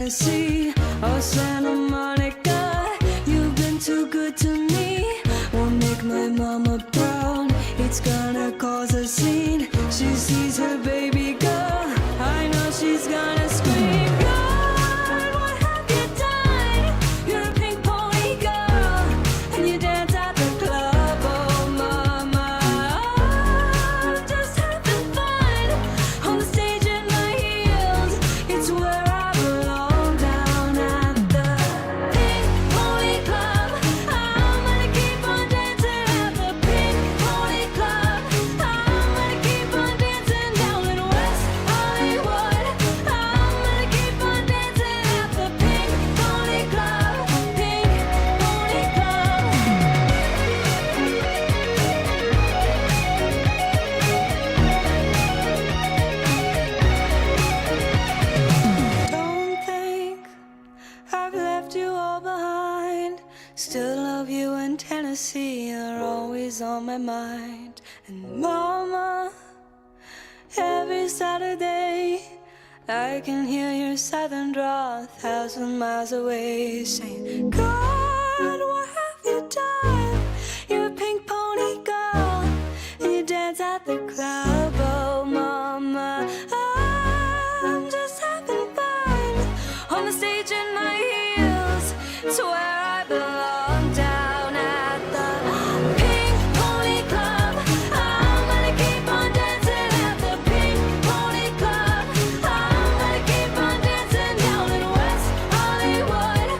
See, oh Santa Monica, you've been too good to me. Won't make my mama proud. It's gonna cause a scene. She sees her baby girl. I know she's gonna scream. God, what have you done? You're a pink pony girl, and you dance at the club. Oh mama, I'm just having fun on the stage in my heels. It's where I belong, down at the Pink Pony Club. I'm gonna keep on dancing at the Pink Pony Club. I'm gonna keep on dancing down in West Hollywood. I'm gonna keep on dancing at the Pink Pony Club. Pink Pony Club. Don't think I've left you all behind. Still love you in Tennessee. You're always on my mind. And mama, every Saturday I can hear your southern drawl 1,000 miles away, saying, God, what have you done? You're a pink pony girl, and you dance at the club. Oh mama, I'm just having fun on the stage in my heels. It's where I belong, down at the Pink Pony Club. I'm gonna keep on dancing at the Pink Pony Club. I'm gonna keep on dancing down in West Hollywood.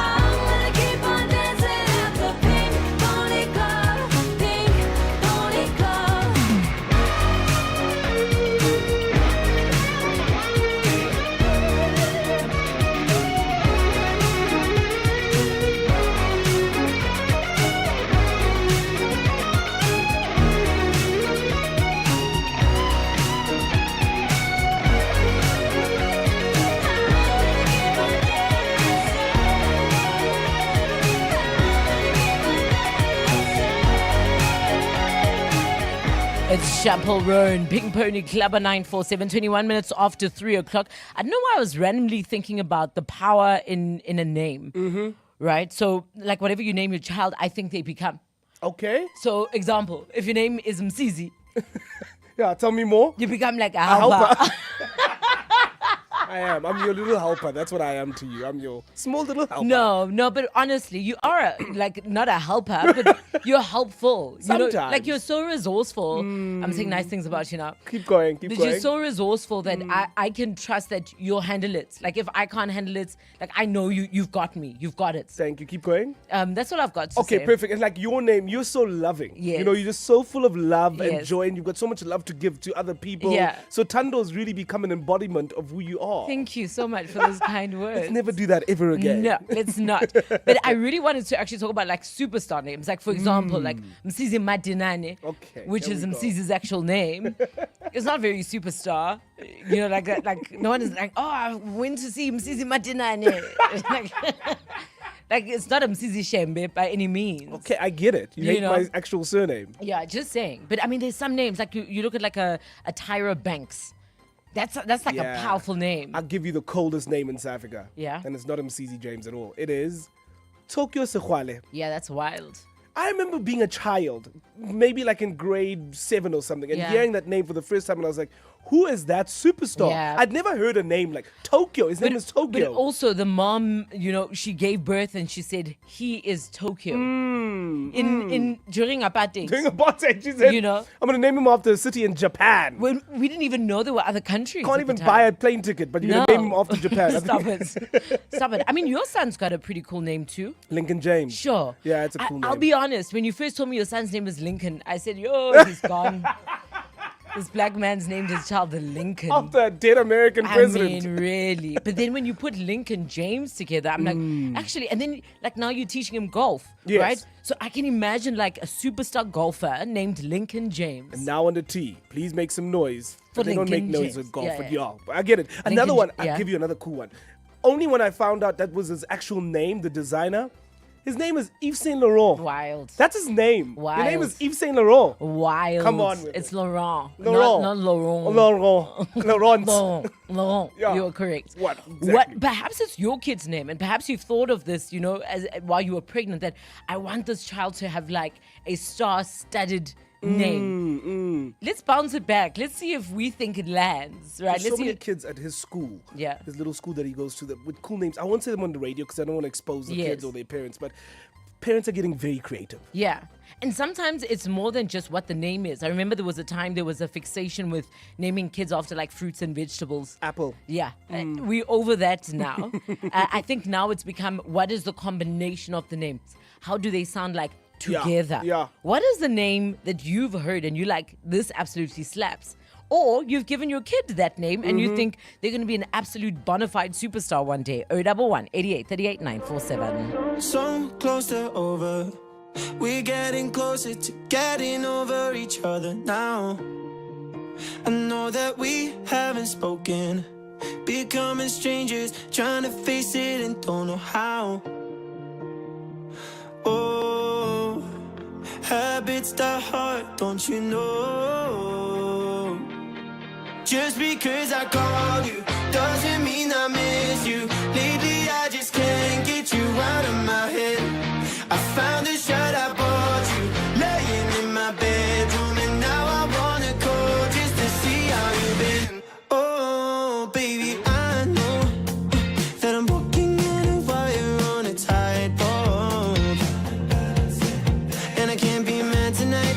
I'm gonna keep on dancing at the Pink Pony Club. Pink Pony Club. It's Chapel Roan, Pink Pony Club at 947, 21 minutes after 3 o'clock. I don't know why I was randomly thinking about the power in a name. Mm-hmm. Right? So, like, whatever you name your child, I think they become. Okay. So, example, if your name is Msizi, Yeah, tell me more. you become like a helper. helper. I am. I'm your little helper. That's what I am to you. I'm your small little helper. No, but honestly, you are not a helper, but you're helpful. You know, Sometimes. like you're so resourceful. I'm saying nice things about you now. Keep going. Keep But going. you're so resourceful that I can trust that you'll handle it. Like if I can't handle it, like I know you've got me. You've got it. Thank you. Keep going. That's all I've got to Okay, say. perfect. And like your name, you're so loving. Yes. You know, you're just so full of love and Yes. joy, and you've got so much love to give to other people. Yeah. So Thando's really become an embodiment of who you are. Thank you so much for those kind words. Let's never do that ever again. No, let's not. But I really wanted to actually talk about like superstar names. Like for example, like Msizi Madinane, Okay, which there is we go. Msizi's actual name. It's not very superstar. You know, like that. Like no one is like, oh, I went to see Msizi Madinane. like it's not Msizi Shembe by any means. Okay, I get it. You You hate know. my actual surname. Yeah, just saying. But I mean, there's some names like you look at like a Tyra Banks. That's like a Yeah. powerful name. I'll give you the coldest name in South Africa. Yeah. And it's not MCZ James at all. It is Tokyo Sekhwale. Yeah, that's wild. I remember being a child, maybe like in grade 7 or something, and Yeah. hearing that name for the first time, and I was like, who is that superstar? Yeah. I'd never heard a name like Tokyo. His name is Tokyo. But also the mom, you know, she gave birth and she said he is Tokyo. In during apartheid. Doing apartheid, she said, You know. I'm going to name him after a city in Japan. When we didn't even know there were other countries. Can't at the even time. buy a plane ticket, but you're going to name him after Japan. I Stop think- it. Stop it. I mean, your son's got a pretty cool name too. Lincoln James. Sure. Yeah, it's a cool I'll name. be honest. When you first told me your son's name was Lincoln, I said, yo, he's gone. This black man's named his child the Lincoln. After a dead American president. I mean, really. But then when you put Lincoln James together, I'm like, actually, and then like now you're teaching him golf, Yes. right? So I can imagine like a superstar golfer named Lincoln James. And now on the tee, please make some noise. For But they don't make Lincoln noise James. with golf, Yeah, but yeah. yeah. But I get it. Another Lincoln one, Ja- yeah. I'll give you another cool one. Only when I found out that was his actual name, the designer, His name is Yves Saint Laurent. Wild. That's his name. Wild. Your name is Yves Saint Laurent. Wild. Come on with It's it. Laurent. Laurent. Not Laurent. Laurent. Laurent. Yeah. You are correct. What? Exactly. What? Perhaps it's your kid's name, and perhaps you've thought of this, as while you were pregnant, that I want this child to have like a star-studded name. Let's bounce it back. Let's see if we think it lands. Right? There's Let's so see. many kids at his school. Yeah. His little school that he goes to with cool names. I won't say them on the radio because I don't want to expose the kids or their parents, but parents are getting very creative. Yeah. And sometimes it's more than just what the name is. I remember there was a time there was a fixation with naming kids after like fruits and vegetables. Apple. Yeah. We're over that now. I think now it's become, what is the combination of the names? How do they sound like together? Yeah. What is the name that you've heard and you like, this absolutely slaps? Or you've given your kid that name and you think they're going to be an absolute bona fide superstar one day. 011 88 38 947. So close to over. We're getting closer to getting over each other now. I know that we haven't spoken, becoming strangers, trying to face it and don't know how. Oh, habits die hard, don't you know? Just because I called you doesn't mean I miss you. Lately I just can't get you out of my head. I found the shirt I bought you, laying in my bedroom, and now I wanna call just to see how you've been. Oh, baby, I know that I'm walking on a wire on a tightrope, and I can't be mad tonight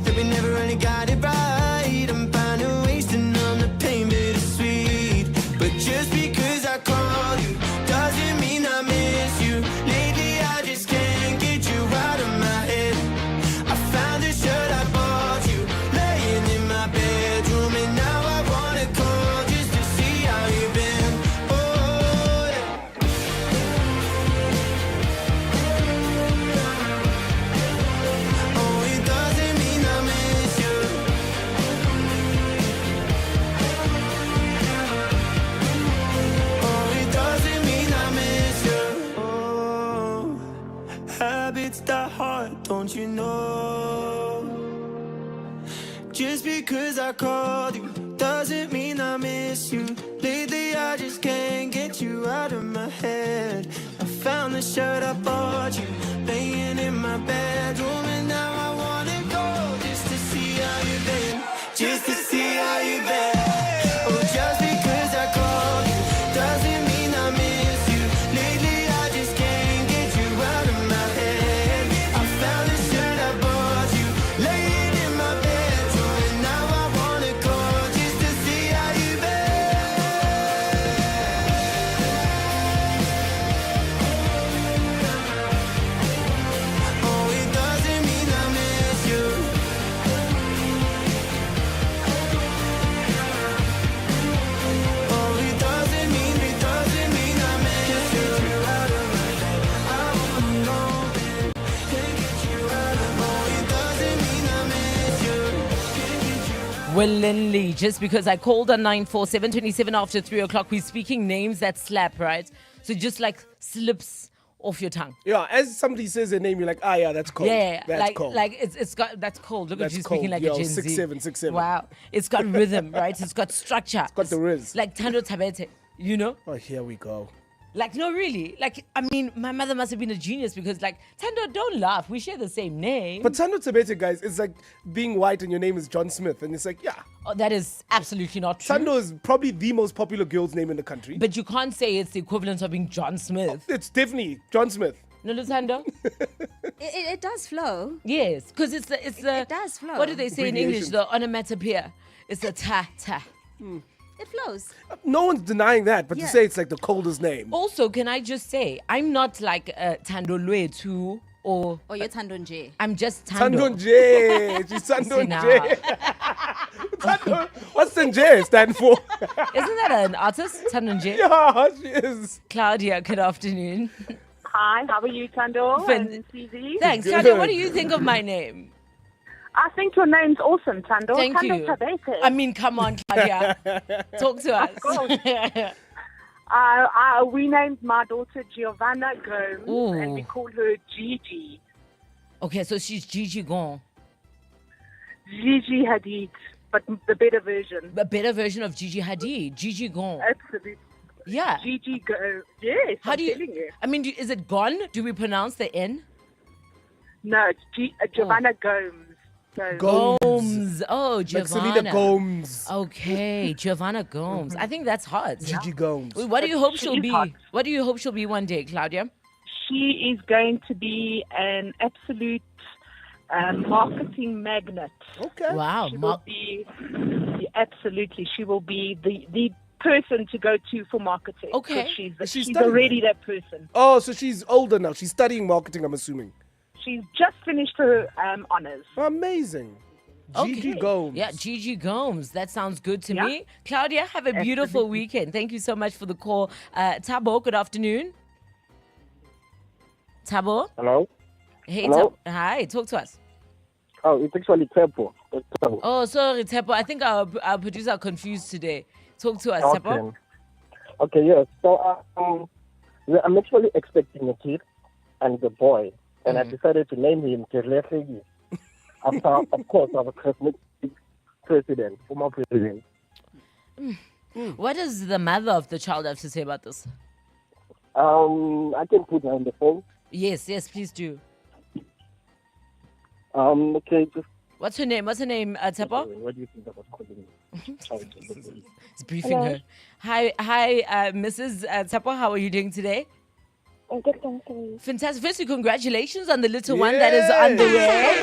that we never really got it right. I'm fine to wasting on the pain, bittersweet. But just because I call you doesn't mean I miss you. Lately I just can't get you out of my head. I found the shirt I bought you, laying in my bedroom, and now I wanna call just to see how you've been. Oh, yeah. Oh, it doesn't mean I miss you. Oh, it doesn't mean I miss you. Oh, habits die hard, don't you know? Just because I called you doesn't mean I miss you. Lately I just can't get you out of my head. I found the shirt I bought you, laying in my bedroom, and now I wanna go just to see how you've been. Just to see how you've been. Oh, just because I called you doesn't mean I miss you. Lately I just can't get you out of my head. I found the shirt I bought you, laying in my bedroom, and now I wanna call just to see how you've been. Oh, it doesn't mean I miss you. Oh, it doesn't mean I miss you. Out of my head, I wanna know, babe. Can't get you out of. Oh, it doesn't mean I miss you. Can't get you out. Willingly, just because I called on 94727 after 3 o'clock, we're speaking names that slap, right? So just like slips off your tongue. Yeah, as somebody says their name, you're like, yeah, that's cold. Yeah, That's like cold. it's got, that's cold. Look That's at you cold. speaking like Yo, a Gen 6'7", Z. 6'7". Wow, it's got rhythm, right? It's got structure. It's got the riz. Like Thando Tabete, Oh, here we go. Like, no, really. Like, I mean, my mother must have been a genius because, like, Thando, don't laugh. We share the same name. But Thando Tabete, guys, it's like being white and your name is John Smith. And it's like, yeah. Oh, that is absolutely not true. Thando is probably the most popular girl's name in the country. But you can't say it's the equivalent of being John Smith. It's definitely John Smith. No, Thando? It does flow. Yes, because it's the It does flow. What do they say in English? Abbreviation. The onomatopoeia. It's a ta. It flows. No one's denying that, but Yeah. to say it's like the coldest name. Also, can I just say, I'm not like Thando Lwetu or Or you're Tandonje. I'm just Thando. Thando J. She's See Thando now. J. Thando- What's the J stand for? Isn't that an artist? Thando J? Yeah, she is. Claudia, good afternoon. Hi, how are you, Thando Fin- and CZ? Thanks. Good. Claudia, what do you think of my name? I think your name's awesome, Thando. Thank Thando you. Tabete. I mean, come on, Claudia. Talk to us. course. We named my daughter Giovanna Gomes, Ooh. and we call her Gigi. Okay, so she's Gigi Gon. Gigi Hadid, but the better version. A better version of Gigi Hadid. Gigi Gon. Absolutely. Yeah. Gigi Go. Yes, How I'm do you? telling you. I mean, is it Gon? Do we pronounce the N? No, it's Giovanna Gomes. So, Gomes. Oh, Like Giovanna. Selena Gomes. Okay, Giovanna Gomes. I think that's hot. Gigi Gomes. What do you hope She she'll is be? hot. What do you hope she'll be one day, Claudia? she is going to be an absolute marketing magnet. Okay. Wow. She will be, absolutely, she will be the person to go to for marketing. Okay. 'Cause She's studying already that person. Oh, so she's older now. She's studying marketing, I'm assuming. She's just finished her honors. Amazing. Gigi Okay. Gomes. Yeah, Gigi Gomes. That sounds good to Yeah. me. Claudia, have a beautiful weekend. Thank you so much for the call. Thabo, good afternoon. Thabo? Hello? Hey, Hello? Hi, talk to us. Oh, it's actually Tepo. It's Tepo. Oh, sorry, Tepo. I think our producer are confused today. Talk to us, Tepo. Okay, yes. So I'm actually expecting a kid and a boy, and I decided to name him Kerlefegi. After, of course, our charismatic president, former president. What does the mother of the child have to say about this? I can put her on the phone. Yes, please do. Okay, just What's her name? Tepo? what do you think about calling me? It's briefing her. Hi, Mrs. Tepo. How are you doing today? I'm good, thank you. Fantastic. Firstly, congratulations on the little one that is on the way.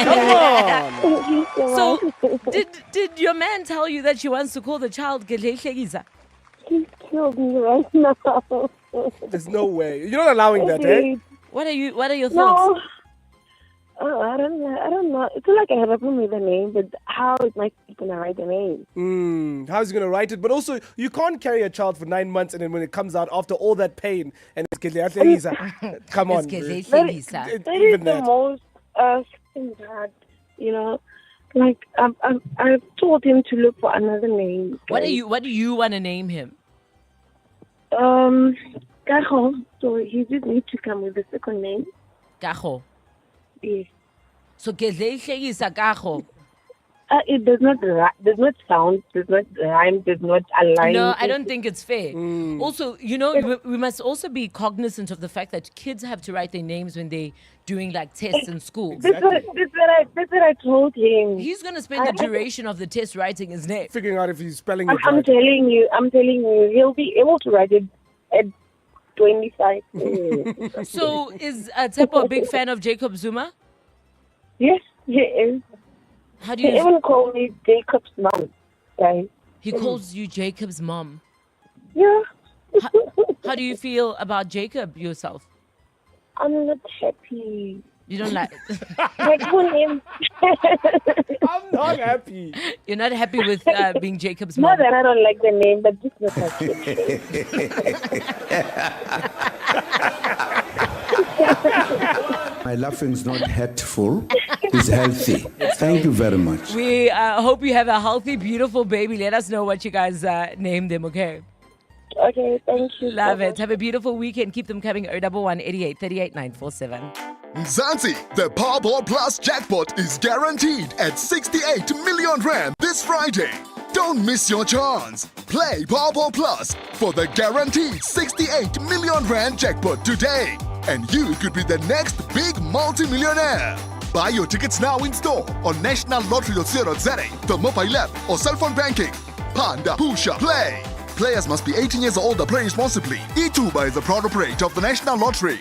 Come on. Thank you so much. So, did your man tell you that she wants to call the child Gelehlegiza? He killed me right now. There's no way. You're not allowing that, eh? What are your thoughts? No. Oh, I don't know. It's not like I have a problem with the name, but how is my gonna write the name? How's he going to write it? But also, you can't carry a child for 9 months and then when it comes out after all that pain and it's Gelehlegiza. Come on. It's bro. Gelehlegiza. That is Even the that. most thing that, like I've told him to look for another name. What do you want to name him? Kaho. So he just needs to come with the second name. Kaho. Yes. So Gelehlegiza Kaho. It does not sound, does not rhyme, does not align. No, I don't think it's fair. Also, we must also be cognizant of the fact that kids have to write their names when they're doing like tests in school. That's what I told him. He's going to spend the duration of the test writing his name. Figuring out if he's spelling it I'm right. telling you, he'll be able to write it at 25. So is Tepo a big fan of Jacob Zuma? Yes, he is. How do He you... even called me Jacob's mom, guys. He calls you Jacob's mom. Yeah. How do you feel about Jacob yourself? I'm not happy. You don't like... I told him. I'm not happy. You're not happy with being Jacob's Not mom? that I don't like the name, but just not happy. My laughing is not hurtful, it's healthy. Thank you very much. We hope you have a healthy, beautiful baby. Let us know what you guys named them, okay? Okay, thank you. Love it. Have a beautiful weekend. Keep them coming. 011 88 38 947. Mzansi, the Powerball Plus jackpot is guaranteed at 68 million rand this Friday. Don't miss your chance. Play Powerball Plus for the guaranteed 68 million rand jackpot today. And you could be the next big multi-millionaire. Buy your tickets now in store on nationallottery.co.za, the mobile app or cell phone banking. Panda Pusha Play. Players must be 18 years or older. Play responsibly. eTuba is a proud operator of the National Lottery.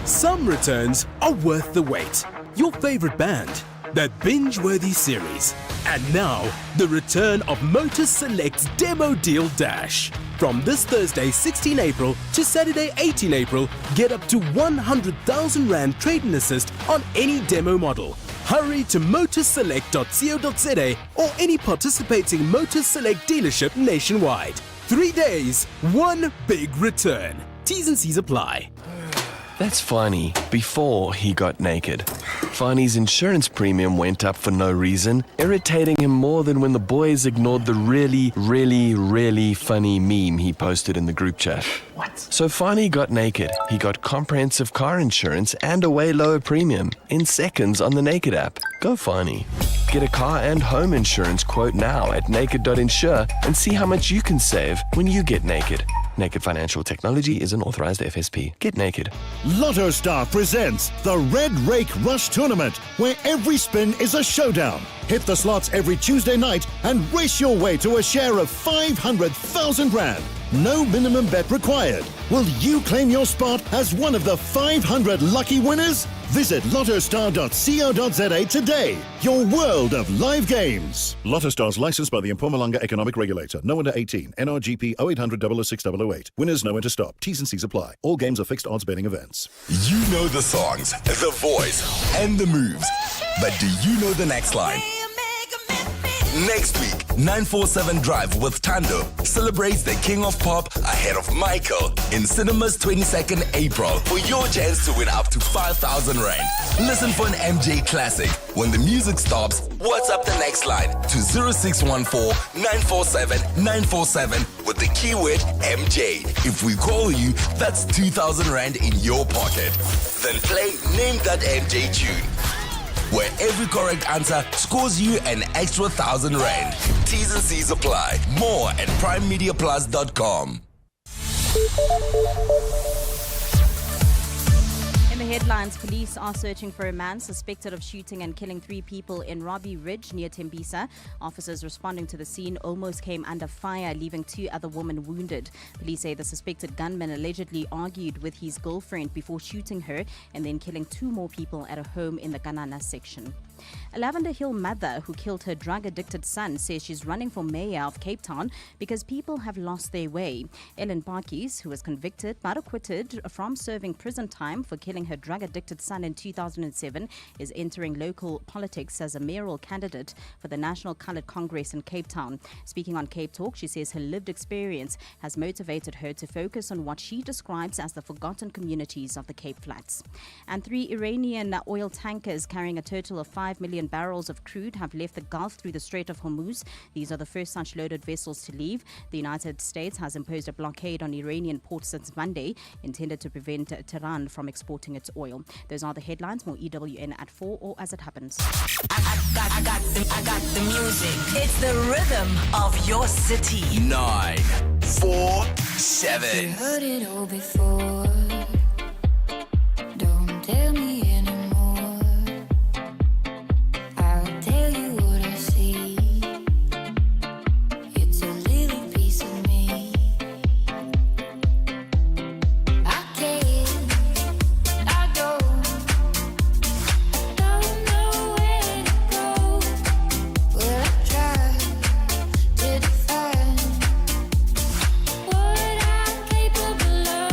Some returns are worth the wait. Your favorite band, that binge-worthy series. And now, the return of Motor Select's Demo Deal Dash. From this Thursday, 16 April to Saturday, 18 April, get up to 100,000 Rand trade-in assist on any demo model. Hurry to motorselect.co.za or any participating Motor Select dealership nationwide. 3 days, one big return. T's and C's apply. That's Fani before he got naked. Fani's insurance premium went up for no reason, irritating him more than when the boys ignored the really funny meme he posted in the group chat. What? So Fani got naked. He got comprehensive car insurance and a way lower premium in seconds on the Naked app. Go Fani. Get a car and home insurance quote now at naked.insure and see how much you can save when you get naked. Naked Financial Technology is an authorized FSP. Get naked. Lotto Star presents the Red Rake Rush Tournament, where every spin is a showdown. Hit the slots every Tuesday night and race your way to a share of 500,000 Rand. No minimum bet required. Will you claim your spot as one of the 500 lucky winners? Visit lottostar.co.za today. Your world of live games. Lotto Stars licensed by the Mpumalanga Economic Regulator. No under 18. NRGP 0800 006 008. Winners know when to stop. T's and C's apply. All games are fixed odds betting events. You know the songs, the voice, and the moves. But do you know the next line? Next week, 947 Drive with Thando celebrates the King of Pop ahead of Michael in cinemas 22nd April for your chance to win up to 5,000 Rand. Listen for an MJ classic. When the music stops, WhatsApp the next line to 0614-947-947 with the keyword MJ. If we call you, that's 2,000 Rand in your pocket. Then play Name That MJ Tune, where every correct answer scores you an extra 1,000 Rand. T's and C's apply. More at primemediaplus.com. In the headlines, police are searching for a man suspected of shooting and killing 3 people in Robbie Ridge near Tembisa. Officers responding to the scene almost came under fire, leaving 2 other women wounded. Police say the suspected gunman allegedly argued with his girlfriend before shooting her and then killing 2 more people at a home in the Kanana section. A Lavender Hill mother who killed her drug-addicted son says she's running for mayor of Cape Town because people have lost their way. Ellen Parkies, who was convicted but acquitted from serving prison time for killing her drug-addicted son in 2007, is entering local politics as a mayoral candidate for the National Coloured Congress in Cape Town. Speaking on Cape Talk, she says her lived experience has motivated her to focus on what she describes as the forgotten communities of the Cape Flats. And 3 Iranian oil tankers carrying a total of 5 million barrels of crude have left the Gulf through the Strait of Hormuz. These are the first such loaded vessels to leave. The United States has imposed a blockade on Iranian ports since Monday, intended to prevent Tehran from exporting its oil. Those are the headlines. More EWN at 4 or as it happens. I got the music. It's the rhythm of your city. 9, 4, 7. You heard it all before. Don't tell me anymore. I'll tell you what I see. It's a little piece of me. I can't, I don't know where to go. Well, I try to define what I'm capable of.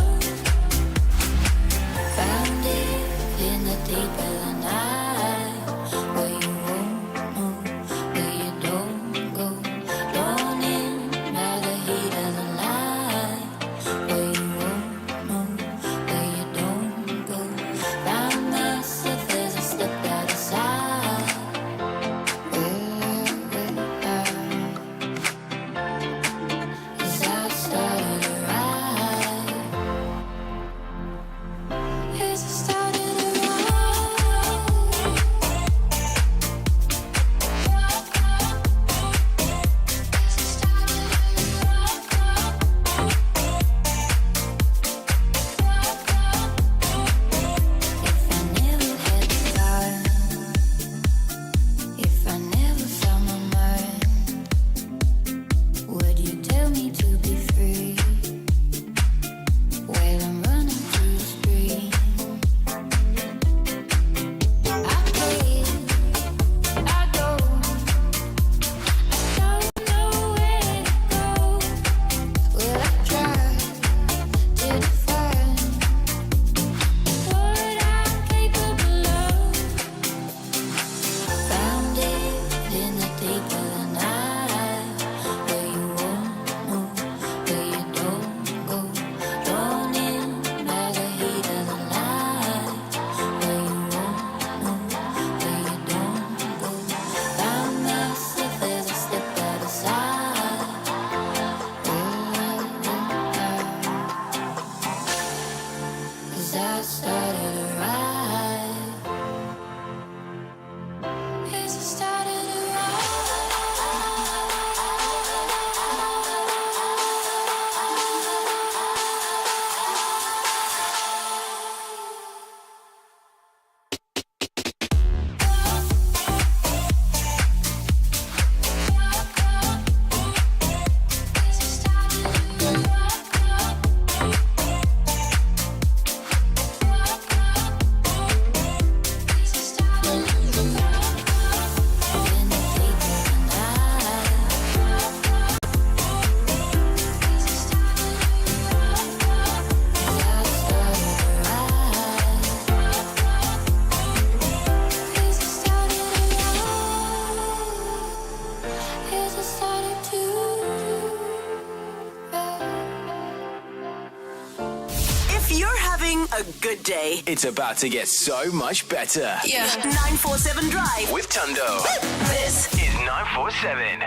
If you're having a good day, It's about to get so much better. yeah. 947 Drive. With Thando. This Is 947.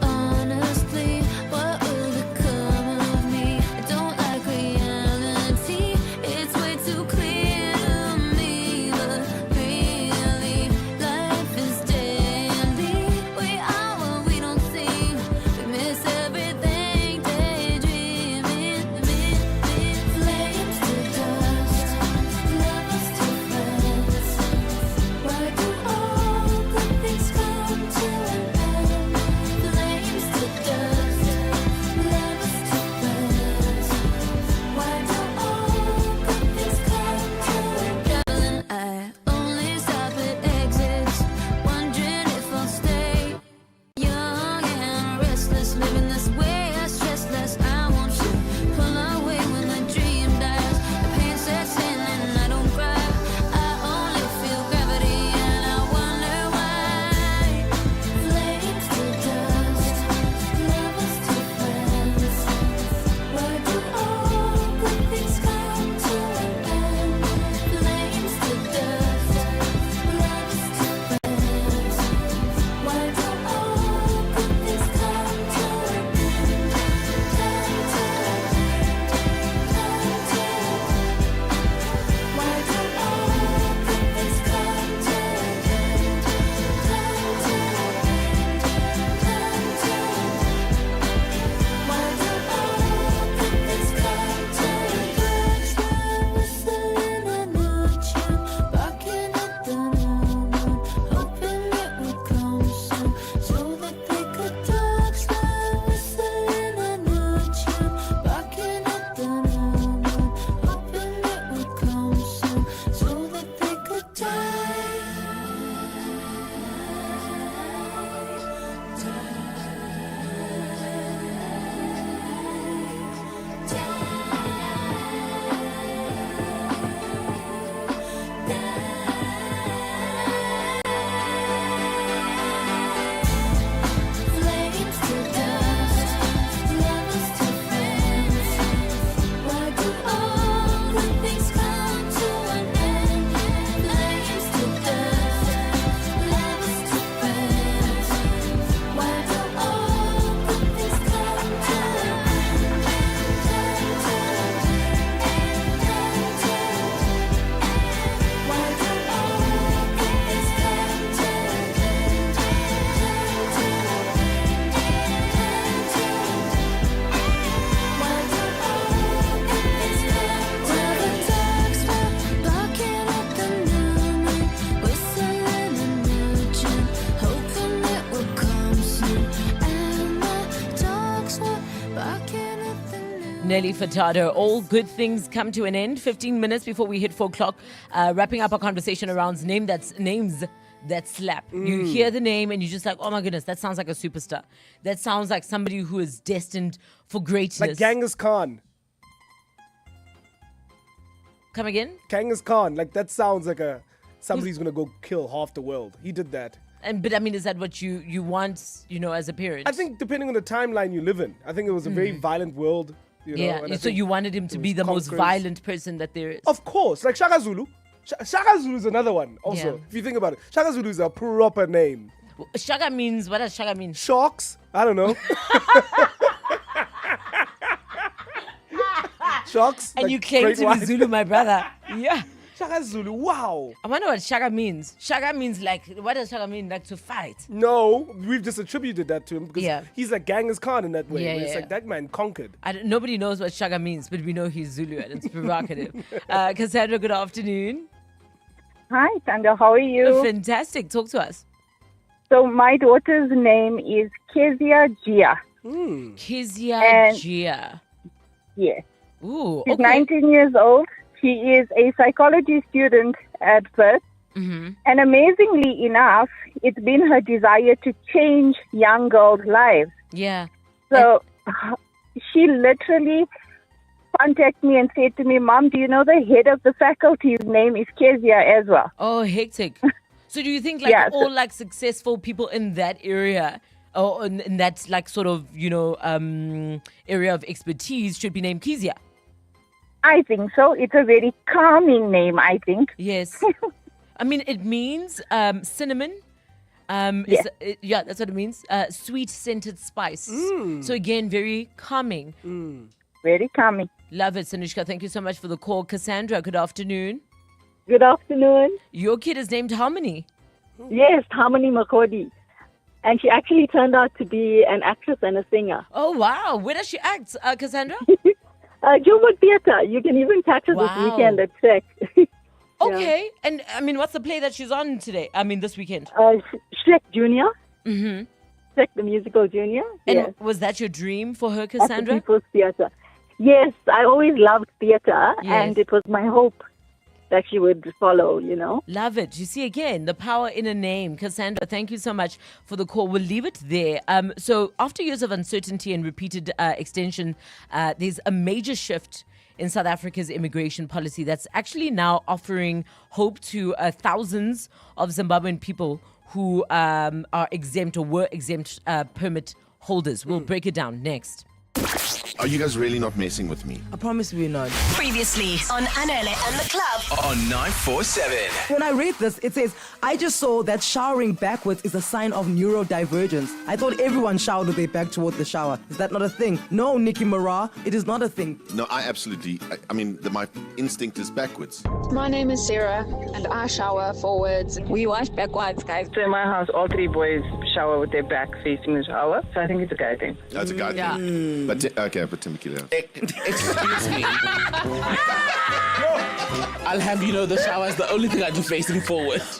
Honestly, what will become of me? I don't like reality. It's way too clear to me, but really, life is daily. We are what we don't see. We miss everything, daydreaming. Flames to dust, lovers to friends. Why do all good things come to an end? Flames to dust, lovers to friends. Why do all good things come to an end? I only stop at exits, wondering if I'll stay young and restless, living this way, stressless. I want to pull away when the dream dies. The pain sets in and I don't cry. I only feel gravity and I wonder why. Flames to dust, lovers to friends. Why do all good things come to an end? Flames to dust, lovers to friends. Why do all good things come to an end? Why do all good things come to Nelly Furtado. All good things come to an end. 15 minutes before we hit 4 o'clock. Wrapping up our conversation around names that slap. You hear the name and you're just like, oh my goodness, that sounds like a superstar. That sounds like somebody who is destined for greatness. Like Genghis Khan. Come again? Genghis Khan. Like that sounds like somebody's gonna go kill half the world. He did that. But I mean, is that what you want, as a parent? I think depending on the timeline you live in. I think it was a very violent world. So you wanted him to be the most violent person that there is. Of course, like Shaka Zulu. Shaka Zulu is another one also. If you think about it, Shaka Zulu is a proper name. Shaka means, what does Shaka mean? Sharks? I don't know. Sharks? And like you claim to be Zulu, my brother. Yeah. Shaka Zulu, wow. I wonder what Shaka means. Shaka means what does Shaka mean? Like to fight? No, we've just attributed that to him because he's like Genghis Khan in that way. It's like that man conquered. Nobody knows what Shaka means, but we know he's Zulu and it's provocative. Cassandra, good afternoon. Hi, Thando. How are you? Fantastic. Talk to us. So my daughter's name is Kezia Gia. Kezia Gia. Yes. Ooh, She's 19 years old. She is a psychology student at birth. Mm-hmm. And amazingly enough, it's been her desire to change young girls' lives. Yeah. So she literally contacted me and said to me, Mom, do you know the head of the faculty's name is Kezia as well? Oh, hectic. So do you think like all like successful people in that area or in that like sort of, area of expertise should be named Kezia? I think so. It's a very calming name, I think. Yes. I mean, it means cinnamon. Yeah. That's what it means. Sweet scented spice. So again, very calming. Very calming. Love it, Sanushka. Thank you so much for the call. Cassandra, good afternoon. Good afternoon. Your kid is named Harmony. Yes, Harmony Makodi. And she actually turned out to be an actress and a singer. Oh, wow. Where does she act, Cassandra? Joburg Theatre. You can even catch her this weekend at Shrek. Okay. And, I mean, what's the play that she's on today? I mean, this weekend? Shrek Junior. Mm-hmm. Shrek the Musical Junior. And yes. was that your dream for her, Cassandra? At the People's Theatre. Yes, I always loved theatre, and it was my hope that she would follow, Love it. You see, again, the power in a name. Cassandra, thank you so much for the call. We'll leave it there. So after years of uncertainty and repeated extension, there's a major shift in South Africa's immigration policy that's actually now offering hope to thousands of Zimbabwean people who are exempt or were exempt permit holders. We'll break it down next. Are you guys really not messing with me? I promise we're not. Previously on Anele and the Club on 947. When I read this, it says, I just saw that showering backwards is a sign of neurodivergence. I thought everyone showered with their back toward the shower. Is that not a thing? No, Nikki Mara, it is not a thing. No, I absolutely, my instinct is backwards. My name is Sarah, and I shower forwards. We wash backwards, guys. So in my house, all three boys shower with their back facing the shower. So I think it's a guy thing. That's a guy thing. But Tim Killer. Excuse me. I'll have you know the shower is the only thing I do facing forward. For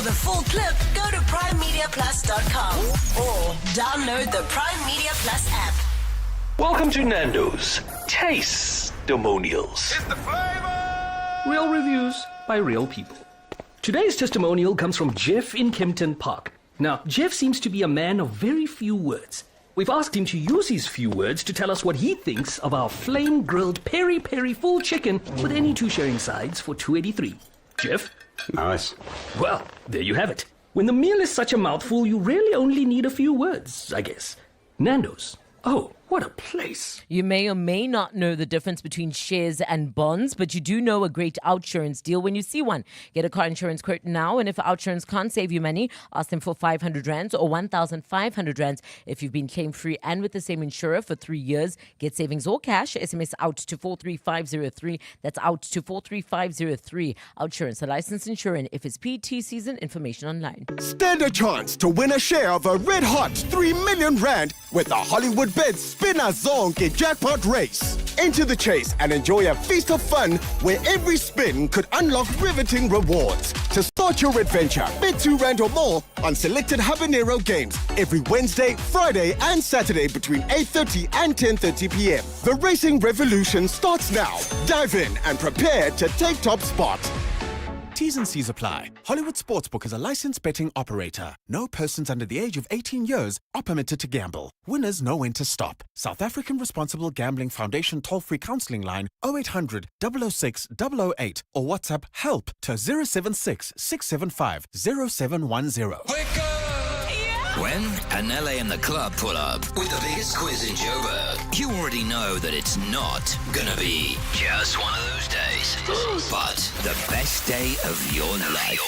the full clip, go to primemediaplus.com or download the Prime Media Plus app. Welcome to Nando's Taste-Demonials. It's the flavor! Real reviews by real people. Today's testimonial comes from Jeff in Kempton Park. Now, Jeff seems to be a man of very few words. We've asked him to use his few words to tell us what he thinks of our flame-grilled peri-peri full chicken with any two sharing sides for $2.83. Jeff? Nice. Well, there you have it. When the meal is such a mouthful, you really only need a few words, I guess. Nando's. Oh, what a place. You may or may not know the difference between shares and bonds, but you do know a great OUTsurance deal when you see one. Get a car insurance quote now, and if OUTsurance can't save you money, ask them for 500 rands or 1,500 rands. If you've been claim-free and with the same insurer for 3 years, get savings or cash. SMS out to 43503. That's out to 43503. OUTsurance, a licensed insurer in FSP, TCs and information online. Stand a chance to win a share of a red-hot 3 million rand with the Hollywood Bets Spinner Zonke jackpot race. Enter the chase and enjoy a feast of fun where every spin could unlock riveting rewards. To start your adventure, bet 2 rand or more on selected habanero games every Wednesday, Friday and Saturday between 8:30 and 10:30 p.m. The racing revolution starts now. Dive in and prepare to take top spot. T's and C's apply. Hollywood Sportsbook is a licensed betting operator. No persons under the age of 18 years are permitted to gamble. Winners know when to stop. South African Responsible Gambling Foundation toll-free counseling line 0800 006 008 or WhatsApp HELP to 076 675 0710. When Anele and the Club pull up with the biggest quiz in Joburg, you already know that it's not gonna be just one of those days, but the best day of your life.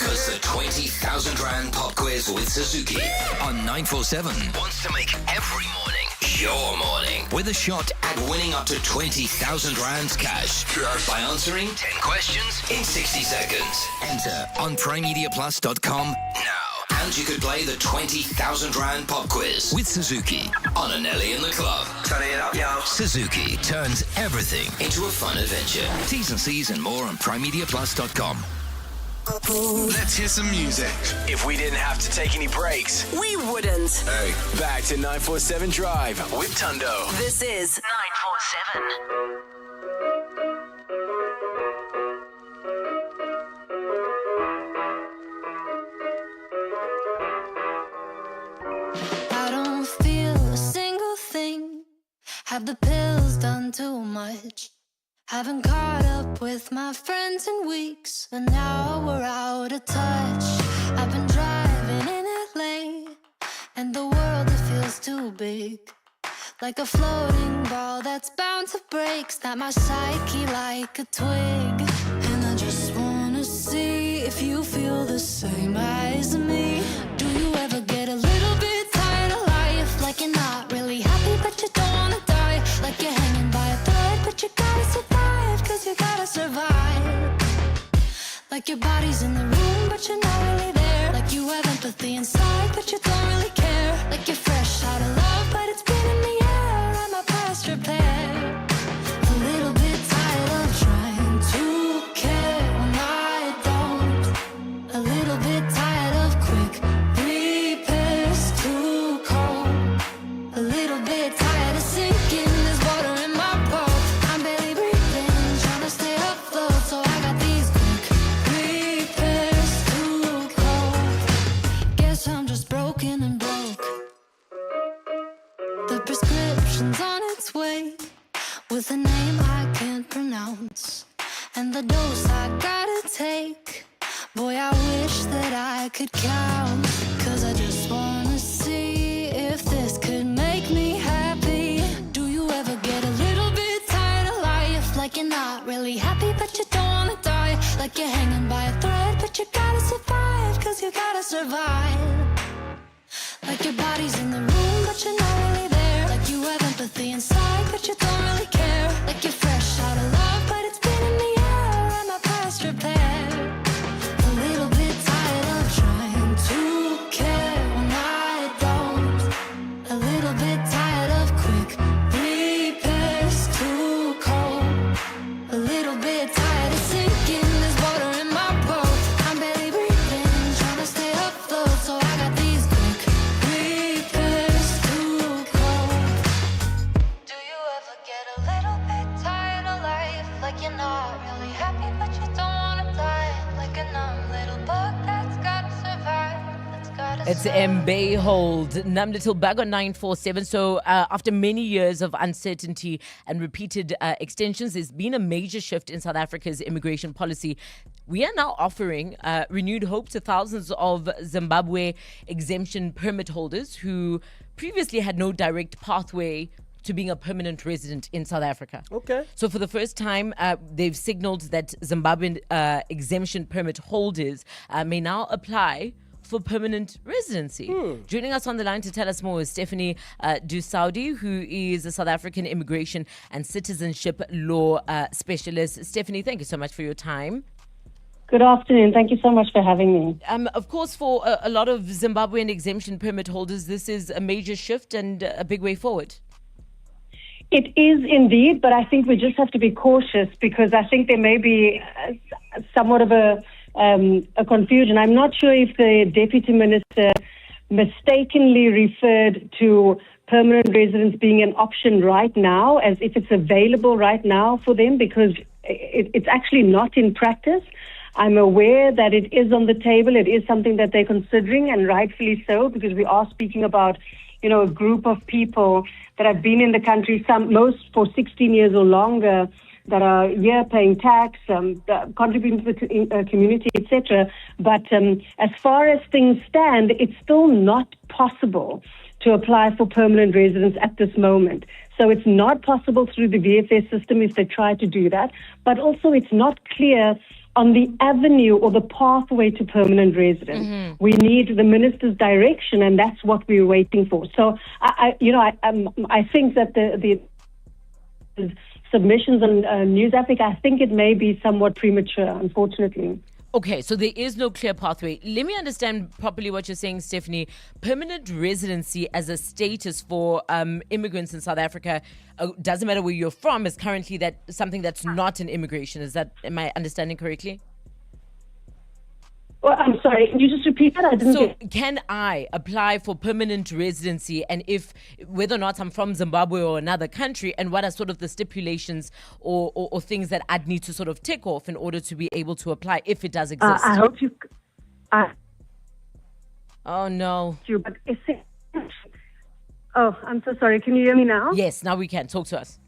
Because the 20,000 Rand pop quiz with Suzuki on 947 wants to make every morning your morning with a shot at winning up to 20,000 Rands cash by answering 10 questions in 60 seconds. Enter on primemediaplus.com now. And you could play the 20,000 Rand pop quiz with Suzuki on Anele and the Club. Turn it up, yo. Suzuki turns everything into a fun adventure. T's and C's and more on primemediaplus.com. Let's hear some music. If we didn't have to take any breaks, we wouldn't. Hey, back to 947 Drive with Thando. This is 947. much. Haven't caught up with my friends in weeks, and now we're out of touch. I've been driving in LA, and the world, it feels too big. Like a floating ball that's bound to break. Snap my psyche like a twig. And I just wanna see if you feel the same as me. Do you ever get a little bit tired of life? Like you're not really happy but you don't wanna die. Like you're hanging by a thread but you gotta survive, cause you gotta survive. Like your body's in the room but you're not really there. Like you have empathy inside but you don't really care. Like you're fresh out of love but it's been in the air. I'm a past repair. A little bit tired of trying to care when I don't. A little bit tired of quick repairs, too cold. A little bit tired of sinking. There's water in my boat. I'm barely breathing, trying to stay afloat. So I got these quick repairs, too cold. Guess I'm just broken and broke. The prescription's on its way, with a name I can't pronounce, and the dose I gotta take. Boy, I wish that I could count, cause I just wanna see if this could make me happy. Do you ever get a little bit tired of life? Like you're not really happy but you don't wanna die. Like you're hanging by a thread but you gotta survive, cause you gotta survive. Like your body's in the room but you're not really there. Like you have empathy inside but you don't really care. Like you're fresh out of love but it's been in the air. I'm a past repair. A little bit tired of trying to care when I don't. A little bit tired of quick repairs, too cold. A little bit tired of sinking. There's water in my boat. I'm barely breathing, trying to stay afloat. So I got these quick repairs, too cold. Do you ever get a little bit tired of life? Like you're not really happy but you don't wanna die. Like a numb little bug that's gotta survive. It's Mbe Hold, Numb Little Bug on 947. So after many years of uncertainty and repeated extensions, there's been a major shift in South Africa's immigration policy. We are now offering renewed hope to thousands of Zimbabwe exemption permit holders who previously had no direct pathway to being a permanent resident in South Africa. Okay. So for the first time, they've signaled that Zimbabwean exemption permit holders may now apply for permanent residency. Joining us on the line to tell us more is Stephanie Dusaudi, who is a South African immigration and citizenship law specialist. Stephanie, thank you so much for your time. Good afternoon. Thank you so much for having me. Of course, for a lot of Zimbabwean exemption permit holders, this is a major shift and a big way forward. It is indeed, but I think we just have to be cautious because I think there may be somewhat of a confusion. I'm not sure if the Deputy Minister mistakenly referred to permanent residence being an option right now, as if it's available right now for them, because it's actually not in practice. I'm aware that it is on the table. It is something that they're considering, and rightfully so, because we are speaking about, a group of people that have been in the country, most for 16 years or longer, that are here paying tax, contributing to the community, etc. But as far as things stand, it's still not possible to apply for permanent residence at this moment. So it's not possible through the VFS system if they try to do that. But also it's not clear on the avenue or the pathway to permanent residence. Mm-hmm. We need the minister's direction, and that's what we're waiting for. So I think that the submissions on News Africa, I think it may be somewhat premature, unfortunately. Okay, so there is no clear pathway. Let me understand properly what you're saying, Stephanie. Permanent residency as a status for immigrants in South Africa, doesn't matter where you're from, is currently something that's not an immigration. Am I understanding correctly? Well, I'm sorry, can you just repeat that? Can I apply for permanent residency, and whether or not I'm from Zimbabwe or another country, and what are sort of the stipulations or things that I'd need to sort of tick off in order to be able to apply, if it does exist? I hope you... oh, no. But oh, I'm so sorry. Can you hear me now? Yes, now we can. Talk to us.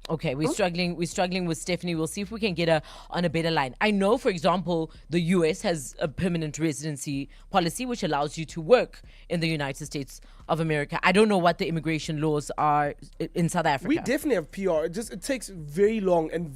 Okay, we're struggling with Stephanie. We'll see if we can get her on a better line. I know, for example, the US has a permanent residency policy which allows you to work in the United States of America. I don't know what the immigration laws are in South Africa. We definitely have PR. It takes very long and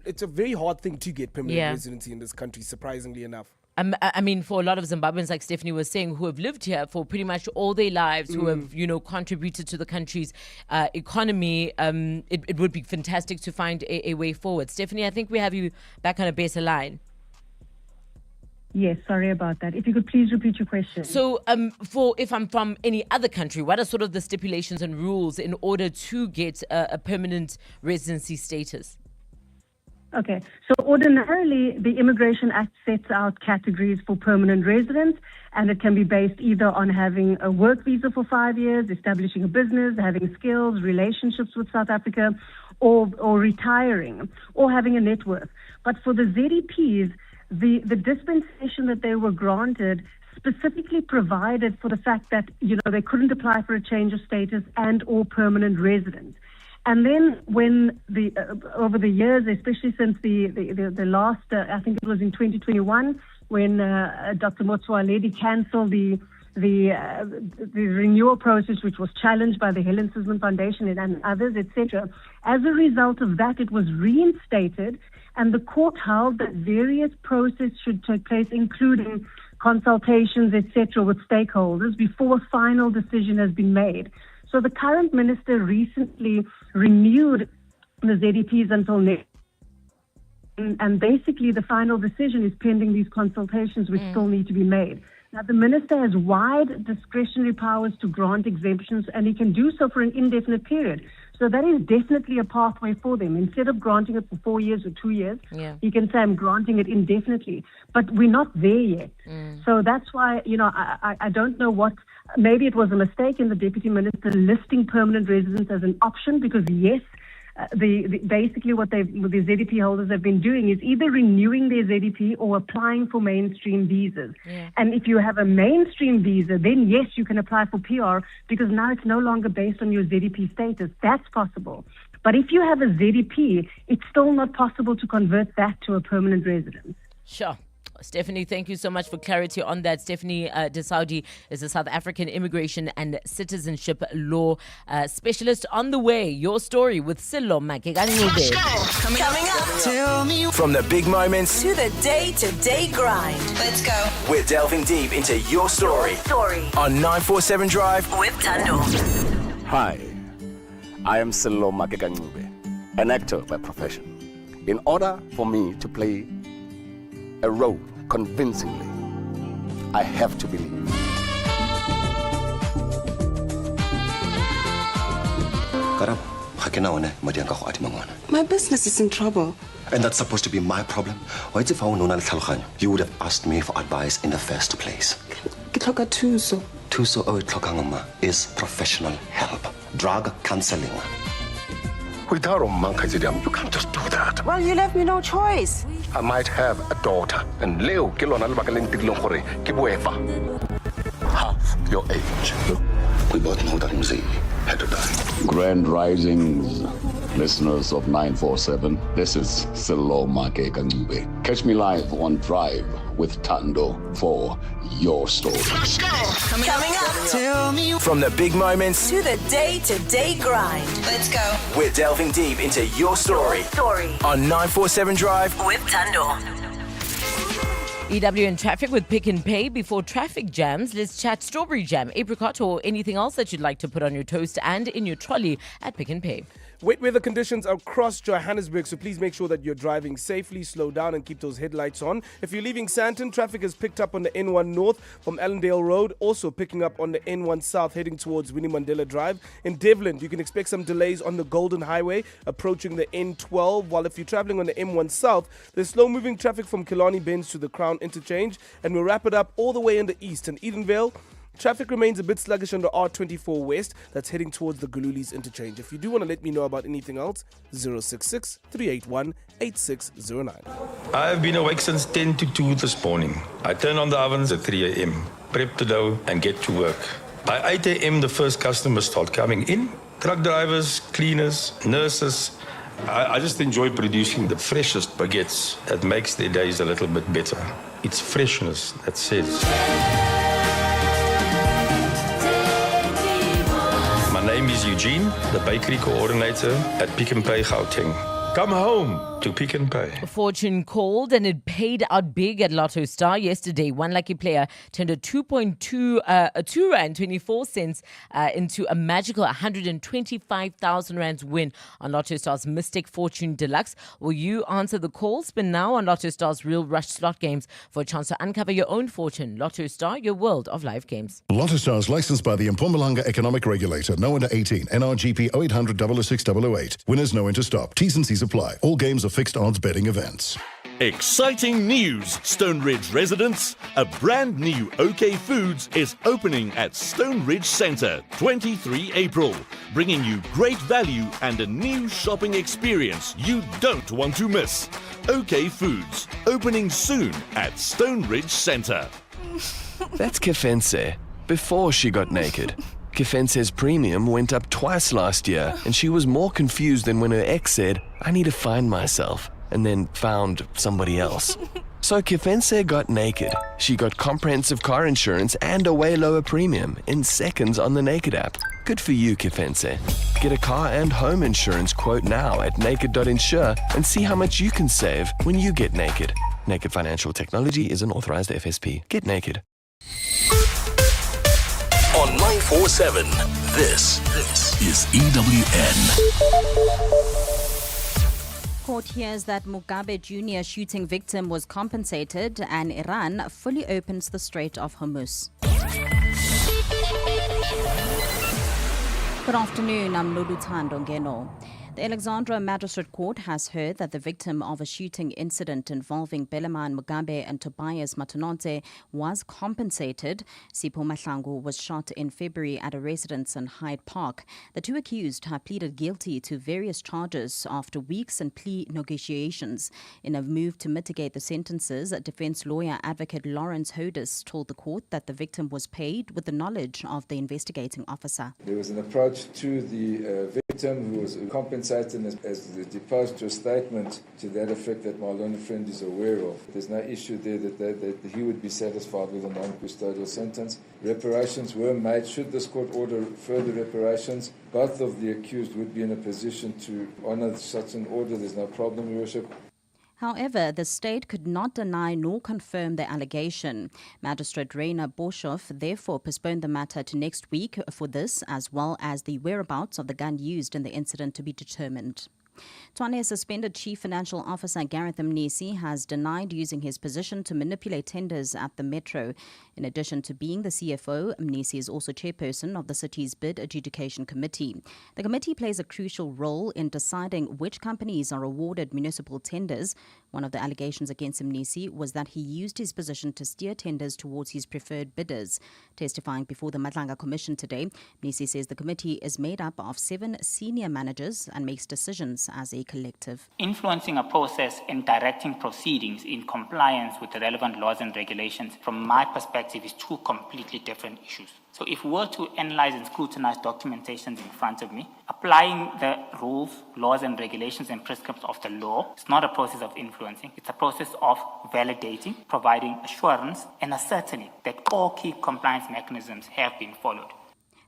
it's a very hard thing to get permanent residency in this country, surprisingly enough. I mean, for a lot of Zimbabweans, like Stephanie was saying, who have lived here for pretty much all their lives, who have, contributed to the country's economy, it would be fantastic to find a way forward. Stephanie, I think we have you back on a better line. Yes, sorry about that. If you could please repeat your question. So, if I'm from any other country, what are sort of the stipulations and rules in order to get a permanent residency status? Okay, so ordinarily the Immigration Act sets out categories for permanent residence, and it can be based either on having a work visa for 5 years, establishing a business, having skills, relationships with South Africa, or retiring, or having a net worth. But for the ZEPs, the dispensation that they were granted specifically provided for the fact that, they couldn't apply for a change of status and or permanent residence. And then when over the years, especially since the last, I think it was in 2021, when Dr. Motsoaledi cancelled the renewal process, which was challenged by the Helen Suzman Foundation and others, etc. As a result of that, it was reinstated, and the court held that various processes should take place, including consultations, etc., with stakeholders before a final decision has been made. So the current minister recently renewed the ZEPs until next, and basically the final decision is pending these consultations which still need to be made. Now, the minister has wide discretionary powers to grant exemptions, and he can do so for an indefinite period. So that is definitely a pathway for them. Instead of granting it for 4 years or 2 years, he can say, I'm granting it indefinitely. But we're not there yet. So that's why, I don't know what, maybe it was a mistake in the deputy minister listing permanent residence as an option, because yes, basically what the ZDP holders have been doing is either renewing their ZDP or applying for mainstream visas. And if you have a mainstream visa, then yes, you can apply for PR, because now it's no longer based on your ZDP status. That's possible. But if you have a ZDP, it's still not possible to convert that to a permanent residence. Sure. Stephanie, thank you so much for clarity on that. Stephanie De Saudi is a South African immigration and citizenship law specialist. On the way, your story with Sello Makekanyube. Coming up, Tell me. From the big moments to the day-to-day grind. Let's go. We're delving deep into your story. On 947 Drive with Thando. Hi, I am Sello Makekanyube, an actor by profession. In order for me to play a role convincingly, I have to believe. My business is in trouble. And that's supposed to be my problem? You would have asked me for advice in the first place. Tuso is professional help. Drug counseling. you can't just do that. Well, you left me no choice. I might have a daughter, and Leo half your age. We both know that Mzee had to die. Grand Risings, listeners of 947. This is Sello Makekanyube. Catch me live on Drive with Thando for your story. Coming up, Tell me. From the big moments to the day-to-day grind. Let's go. We're delving deep into your story. On 947 Drive with Thando. EW in traffic with Pick and Pay. Before traffic jams, let's chat strawberry jam, apricot, or anything else that you'd like to put on your toast and in your trolley at Pick and Pay. Wet weather conditions across Johannesburg, so please make sure that you're driving safely, slow down and keep those headlights on. If you're leaving Sandton, traffic is picked up on the N1 North from Allendale Road, also picking up on the N1 South heading towards Winnie Mandela Drive. In Devlin, you can expect some delays on the Golden Highway approaching the N12, while if you're traveling on the M1 South, there's slow-moving traffic from Killarney Benz to the Crown Interchange, and we'll wrap it up all the way in the east. In Edenvale, traffic remains a bit sluggish on the R24 West that's heading towards the Gululis Interchange. If you do want to let me know about anything else, 066-381-8609. I've been awake since 10 to 2 this morning. I turn on the ovens at 3 a.m., prep the dough and get to work. By 8 a.m. the first customers start coming in. Truck drivers, cleaners, nurses, I just enjoy producing the freshest baguettes that makes their days a little bit better. It's freshness that says. My name is Eugene, the bakery coordinator at Pick n Pay Gauteng. Come home to Pick n Pay. Fortune called and it paid out big at Lotto Star yesterday. One lucky player turned a 2 rand 24 cents into a magical 125,000 rands win on Lotto Star's Mystic Fortune Deluxe. Will you answer the call? Spin now on Lotto Star's Real Rush slot games for a chance to uncover your own fortune. Lotto Star, your world of live games. Lotto Star is licensed by the Mpumalanga Economic Regulator. No under 18. NRGP 0800 006 008. Winners no enter stop. T's and C's apply. All games are fixed odds betting events. Exciting news, Stone Ridge residents. A brand new OK Foods is opening at Stone Ridge Centre, 23 April, bringing you great value and a new shopping experience you don't want to miss. OK Foods, opening soon at Stone Ridge Centre. That's Kefense, before she got naked. Kefense's premium went up twice last year, and she was more confused than when her ex said, "I need to find myself," and then found somebody else. So Kefense got naked. She got comprehensive car insurance and a way lower premium in seconds on the Naked app. Good for you, Kefense. Get a car and home insurance quote now at naked.insure and see how much you can save when you get naked. Naked Financial Technology is an authorized FSP. Get naked. On 947, this is EWN. Court hears that Mugabe Jr. shooting victim was compensated and Iran fully opens the Strait of Hormuz. Good afternoon, I'm Thando Ngeno. The Alexandra Magistrate Court has heard that the victim of a shooting incident involving Beleman Mugabe and Tobias Matononte was compensated. Sipho Mahlangu was shot in February at a residence in Hyde Park. The two accused have pleaded guilty to various charges after weeks in plea negotiations. In a move to mitigate the sentences, defense lawyer advocate Lawrence Hodis told the court that the victim was paid with the knowledge of the investigating officer. There was an approach to the victim who was compensated as deposed to a statement to that effect that Marlon Friend is aware of. There's no issue there that he would be satisfied with a non-custodial sentence. Reparations were made. Should this court order further reparations, both of the accused would be in a position to honour such an order. There's no problem, Your Worship. However, the state could not deny nor confirm the allegation. Magistrate Rainer Boshoff therefore postponed the matter to next week for this, as well as the whereabouts of the gun used in the incident to be determined. Tshwane suspended Chief Financial Officer Gareth Mnisi has denied using his position to manipulate tenders at the Metro. In addition to being the CFO, Mnisi is also chairperson of the city's Bid Adjudication Committee. The committee plays a crucial role in deciding which companies are awarded municipal tenders. One of the allegations against Mnisi was that he used his position to steer tenders towards his preferred bidders. Testifying before the Madlanga Commission today, Mnisi says the committee is made up of 7 senior managers and makes decisions as a collective. Influencing a process and directing proceedings in compliance with the relevant laws and regulations, from my perspective, is two completely different issues. So if we were to analyze and scrutinize documentations in front of me, applying the rules, laws and regulations and prescripts of the law, it's not a process of influencing, it's a process of validating, providing assurance and a certainty that all key compliance mechanisms have been followed.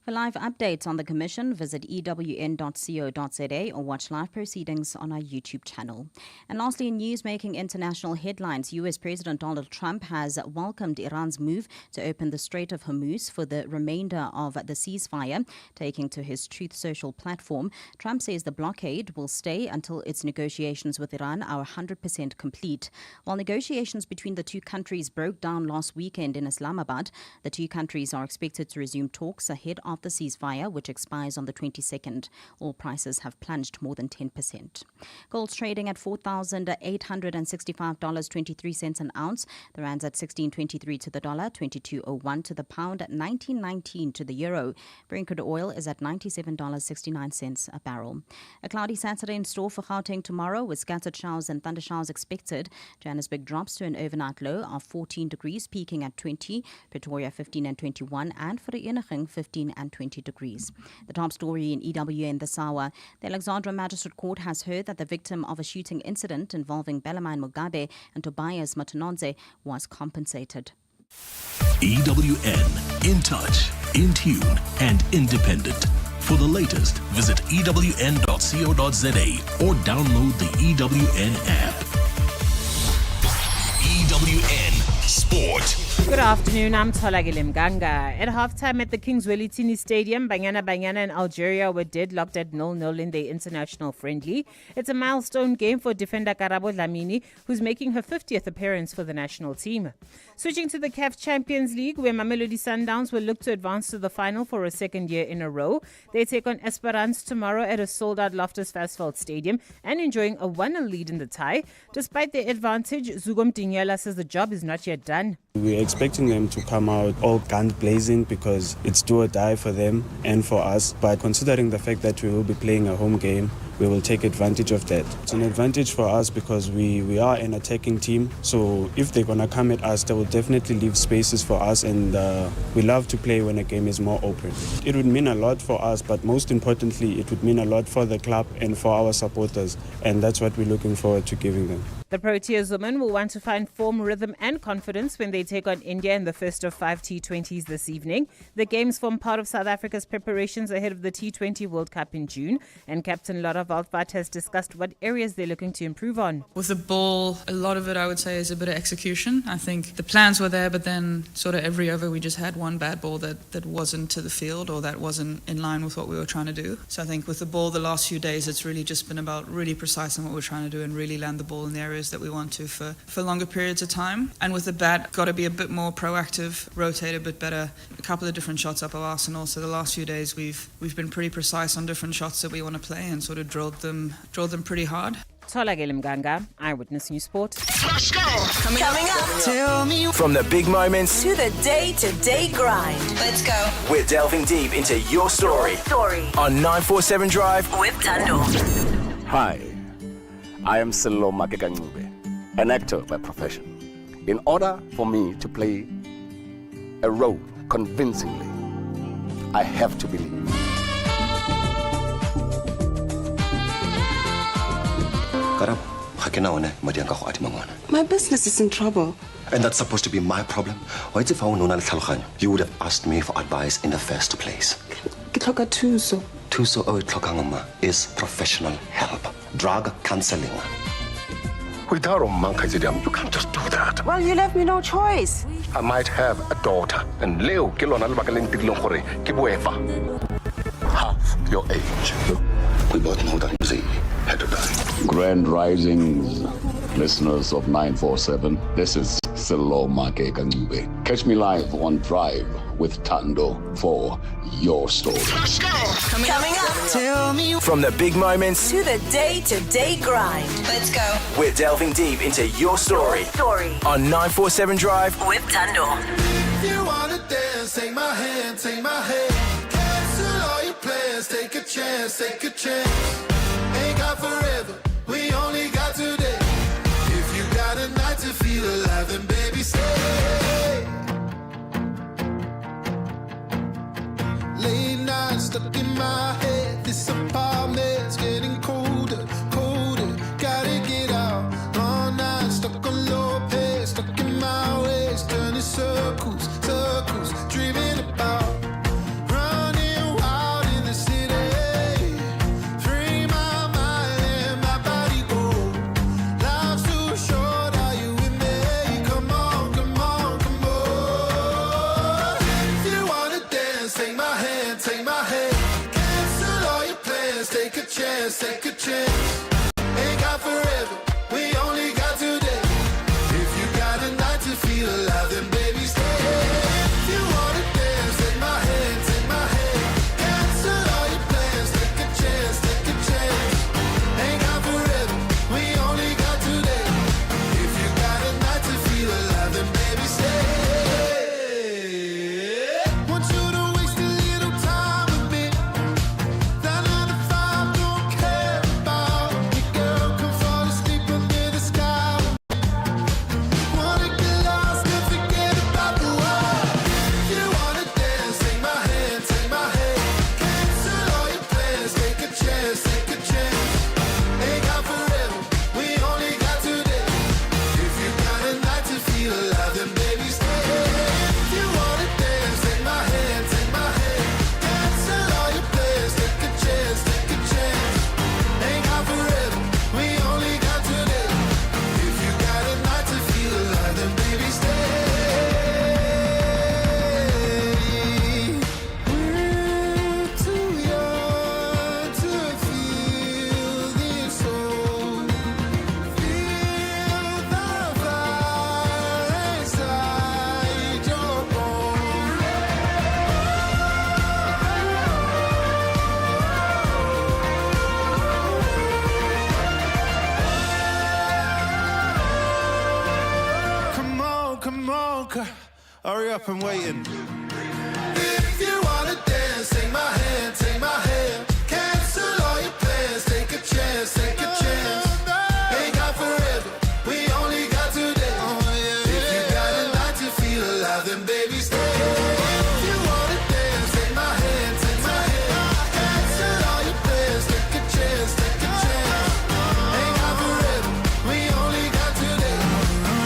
For live updates on the Commission, visit ewn.co.za or watch live proceedings on our YouTube channel. And lastly, in news-making international headlines, U.S. President Donald Trump has welcomed Iran's move to open the Strait of Hormuz for the remainder of the ceasefire. Taking to his Truth Social platform, Trump says the blockade will stay until its negotiations with Iran are 100% complete. While negotiations between the two countries broke down last weekend in Islamabad, the two countries are expected to resume talks ahead of the ceasefire, which expires on the 22nd. All prices have plunged more than 10%. Gold's trading at $4,865.23 an ounce. The rand's at 16.23 to the dollar, 22.01 to the pound, 19.19 to the euro. Brent crude oil is at $97.69 a barrel. A cloudy Saturday in store for Gauteng tomorrow, with scattered showers and thunder showers expected. Johannesburg drops to an overnight low of 14 degrees, peaking at 20. Pretoria 15 and 21, and for the Vereeniging 15 and and 20 degrees. The top story in EWN this hour. The Alexandra Magistrate Court has heard that the victim of a shooting incident involving Bellarmine Mugabe and Tobias Matanonze was compensated. EWN, in touch, in tune, and independent. For the latest, visit ewn.co.za or download the EWN app. EWN Sport. Good afternoon, I'm Tolagile Mganga. At halftime at the Kings Welitini Stadium, Banyana and Algeria were deadlocked at 0-0 in their international friendly. It's a milestone game for defender Karabo Dlamini, who's making her 50th appearance for the national team. Switching to the CAF Champions League, where Mamelodi Sundowns will look to advance to the final for a second year in a row. They take on Esperance tomorrow at a sold-out Loftus Versfeld Stadium and enjoying a 1-0 lead in the tie. Despite their advantage, Zugom Diniela says the job is not yet done. We're expecting them to come out all guns blazing because it's do or die for them and for us. But considering the fact that we will be playing a home game, we will take advantage of that. It's an advantage for us because we are an attacking team. So if they're going to come at us, they will definitely leave spaces for us. And we love to play when a game is more open. It would mean a lot for us, but most importantly, it would mean a lot for the club and for our supporters. And that's what we're looking forward to giving them. The Proteas women will want to find form, rhythm and confidence when they take on India in the first of 5 T20s this evening. The games form part of South Africa's preparations ahead of the T20 World Cup in June. And Captain Laura Waldvat has discussed what areas they're looking to improve on. With the ball, a lot of it I would say is a bit of execution. I think the plans were there, but then sort of every over we just had one bad ball that wasn't to the field or that wasn't in line with what we were trying to do. So I think with the ball the last few days, it's really just been about really precise on what we're trying to do and really land the ball in the areas that we want to for longer periods of time. And with the bat, got to be a bit more proactive, rotate a bit better, a couple of different shots up our arsenal. So the last few days we've been pretty precise on different shots that we want to play and sort of drilled them pretty hard. Tolagile Mganga, Eyewitness News Sport. Let's go. Coming up. Tell me. From the big moments To the day-to-day grind. Let's go. we're delving deep into your story on 947 Drive With Thando. Hi, I am Sello Makekanyube, an actor by profession. In order for me to play a role convincingly, I have to believe. My business is in trouble. And that's supposed to be my problem? You would have asked me for advice in the first place. Tuso is professional help. Drug counseling. You can't just do that. Well, you left me no choice. I might have a daughter, and Leo half your age. We both know that Mzee had to die. Grand Risings, listeners of 947. This is Sello Makekanyube. Catch me live on Drive with Thando for your story. Let's go. Coming up. Tell me. From the big moments To the day-to-day grind. Let's go. we're delving deep into your story on 947 Drive With Thando. You wanna dance, take my hand, take my hand. Cancel all your plans, take a chance, take a chance. Ain't got forever, we only got today. If you got a night to feel alive, then baby stay. Late nights stuck in my head, this apartment's getting colder, colder. Gotta get out, all night stuck on low pace, stuck in my ways, turning circles, circles, dreaming about running wild in the city. Free my mind and my body go. Life's too short, are you with me? Come on, come on, come on. If you wanna dance, take my hand, take my hand. Cancel all your plans, take a chance, take a chance. Ain't got forever, we only got today. If you got a night to feel alive, then baby stay. If you wanna dance, take my hand, take my hand. Cancel all your plans, take a chance, take a chance. Ain't got forever, we only got today. If you got a night to feel alive, then baby stay. Want you to waste a little time with me. That 9 to 5 don't care about. come on, hurry up and waiting. If you wanna dance, take my hand, take my hand. Cancel all your plans, take a chance, take a chance. Ain't got forever, we only got today. If you got a night to feel alive, then baby stay. If you wanna dance, take my hand, take my hand. Cancel all your plans, take a chance, take a chance. Ain't got forever, we only got today.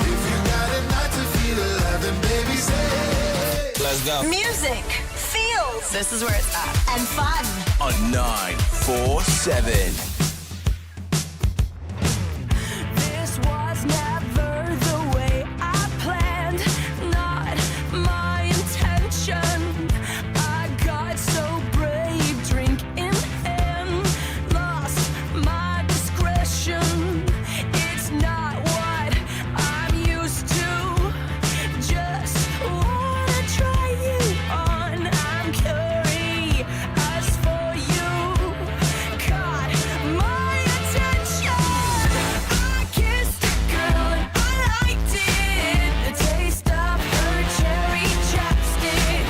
If you got a night to feel alive, then baby stay. Let's go. Music, feels. This is where it's at. And fun. On 947. This was never the way I planned. Not my intention. I got so brave, drink in hand. Lost my discretion. It's not what I'm used to. Just wanna try you on. I'm curious for you. Caught my attention. I kissed a girl and I liked it. The taste of her cherry chapstick.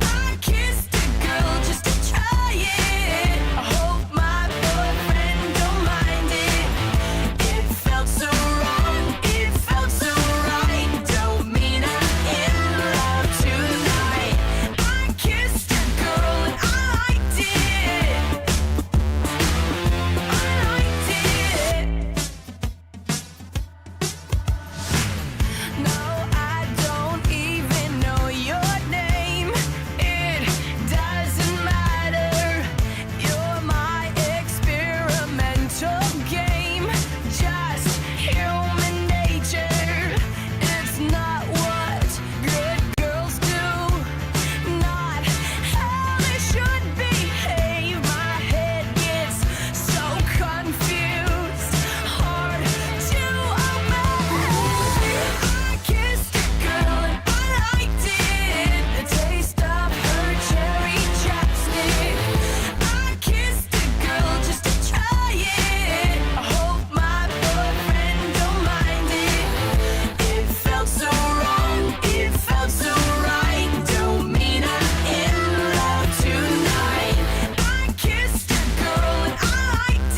I kissed a girl just to try it. I hope my boyfriend don't mind it. It felt so wrong, it felt so right. Don't mean I'm in love tonight. I kissed a girl and I liked it. No, I don't even know your name. It doesn't matter. You're my experimental game. Just human nature. It's not what good girls do. Not how they should behave. My head gets so confused. Hard to obey. I kissed a girl and I liked it. The taste of her cherry chapstick. I kissed a girl just to try it. I hope my boyfriend don't mind it. It felt so wrong, it felt so right. Don't mean I'm in love tonight. I kissed a girl and I liked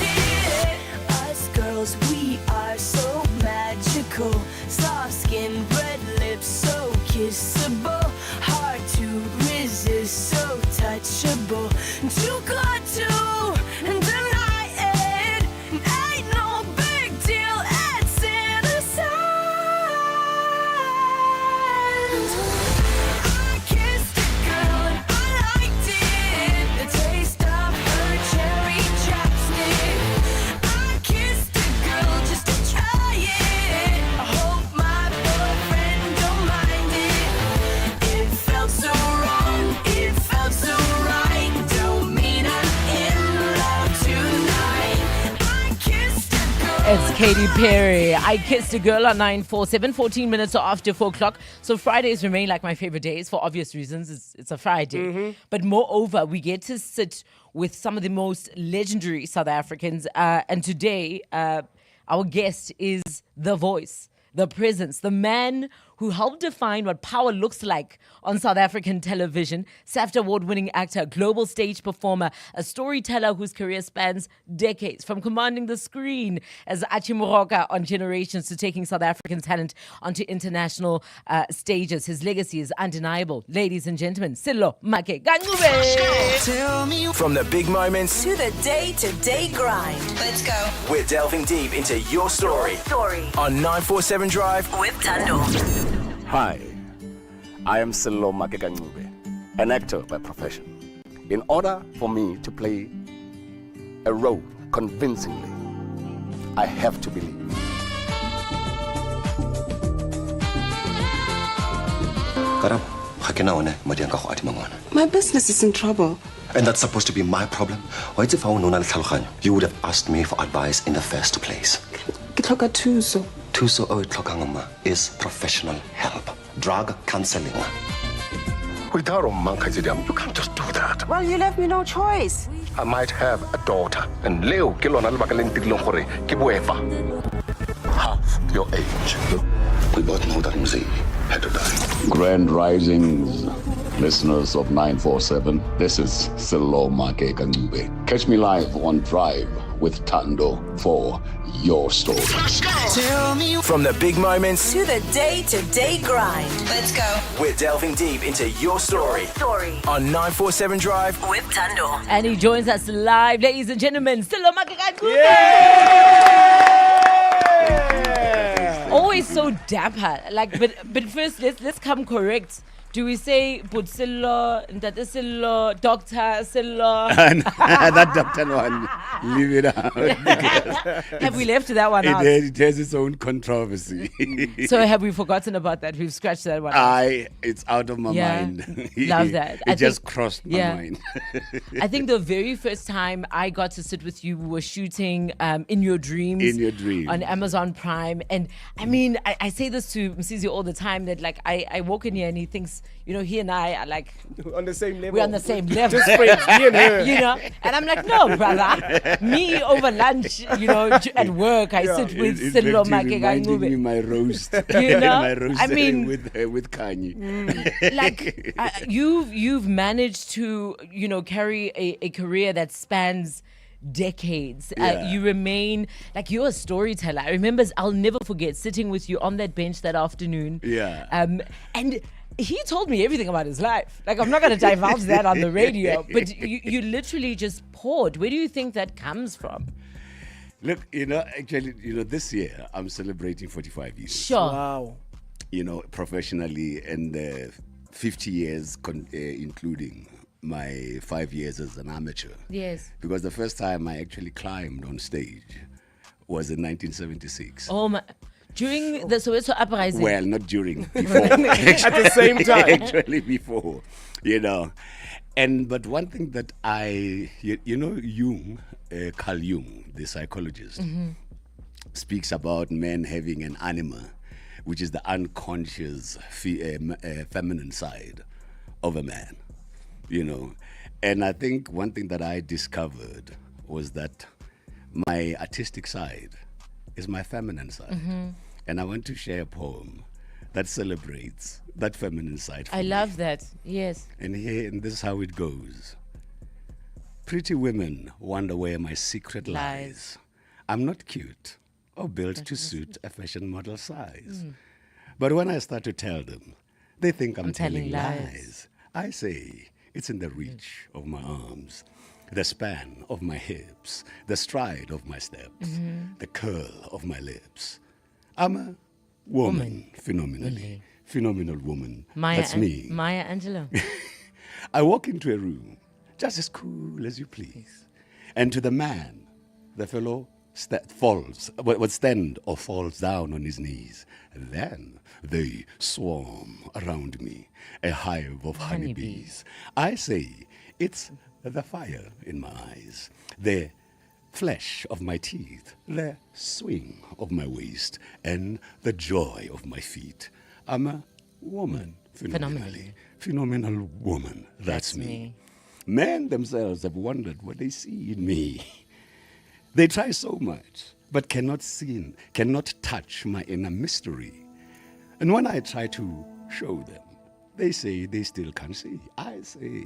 it. Us girls, we are so magical. Soft skin, red lips, so kissable. Hard to resist, so touchable. Too good to deny it. Ain't no big deal, it's innocent. I kissed a girl and I liked it. The taste of her cherry chapstick. I kissed a girl just to try it. I hope my boyfriend don't mind it. It felt so wrong, it felt so right. Don't mean I'm in love tonight. I kissed a girl. It's Katy Perry. I kissed a girl on 947, 14 minutes after 4 o'clock. So Fridays remain like my favorite days for obvious reasons. It's a Friday. But moreover, we get to sit with some of the most legendary South Africans. And today, our guest is the voice, the presence, the man who helped define what power looks like on South African television. SAFTA award-winning actor, global stage performer, a storyteller whose career spans decades, from commanding the screen as Achi Moroka on Generations to taking South African talent onto international stages. His legacy is undeniable. Ladies and gentlemen, Sello Makekangube. From the big moments To the day-to-day grind. Let's go. we're delving deep into your story on 947 Drive With Thando. Hi, I am Sello Makekangube, an actor by profession. In order for me to play a role convincingly, I have to believe. My business is in trouble. And that's supposed to be my problem? Why if you would have asked me for advice in the first place? Tuso is professional help. Drug counseling. You can't just do that. Well, you left me no choice. I might have a daughter. And Leo, your age. We both know that Mzee had to die. Grand Risings, listeners of 947. This is Silo Make Kanube. Catch me live on Drive with Thando for your story. Tell me. From the big moments To the day-to-day grind. Let's go. we're delving deep into your story. On 947 Drive With Thando. And he joins us live, ladies and gentlemen. Silo Makakakube. Always so dapper. Like, but first let's come correct. Do we say Butsilo, Ndate Silo, Doctor Silo? That doctor one, leave it out. Have we left that one out? It has its own controversy. So have we forgotten about that? We've scratched that one out. It's out of my mind. Love that. It just crossed my mind. I think the very first time I got to sit with you, we were shooting In Your Dreams. In Your Dreams. On Amazon Prime. And I mean, I say this to Msisi all the time, that like I walk in here and he thinks, you know, he and I are like on the same level. We're on the same level. Just friends, me and her. You know? And I'm like, no, brother. Me over lunch, you know, at work, I sit with Silo reminding me my roast. You know? My roast I mean, with Kanye. Like you've managed to, you know, carry a career that spans decades. You remain like, you're a storyteller. I remember, I'll never forget sitting with you on that bench that afternoon. And he told me everything about his life. Like, I'm not going to divulge that on the radio, but you literally just poured. Where do you think that comes from? Look, actually, this year I'm celebrating 45 years. Sure. Wow. Professionally, and 50 years, including my 5 years as an amateur. Yes. Because the first time I actually climbed on stage was in 1976. Oh my. During the Soweto uprising? Well, not during, before. At the same time? Actually before, But one thing that Jung, Carl Jung, the psychologist, speaks about men having an anima, which is the unconscious feminine side of a man, And I think one thing that I discovered was that my artistic side is my feminine side. And I want to share a poem that celebrates that feminine side for I me. love that. Yes. And this is how it goes. Pretty women wonder where my secret lies. I'm not cute or built to suit a fashion model size. But when I start to tell them, they think I'm telling lies. I say it's in the reach of my arms, the span of my hips, the stride of my steps, the curl of my lips. I'm a woman, phenomenally. Phenomenal woman. That's me. Maya Angelou. I walk into a room just as cool as you please. And to the man, the fellow would stand or falls down on his knees. And then they swarm around me, a hive of honeybees. I say, it's the fire in my eyes, the flesh of my teeth, the swing of my waist, and the joy of my feet. I'm a woman, phenomenal woman. That's me. Men themselves have wondered what they see in me. They try so much, but cannot touch my inner mystery. And when I try to show them, they say they still can't see. I say,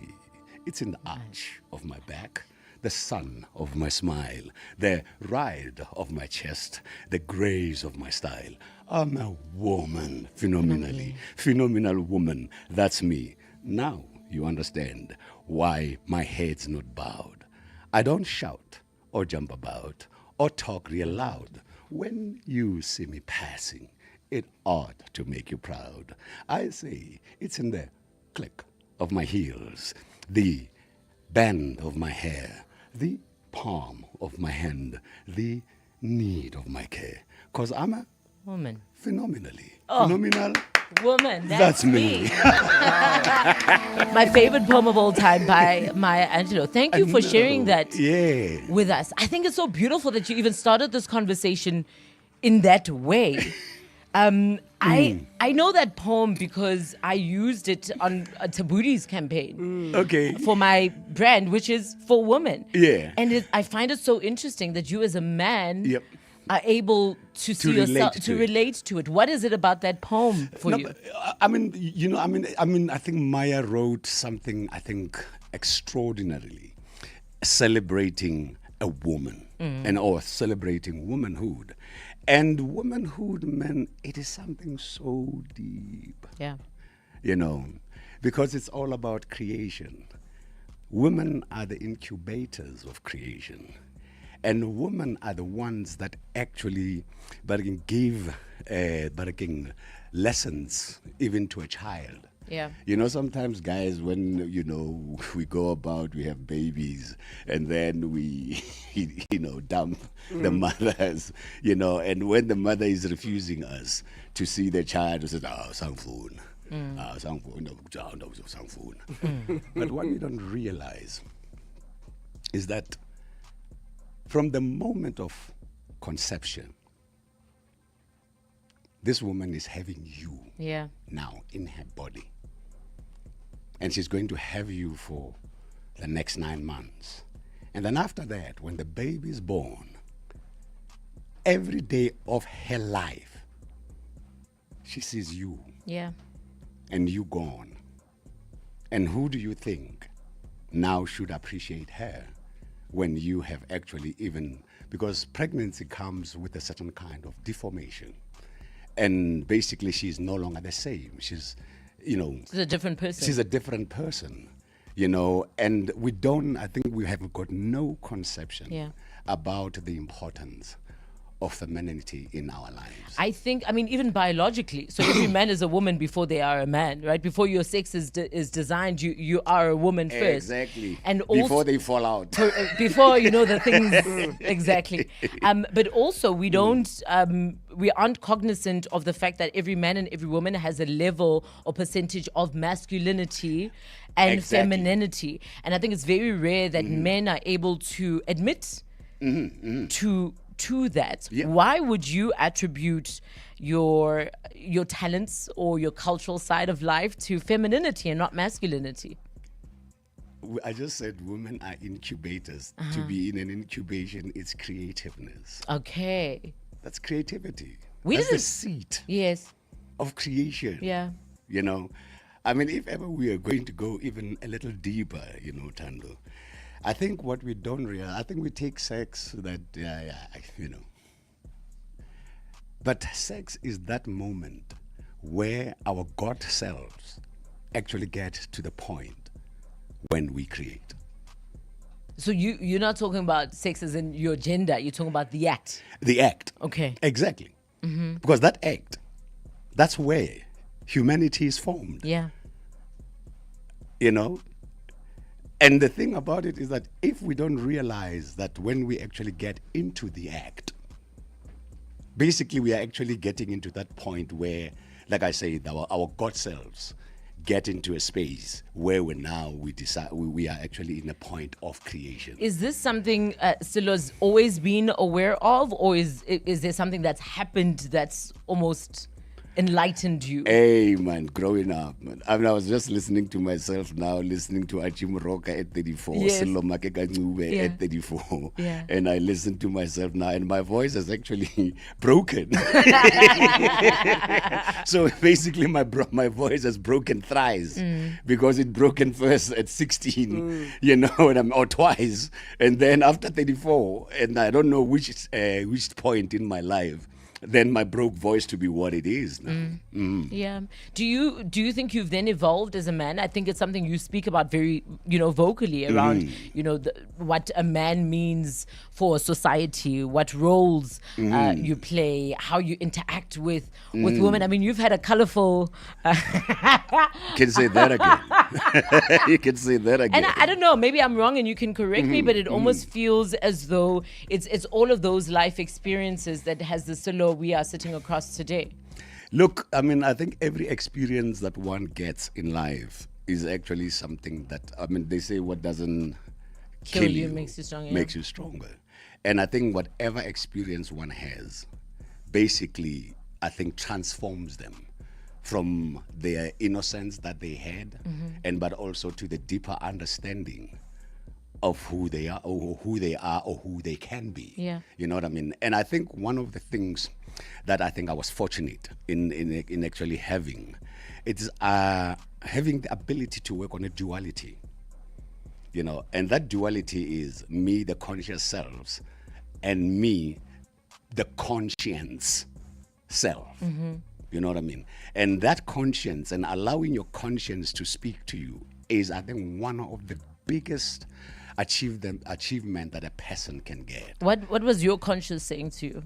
it's in the arch of my back, the sun of my smile, the ride of my chest, the grace of my style. I'm a woman, phenomenal woman. That's me. Now you understand why my head's not bowed. I don't shout or jump about or talk real loud. When you see me passing, it ought to make you proud. I say it's in the click of my heels, the band of my hair, the palm of my hand, the need of my care. Because I'm a woman. Phenomenal woman. That's me. My favorite poem of all time by Maya Angelou. Thank you for sharing that with us. I think it's so beautiful that you even started this conversation in that way. I know that poem because I used it on a Tabudi's campaign. For my brand, which is for women. Yeah. And I find it so interesting that you as a man are able to see yourself, to relate to it. What is it about that poem for you? I mean, I think Maya wrote something, I think, extraordinarily celebrating a woman or celebrating womanhood. And womanhood, man, it is something so deep. Yeah. Because it's all about creation. Women are the incubators of creation. And women are the ones that actually give lessons even to a child. Yeah. Sometimes guys, when, we go about, we have babies, and then we, dump the mothers, and when the mother is refusing us to see the child, we say, sangfuna. But what we don't realize is that from the moment of conception, this woman is having you now in her body. And she's going to have you for the next 9 months. And then after that, when the baby is born, every day of her life, she sees you. Yeah. And you gone. And who do you think now should appreciate her when you have actually because pregnancy comes with a certain kind of deformation. And basically she's no longer the same. She's a different person. She's a different person, and I think we have got no conception about the importance of femininity in our lives. I think, even biologically, so every man is a woman before they are a man, right? Before your sex is designed, you are a woman first. Exactly. And also, before they fall out. Before the things, exactly. But also we don't, we aren't cognizant of the fact that every man and every woman has a level or percentage of masculinity and femininity. And I think it's very rare that men are able to admit to that. Why would you attribute your talents or your cultural side of life to femininity and not masculinity? I just said women are incubators. To be in an incubation, it's creativeness. Okay. That's creativity. That's the seed of creation. Yeah. If ever we are going to go even a little deeper, Thando, I think what we don't realize, I think we take sex that, But sex is that moment where our God selves actually get to the point when we create. So you're not talking about sex as in your gender, you're talking about the act. The act. Okay. Exactly. Because that act, that's where humanity is formed. Yeah. And the thing about it is that if we don't realize that when we actually get into the act, basically we are actually getting into that point where, like I said, our God selves get into a space where we decide we are actually in a point of creation. Is this something Silo's always been aware of, or is there something that's happened that's almost enlightened you? Hey, man, growing up, man. I was just listening to myself now, listening to Achim Roka at 34, Silo Makeka Ncube at 34. Yeah. And I listen to myself now, and my voice is actually broken. So basically, my voice has broken thrice because it broken first at 16, or twice, and then after 34, and I don't know which point in my life. Then my broke voice to be what it is now. Yeah. Do you think you've then evolved as a man? I think it's something you speak about very, vocally around, what a man means for society, what roles you play, how you interact with women. You've had a colorful. Can say that again. You can say that again. And I don't know, maybe I'm wrong and you can correct me, but it almost feels as though it's all of those life experiences that has the solo we are sitting across today. Look, I think every experience that one gets in life is actually something that, they say what doesn't kill you makes you stronger. Makes you stronger. And I think whatever experience one has, basically, I think transforms them from their innocence that they had, but also to the deeper understanding of who they are or who they can be. Yeah. You know what I mean? And I think one of the things that I think I was fortunate in actually having, it's having the ability to work on a duality. You know, and that duality is me, the conscious selves, and me, the conscience self. You know what I mean? And that conscience and allowing your conscience to speak to you is, I think, one of the biggest achievement that a person can get. What was your conscience saying to you?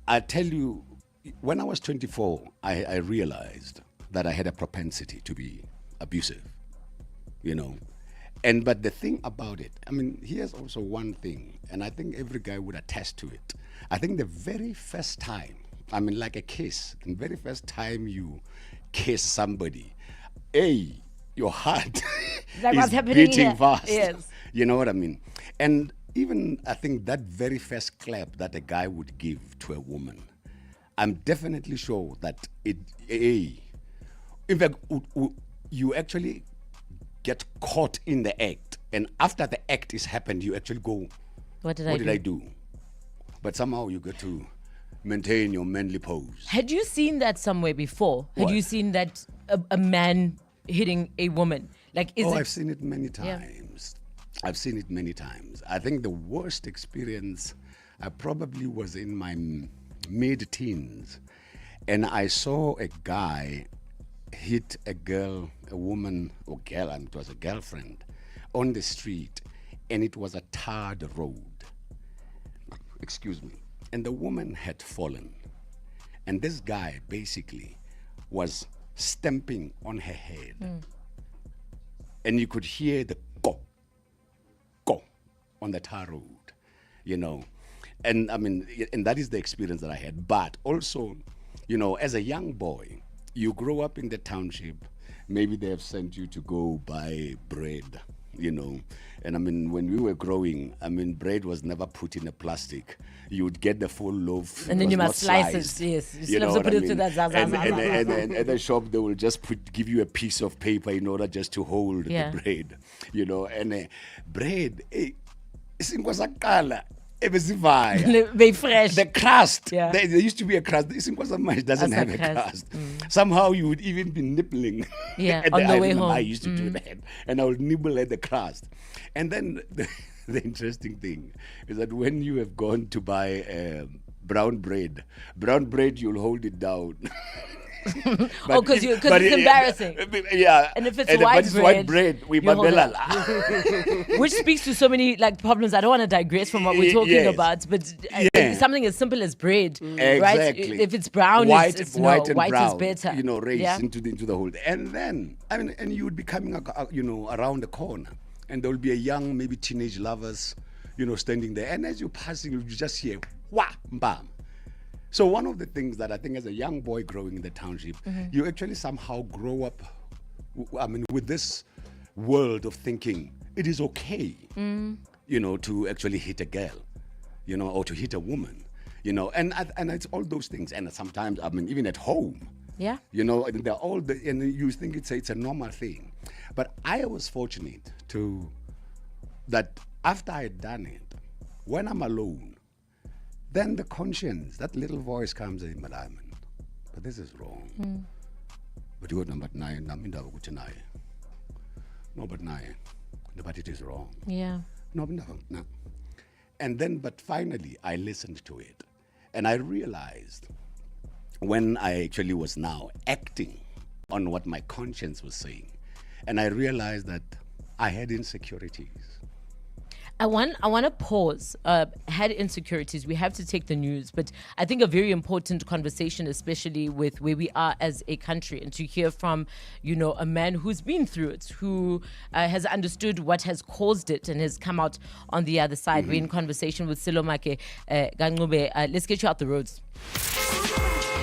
I tell you, when I was 24, I realized that I had a propensity to be abusive, you know. But the thing about it, I mean, here's also one thing, and I think every guy would attest to it. I think the very first time, I mean, like a kiss, the very first time you kiss somebody, your heart Like is what's happening beating here. fast. Yes. You know what I mean? And even I think that very first clap that a guy would give to a woman, I'm definitely sure that in fact, you actually get caught in the act, and after the act is happened, you actually go, What did I do? But somehow you get to maintain your manly pose. Had you seen that somewhere before? Had What? you seen that a man hitting a woman? Like, is it? I've seen it many Yeah. times. I've seen it many times. I think the worst experience I probably was in my mid-teens, and I saw a guy hit a girl, a woman, or girl, and it was a girlfriend, on the street, and it was a tarred road. Excuse me. And the woman had fallen. And this guy basically was stamping on her head. And you could hear the go on the tar road, you know. And I mean, and that is the experience that I had. But also, you know, as a young boy, you grow up in the township, maybe they have sent you to go buy bread, you know. And I mean, when we were growing, I mean, bread was never put in a plastic. You would get the full loaf. And it then was you not must slice it, sliced. yes. You You still know have to what put I it to mean? that za, za, za, za, za. And at the shop, they will just give you a piece of paper in order just to hold Yeah. the bread, you know. And bread, isinkwa saqala, ebesivaya. Very fresh. The crust. Yeah. There used to be a crust. Isinkwa samanje doesn't As have a a crust. crust. Somehow you would even be nibbling. Yeah, at on the I way remember home. I used to do that. And I would nibble at the crust. And then the interesting thing is that when you have gone to buy brown bread, you'll hold it down. Because it's embarrassing. Yeah. And if it's but white it's bread, white bread, we you hold it. babela. Which speaks to so many like problems. I don't want to digress from what we're talking Yes. about, but Yeah. something as simple as bread, right? Exactly. If it's brown, white, it's white no, and white brown, is better. you know, race Yeah. into the whole. And then, I mean, and you would be coming, you know, around the corner, and there will be a young, maybe teenage lovers, you know, standing there. And as you're passing, you just hear, wah, bam. So one of the things that I think as a young boy growing in the township, you actually somehow grow up, I mean, with this world of thinking, it is okay, you know, to actually hit a girl, you know, or to hit a woman, you know, and it's all those things. And sometimes, I mean, even at home, Yeah. you know, and they're all and you think it's a normal thing. But I was fortunate that after I had done it, when I'm alone, then the conscience, that little voice comes in, but this is wrong. But you got number 9, no, but it is wrong. Yeah. No. And then, but finally, I listened to it. And I realized when I actually was now acting on what my conscience was saying, and I realized that I had insecurities. I want to pause. Had insecurities. We have to take the news, but I think a very important conversation, especially with where we are as a country, and to hear from, you know, a man who's been through it, who has understood what has caused it, and has come out on the other side. We're in conversation with Selomake Gangube. Let's get you out the roads.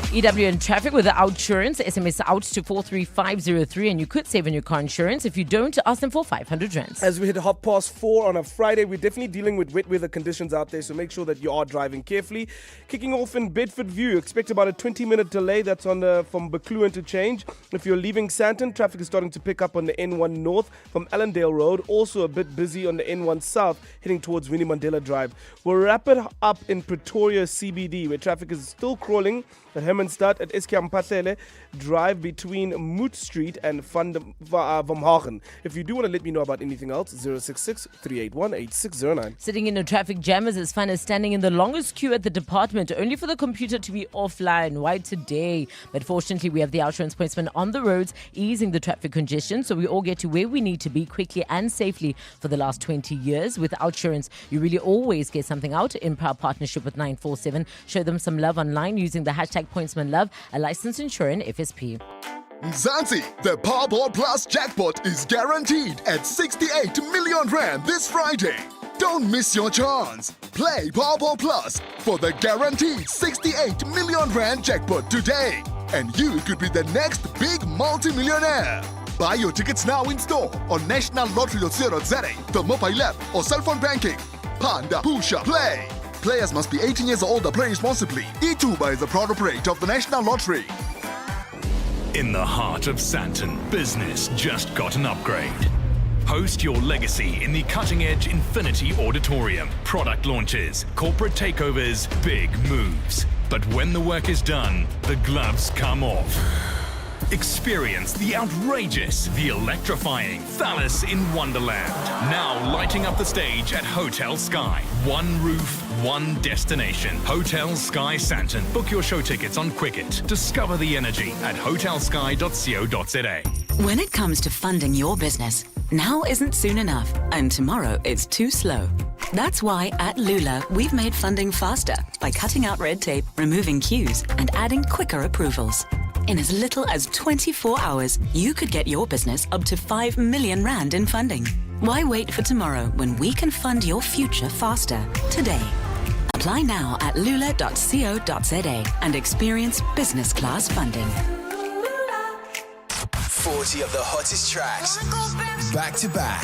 EWN traffic with the OutSurance. SMS out to 43503 and you could save on your car insurance. If you don't, ask them for 500 rands. As we hit 4:30 on a Friday, we're definitely dealing with wet weather conditions out there, so make sure that you are driving carefully. Kicking off in Bedford View, expect about a 20-minute delay. That's on from Baklu interchange. If you're leaving Sandton, traffic is starting to pick up on the N1 North from Allendale Road. Also a bit busy on the N1 South, heading towards Winnie Mandela Drive. We'll wrap it up in Pretoria CBD, where traffic is still crawling at Hermanstad at Eskiampatlele Drive between Moot Street and Van Hagen. If you do want to let me know about anything else, 066-381-8609. Sitting in a traffic jam is as fun as standing in the longest queue at the department, only for the computer to be offline. Why today? But fortunately, we have the OutSurance policemen on the roads, easing the traffic congestion, so we all get to where we need to be quickly and safely for the last 20 years. With OutSurance, you really always get something out. In proud partnership with 947, show them some love online using the hashtag #PointsmanLove, a licensed insurer in FSP. Mzansi, the Powerball Plus jackpot is guaranteed at 68 million rand this Friday. Don't miss your chance. Play Powerball Plus for the guaranteed 68 million rand jackpot today. And you could be the next big multi-millionaire. Buy your tickets now in store on nationallottery.co.za, the mobile app or cell phone banking. Panda Pusha Play. Players must be 18 years or older. Play responsibly. eTuba is a proud operator of the National Lottery. In the heart of Sandton, business just got an upgrade. Host your legacy in the cutting-edge Infinity Auditorium. Product launches, corporate takeovers, big moves. But when the work is done, the gloves come off. Experience the outrageous, the electrifying Phallus in Wonderland. Now lighting up the stage at Hotel Sky. One roof, one destination. Hotel Sky Sandton. Book your show tickets on Quicket. Discover the energy at hotelsky.co.za. When it comes to funding your business, now isn't soon enough, and tomorrow is too slow. That's why at Lula, we've made funding faster by cutting out red tape, removing queues, and adding quicker approvals. In as little as 24 hours, you could get your business up to 5 million rand in funding. Why wait for tomorrow when we can fund your future faster today? Apply now at lula.co.za and experience business class funding. 40 of the hottest tracks, back to back.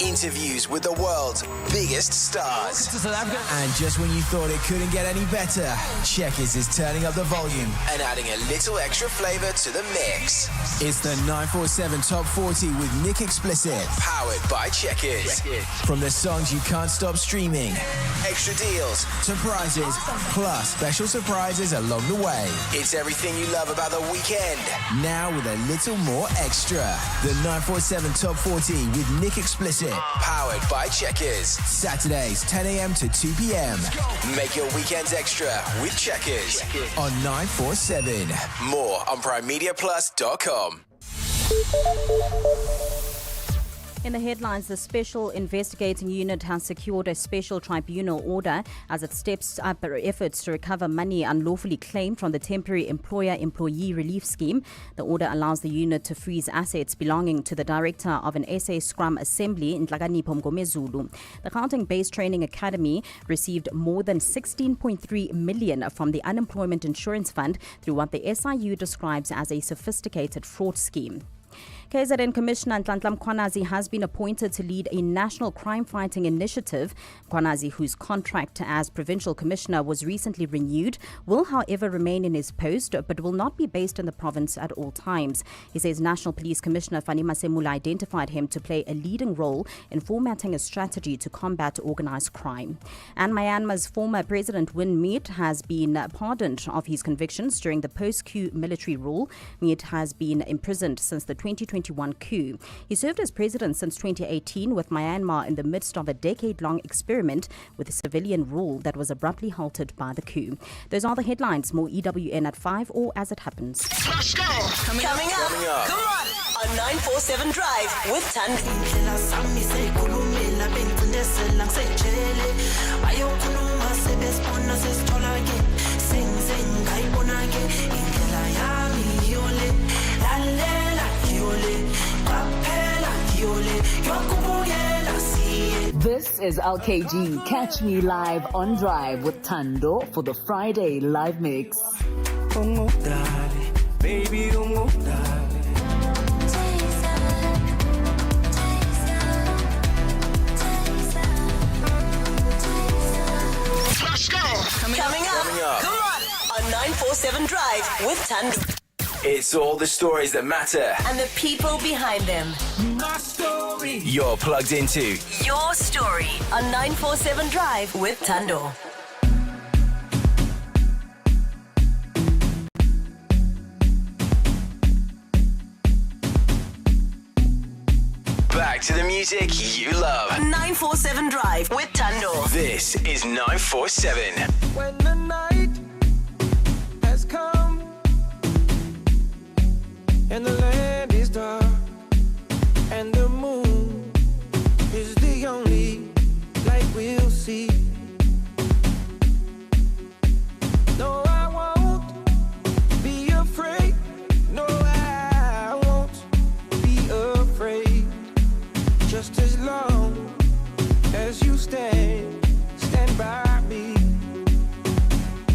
Interviews with the world's biggest stars. And just when you thought it couldn't get any better, Checkers is turning up the volume And adding a little extra flavor to the mix. It's the 947 Top 40 with Nick Explicit. Powered by Checkers. From the songs you can't stop streaming, Extra deals. to prizes, plus special surprises along the way. It's everything you love about the weekend. Now with a little more extra. The 947 Top 40 with Nick Explicit. Powered by Checkers. Saturdays, 10 a.m. to 2 p.m. Make your weekends extra with Checkers. on 947. More on primemediaplus.com. In the headlines, the Special Investigating Unit has secured a special tribunal order as it steps up efforts to recover money unlawfully claimed from the Temporary Employer-Employee Relief Scheme. The order allows the unit to freeze assets belonging to the director of an SA Scrum Assembly in Nhlakanipho Mgomezulu. The Gauteng-based training academy received more than 16.3 million from the Unemployment Insurance Fund through what the SIU describes as a sophisticated fraud scheme. KZN Commissioner Nhlanhla Mkhwanazi has been appointed to lead a national crime-fighting initiative. Mkhwanazi, whose contract as provincial commissioner was recently renewed, will however remain in his post but will not be based in the province at all times. He says National Police Commissioner Fani Masemula identified him to play a leading role in formatting a strategy to combat organised crime. And Myanmar's former President Win Myint has been pardoned of his convictions during the post-coup military rule. Myint has been imprisoned since the 2021 coup. He served as president since 2018, with Myanmar in the midst of a decade-long experiment with civilian rule that was abruptly halted by the coup. Those are the headlines. More EWN at 5 or as it happens. Let's go. Coming up. Come on 947 Drive with Thando. This is LKG. Catch me live on Drive with Thando for the Friday live mix. Baby, Coming up. Come on 947 Drive with Thando. It's all the stories that matter. And the people behind them. My story. You're plugged into Your story on 947 Drive with Thando. Back to the music you love. 947 Drive with Thando. This is 947. When the night has come and the land is dark and the moon is the only light we'll see. No, I won't be afraid. No, I won't be afraid. Just as long as you stand by me.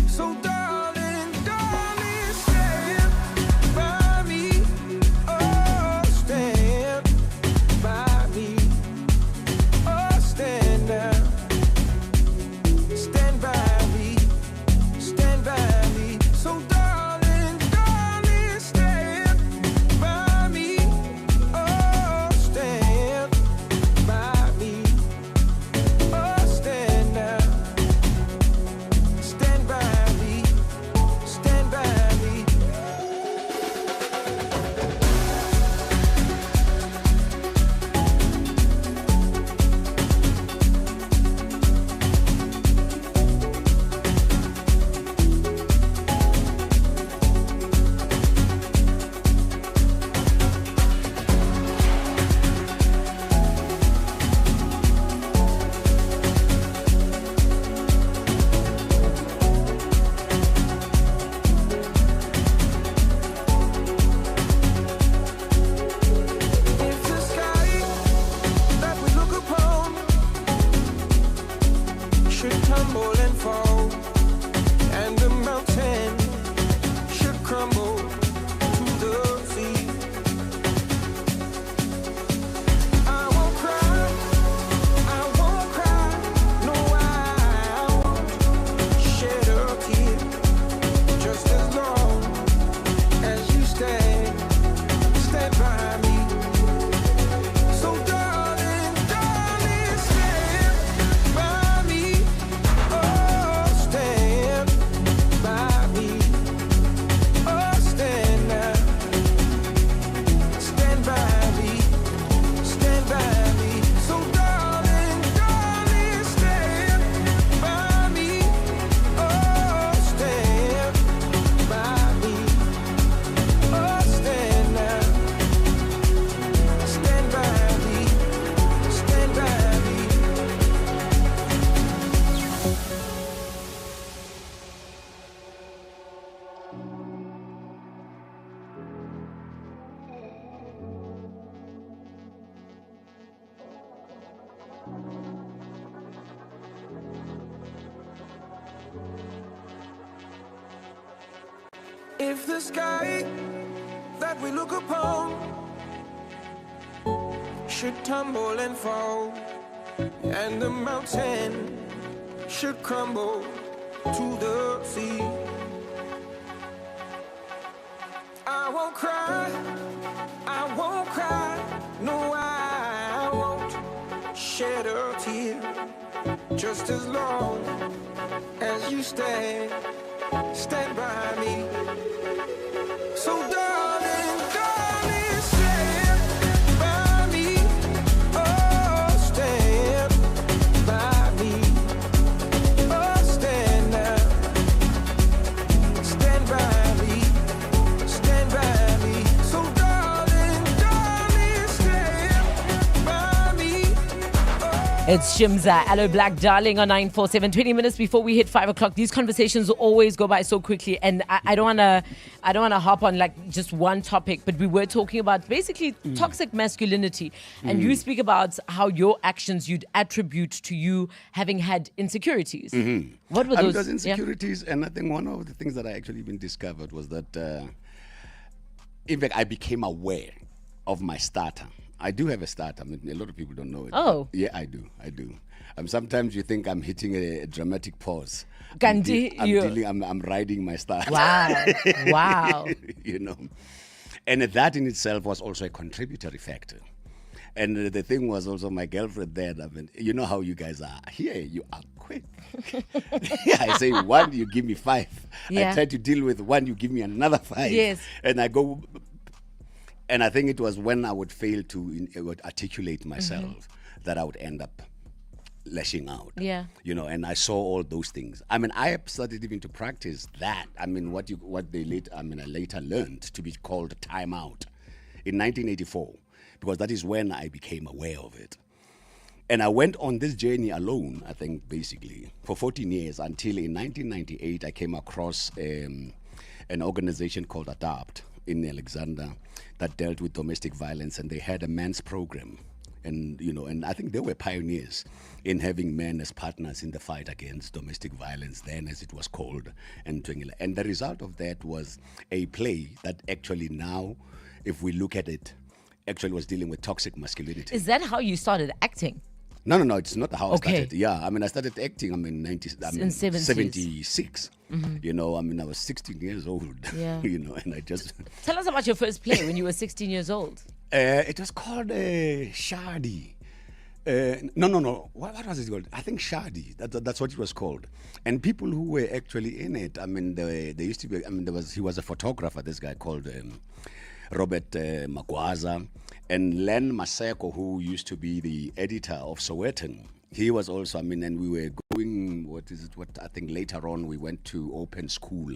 So darling, darling, stand by me. Oh, stand by me. Oh, stand now. Stand by me. Stand by me. So darling, darling, stand by me. Oh, stand by me. Oh, stand now. Stand by me. Stand by me. If the sky that we look upon should tumble and fall, and the mountain should crumble to the sea, I won't cry, no, I won't shed a tear, just as long as you stand by me. So darling, darling, stand by me. Oh, stand by me. Oh, stand now. Stand by me. Stand by me. So darling, darling, stand by me. Oh, stand by me. Oh, stand now. Stand by me. Stand by me. If the sky that we look upon should tumble and fall, and the mountain should crumble to the sea, I won't cry, no, I won't shed a tear, just as long as you stand by me. So darling, darling, stand by me. Oh, stand by me. Oh, stand now. Stand by me. Stand by me. So darling, darling, stand by me. It's Shimza, Hello Black Darling on 947. 20 minutes before we hit 5 o'clock. These conversations always go by so quickly, and I don't wanna hop on like just one topic, but we were talking about basically toxic masculinity, and you speak about how your actions you'd attribute to you having had insecurities. What were those? Those insecurities, and I think one of the things that I actually even discovered was that in fact, I became aware of my starter. I do have a starter. I mean, a lot of people don't know it. Oh. Yeah, I do. Sometimes you think I'm hitting a dramatic pause. Gandhi, I'm riding my starter. Wow. Wow. You know. And that in itself was also a contributory factor. And the thing was also my girlfriend there. I mean, you know how you guys are. Here, you are quick. I say 1, you give me 5. Yeah. I try to deal with 1, you give me another 5. Yes. And I go, and I think it was when I would fail to articulate myself that I would end up lashing out. Yeah. You know, and I saw all those things. I mean, I started even to practice that. I mean, I later learned to be called timeout in 1984, because that is when I became aware of it. And I went on this journey alone, I think, basically, for 14 years until in 1998 I came across an organization called ADAPT in Alexander that dealt with domestic violence, and they had a men's program. And, you know, and I think they were pioneers in having men as partners in the fight against domestic violence, then as it was called. And the result of that was a play that actually now, if we look at it, actually was dealing with toxic masculinity. Is that how you started acting? No, it's not how I Okay. started. Yeah, I mean, I started acting, in 76. You know, I mean, I was 16 years old, Yeah. you know, and I just... Tell us about your first play when you were 16 years old. It was called Shadi. No. What was it called? I think Shadi. That's what it was called. And people who were actually in it, I mean, they used to be. I mean, he was a photographer. This guy called Robert Magwaza, and Len Maseko, who used to be the editor of Sowetan. He was also. I mean, and we were going. What I think later on we went to open school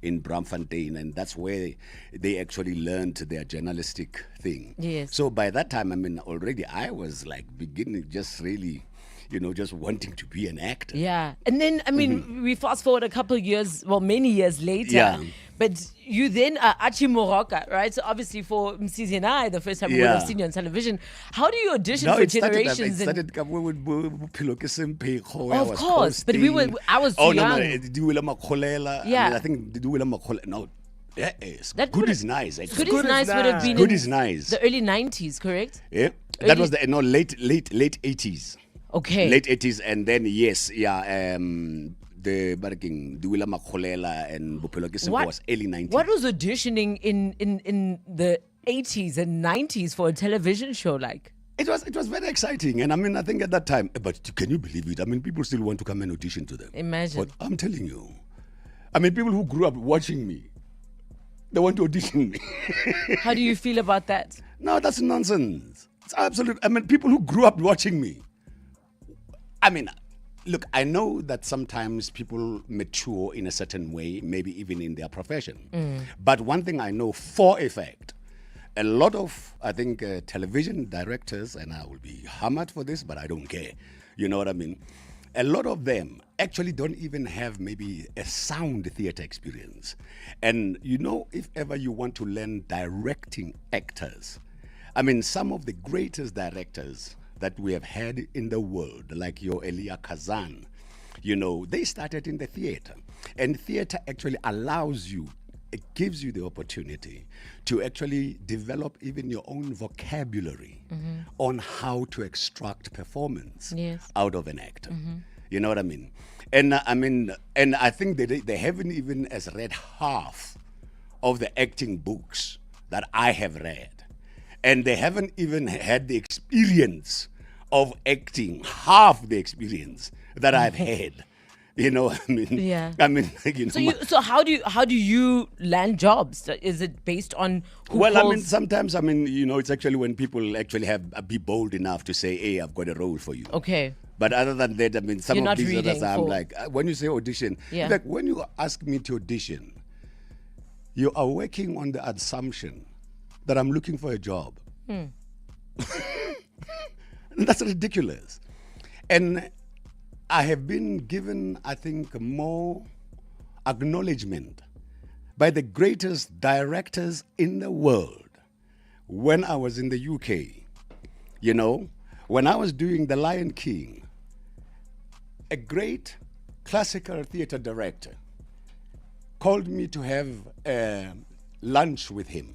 in Braamfontein, and that's where they actually learned their journalistic thing. Yes. So by that time, I mean, already I was like beginning, just really, you know, just wanting to be an actor. Yeah. And then, I mean, we fast forward a couple of years, well, many years later. Yeah. But you then are Archie Moroka, right? So obviously for Msizi and I, the first time we would have seen you on television. How do you audition for generations? It started with Bophelo ke Sempheho, Of course, but I was too young. Yeah. I mean, I think Duwela Makholela. No, yes. That Good would- is nice. Actually. Good is nice would have been Good in is nice. the early 90s, correct? Yeah. That was the late 80s. Okay. Late 80s, and then the Duwela Makholela and Bophelo ke Sempheho was early 90s. What was auditioning in the 80s and 90s for a television show like? It was very exciting, and I mean, I think at that time, but can you believe it? I mean, people still want to come and audition to them. Imagine. But I'm telling you, I mean, people who grew up watching me, they want to audition me. How do you feel about that? No, that's nonsense. It's absolute. I mean, people who grew up watching me. I mean, look, I know that sometimes people mature in a certain way, maybe even in their profession. But one thing I know for a fact, a lot of, I think, television directors, and I will be hammered for this, but I don't care. You know what I mean? A lot of them actually don't even have maybe a sound theater experience. And you know, if ever you want to learn directing actors, I mean, some of the greatest directors that we have had in the world, like your Elia Kazan, you know, they started in the theater. And theater actually allows you, it gives you the opportunity to actually develop even your own vocabulary on how to extract performance out of an actor. You know what I mean? And and I think they haven't even as read half of the acting books that I have read. And they haven't even had the experience of acting, half the experience that I've had. You know, I mean, Yeah. I mean, you know. So how do you land jobs? Is it based on who Well, I calls? mean, sometimes, I mean, you know, it's actually when people actually be bold enough to say, hey, I've got a role for you. Okay. But other than that, I mean, some You're of not these others, reading I'm for- like, when you say audition, Yeah. like when you ask me to audition, you are working on the assumption that I'm looking for a job. That's ridiculous. And I have been given, I think, more acknowledgement by the greatest directors in the world when I was in the UK. You know, when I was doing The Lion King, a great classical theater director called me to have lunch with him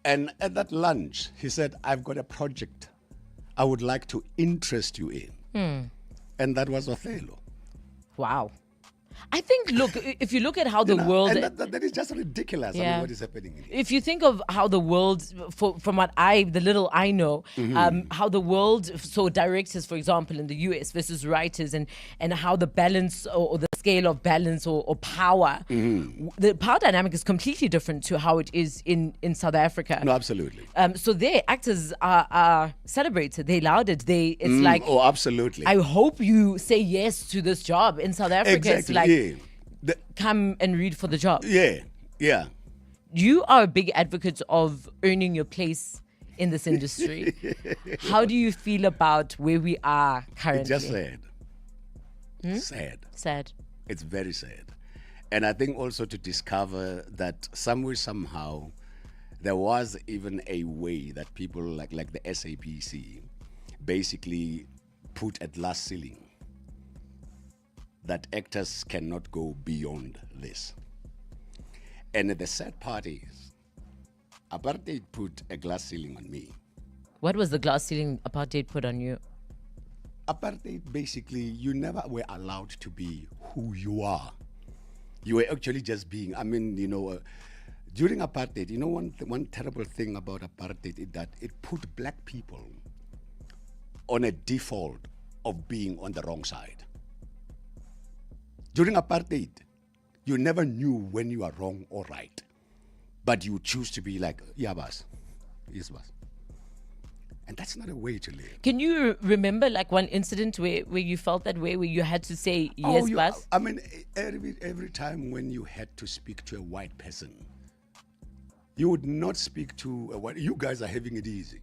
And at that lunch, he said, I've got a project I would like to interest you in. And that was Othello. Wow. I think, look, if you look at how the world... And that is just ridiculous. I mean, what is happening. If you think of how the world, from what the little I know, how the world, so directors, for example, in the US versus writers, and how the balance or the scale of balance or power, the power dynamic is completely different to how it is in South Africa. No, absolutely. So their actors are celebrated. They lauded. It's like... Oh, absolutely. I hope you say yes to this job. In South Africa, Exactly, it's like... yeah. Come and read for the job. Yeah. You are a big advocate of earning your place in this industry. How do you feel about where we are currently? It's just sad. Sad. It's very sad. And I think also to discover that somewhere, somehow, there was even a way that people like the SAPC basically put a glass ceiling that actors cannot go beyond this. And the sad part is, apartheid put a glass ceiling on me. What was the glass ceiling apartheid put on you? Apartheid, basically, you never were allowed to be who you are. You were actually just being, during apartheid, one terrible thing about apartheid is that it put black people on a default of being on the wrong side. During apartheid, you never knew when you are wrong or right, but you choose to be like, yeah, boss, yes, boss. And that's not a way to live. Can you remember like one incident where you felt that way, where you had to say yes, boss? I mean, every time when you had to speak to a white person, you would not speak to a white. You guys are having it easy.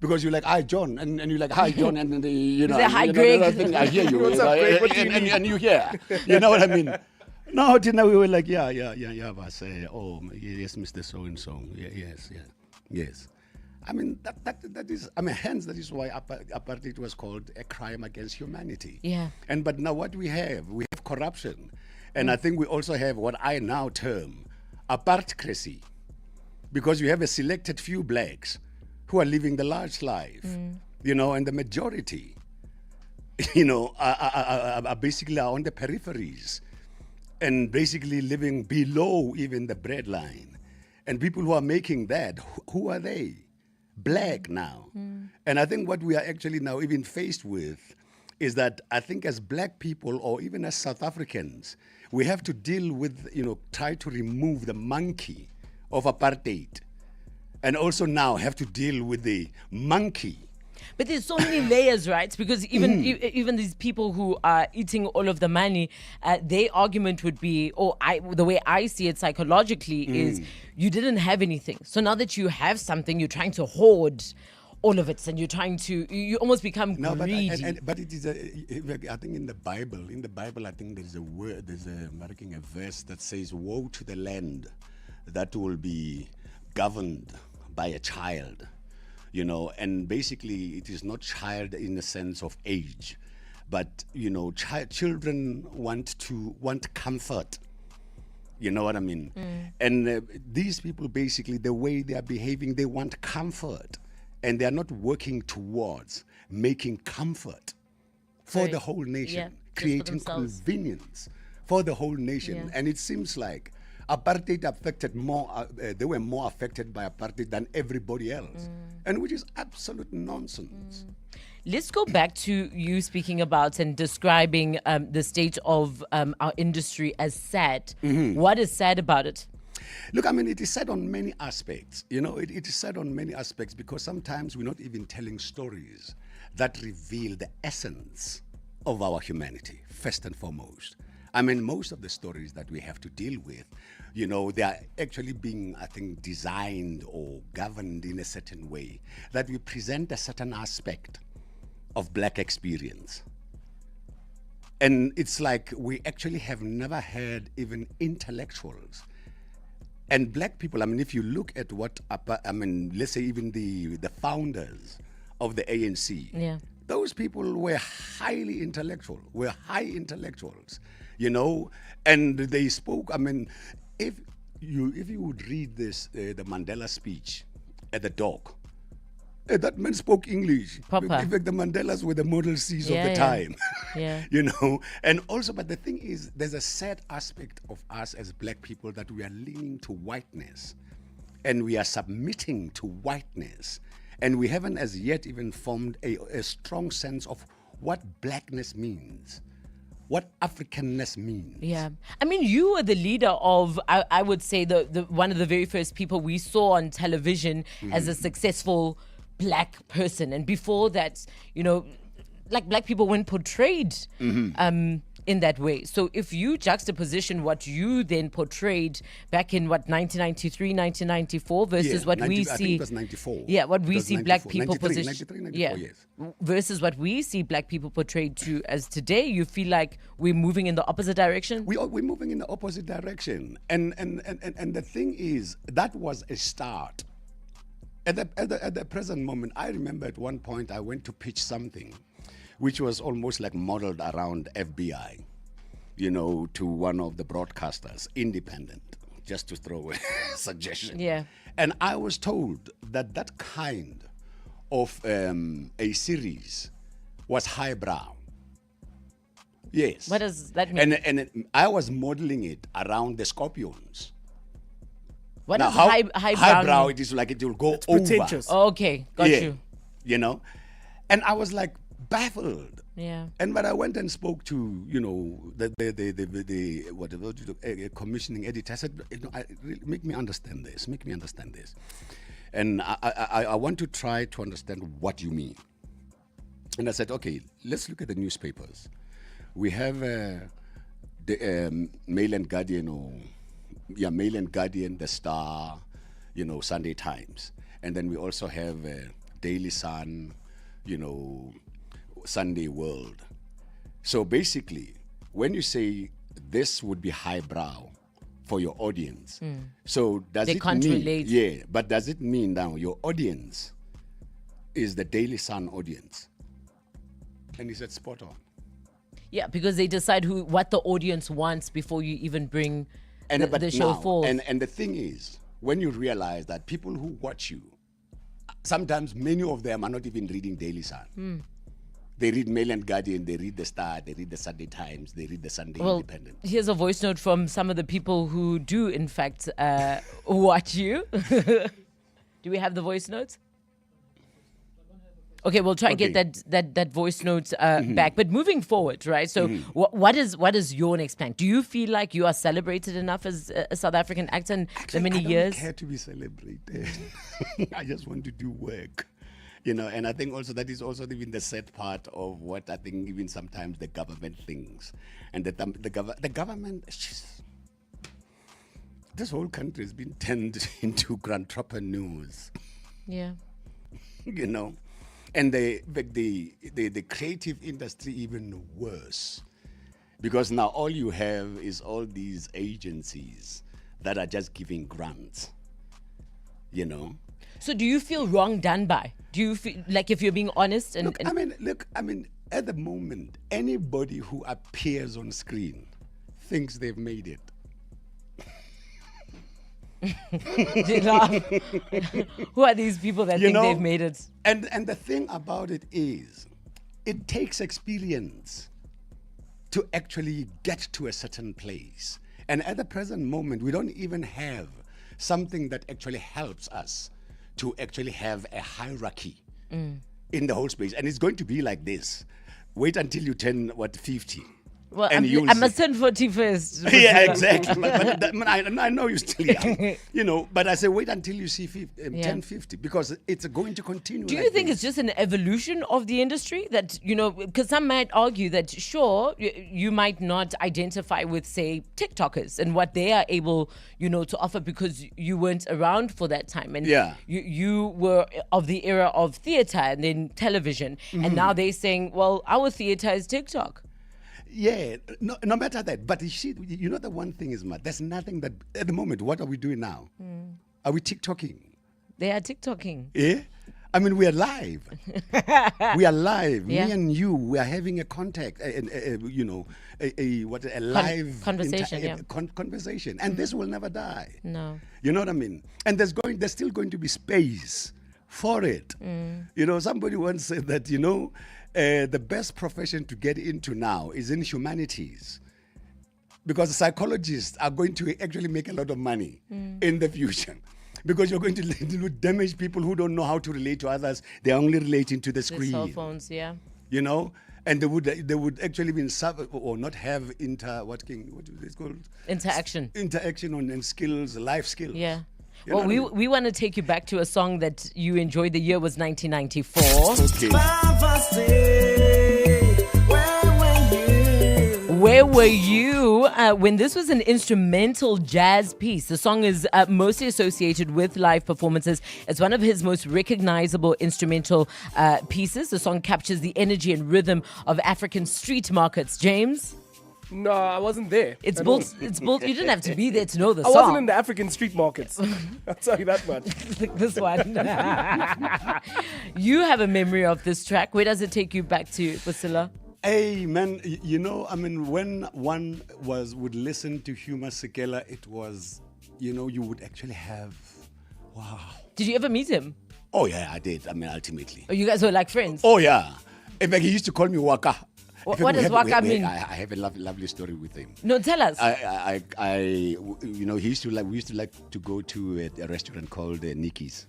Because you're like, hi, John, and you're like, hi, John, and say, hi, Greg. I hear you. What's up, Greg? What do you and you hear. You know what I mean? No, Tina, we were like, yeah, boss. Oh, yes, Mr. So-and-so. Yes. I mean, that is, hence that is why apartheid was called a crime against humanity. Yeah. But now what we have corruption. And I think we also have what I now term apartcracy. Because you have a selected few blacks who are living the large life, and the majority, are basically on the peripheries and basically living below even the breadline. And people who are making that, who are they? Black now. And I think what we are actually now even faced with is that I think as black people or even as South Africans, we have to deal with, try to remove the monkey of apartheid. And also now have to deal with the monkey. But there's so many layers, right? Because even these people who are eating all of the money, their argument would be, the way I see it psychologically is you didn't have anything. So now that you have something, you're trying to hoard all of it, and you almost become greedy. But it is I think in the Bible, I think there's a verse that says, woe to the land that will be governed by a child, and basically it is not child in the sense of age, but children want comfort. You know what I mean? And these people basically, the way they are behaving, they want comfort, and they are not working towards making comfort for the whole nation, creating convenience for the whole nation. And it seems like apartheid affected more, they were more affected by apartheid than everybody else, and which is absolute nonsense. Let's go back to you speaking about and describing the state of our industry as sad. What is sad about it? Look, it is sad on many aspects. It is sad on many aspects because sometimes we're not even telling stories that reveal the essence of our humanity, first and foremost. Most of the stories that we have to deal with, they are actually being, I think, designed or governed in a certain way that we present a certain aspect of black experience. And it's like we actually have never had even intellectuals. And black people, if you look at what, let's say even the founders of the ANC, those people were highly intellectual, were high intellectuals. And they spoke, if if you would read this, the Mandela speech at the dock, that man spoke English. Proper. In fact, the Mandelas were the Model Cs of the Yeah. time. Yeah. You know, and also, but the thing is, there's a sad aspect of us as black people that we are leaning to whiteness, and we are submitting to whiteness, and we haven't as yet even formed a strong sense of what blackness means, what Africanness means. Yeah. I mean, you were the leader of, I would say, the one of the very first people we saw on television as a successful black person. And before that, you know, like black people weren't portrayed in that way. So if you juxtaposition what you then portrayed back in 1993, 1994 versus what we see. I think it was 94. Yeah, what we It was see 94, black people 93, positioned. 93, 94, Yeah. yes. Versus what we see black people portrayed to as today, you feel like we're moving in the opposite direction? We're moving in the opposite direction. And the thing is, that was a start. At the present moment, I remember at one point I went to pitch something which was almost like modeled around FBI, you know, to one of the broadcasters, independent, just to throw a suggestion. Yeah. And I was told that that kind of a series was highbrow. Yes. What does that mean? And I was modeling it around the Scorpions. What Now, does how highbrow mean? it is like it will go It's over. pretentious. Oh, okay, got you. You know, and I was like baffled. Yeah. And when I went and spoke to, you know, the whatever commissioning editor, I said, you know, make me understand this. Make me understand this. And I want to try to understand what you mean. And I said, okay, let's look at the newspapers. We have the Mail and Guardian, Mail and Guardian, The Star, you know, Sunday Times. And then we also have Daily Sun, you know, Sunday World. So basically, when you say this would be highbrow for your audience, so does They it can't mean, relate. yeah, but does it mean now your audience is the Daily Sun audience? And he said, spot on. Yeah, because they decide what the audience wants before you even bring But the show now, forth. and the thing is, when you realize that people who watch you, sometimes many of them are not even reading Daily Sun. They read Mail and Guardian, they read The Star, they read the Sunday Times, they read the Sunday Independent. Here's a voice note from some of the people who do, in fact, watch you. Do we have the voice notes? Okay, we'll try and get that voice note back. But moving forward, right? So, what is your next plan? Do you feel like you are celebrated enough as a South African actor in the many years? I don't care to be celebrated. I just want to do work, you know. And I think also that is also even the sad part of what I think even sometimes the government thinks, and the government. This whole country has been turned into entrepreneurs. Yeah. You know. And the creative industry even worse, because now all you have is all these agencies that are just giving grants, you know. So do you feel wrong done by? Do you feel like, if you're being honest? I mean, at the moment, anybody who appears on screen thinks they've made it. Who are these people that think they've made it? And the thing about it is, it takes experience to actually get to a certain place. And at the present moment, we don't even have something that actually helps us to actually have a hierarchy in the whole space. And it's going to be like this. Wait until you turn, 50. Well, and I must turn 40 first. Yeah, exactly. but I know you're still young, you know. But I say wait until you see 10, 50, because it's going to continue. Do you think it's just an evolution of the industry that, you know, because some might argue that, sure, you might not identify with, say, TikTokers and what they are able, you know, to offer because you weren't around for that time. And you were of the era of theater and then television. And now they're saying, well, our theater is TikTok. Yeah, no matter that. But you know, the one thing is, Matt, there's nothing that, at the moment, what are we doing now? Are we TikToking? They are TikToking. Yeah? I mean, we are live. We are live. Yeah. Me and you, we are having a contact, a live conversation, conversation, and this will never die. No. You know what I mean? And there's still going to be space for it. You know, somebody once said that, the best profession to get into now is in humanities, because psychologists are going to actually make a lot of money in the future. Because you're going to damage people who don't know how to relate to others. They're only relating to the screen. Cell phones, yeah. You know, and they would actually be or not have what is it called? Interaction and skills, life skills. Yeah. You know Well, what I we want to take you back to a song that you enjoyed. The year was 1994. Okay. Where were you when this was an instrumental jazz piece? The song is mostly associated with live performances. It's one of his most recognizable instrumental pieces. The song captures the energy and rhythm of African street markets. James? No, I wasn't there. It's built. You didn't have to be there to know the I song. wasn't in the African street markets. I'll tell you that much. This one. You have a memory of this track. Where does it take you back to, Priscilla? Hey man, when one would listen to Huma Sekela, it was, you would actually have, wow. Did you ever meet him? Oh yeah, I did. I mean, ultimately. Oh, you guys were like friends? Oh yeah. In fact, he used to call me Waka. What does Waka mean? I have a lovely story with him. No, tell us. he used to we used to like to go to a restaurant called Nikki's.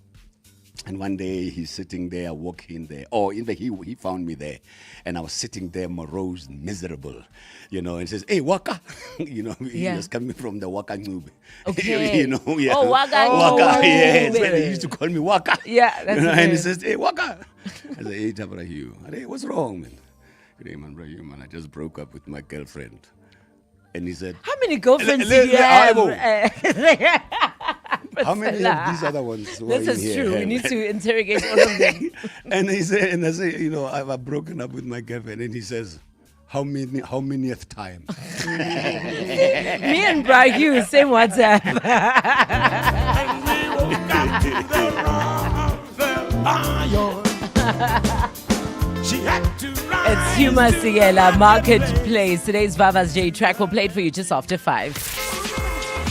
And one day he's sitting there, walking there. Oh, in fact, he found me there. And I was sitting there, morose, miserable, and says, hey, Waka. He was coming from the Waka Ngube. Okay. Yeah. Oh, Waka. Waka, yes. When he used to call me Waka. Yeah, that's and he says, hey, Waka. I said, hey, Tabrahim. Hey, what's wrong, man? Hey, man, I just broke up with my girlfriend. And he said, how many girlfriends do you have? How many of these other ones? This is true. We need to interrogate all of them. And I say, I've broken up with my girlfriend. And he says, how manyth time? Me and Bragu, same WhatsApp. It's Huma Sekela, Marketplace. Today's Vava's J track will play it for you just after 5.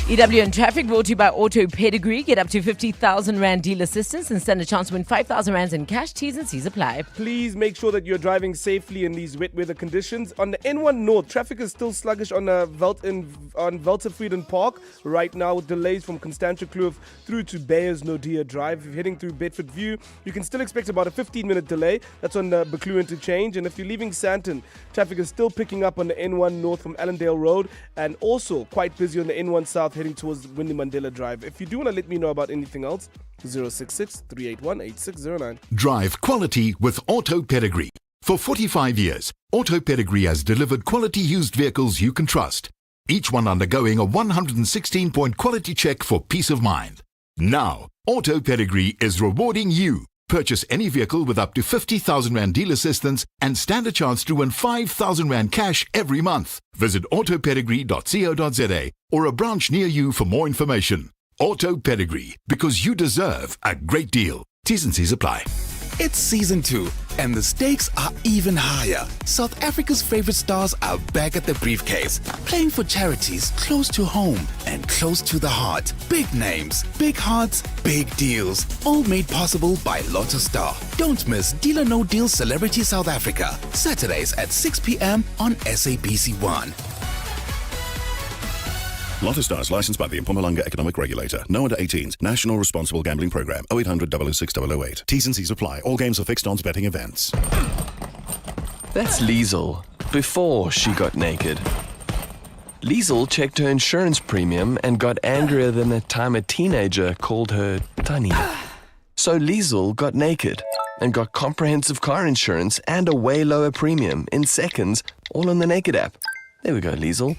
EW and Traffic brought to you by Auto Pedigree. Get up to 50,000 Rand deal assistance and stand a chance to win 5,000 Rands in cash. T's and C's apply. Please make sure that you're driving safely in these wet weather conditions. On the N1 North, traffic is still sluggish on Velterfrieden Park right now, with delays from Constantia Kloof through to Beyers Nodia Drive. If you're heading through Bedford View, you can still expect about a 15-minute delay. That's on the Beklu interchange. And if you're leaving Sandton, traffic is still picking up on the N1 North from Allendale Road, and also quite busy on the N1 South heading towards Winnie Mandela Drive. If you do want to let me know about anything else, 066-381-8609. Drive quality with Auto Pedigree. For 45 years, Auto Pedigree has delivered quality used vehicles you can trust, each one undergoing a 116-point quality check for peace of mind. Now, Auto Pedigree is rewarding you. Purchase any vehicle with up to 50,000 Rand deal assistance and stand a chance to win 5,000 Rand cash every month. Visit autopedigree.co.za or a branch near you for more information. Auto Pedigree, because you deserve a great deal. T's and C's apply. It's season 2, and the stakes are even higher. South Africa's favorite stars are back at the briefcase, playing for charities close to home and close to the heart. Big names, big hearts, big deals, all made possible by Lotto Star. Don't miss Deal or No Deal Celebrity South Africa, Saturdays at 6 p.m. on SABC1. Lotto Stars, licensed by the Mpumalanga Economic Regulator. No under 18s. National Responsible Gambling Program. 0800 006 008. T's and C's apply. All games are fixed odds betting events. That's Liesel, before she got naked. Liesel checked her insurance premium and got angrier than the time a teenager called her Tani. So Liesel got naked and got comprehensive car insurance and a way lower premium in seconds, all on the Naked app. There we go, Liesel.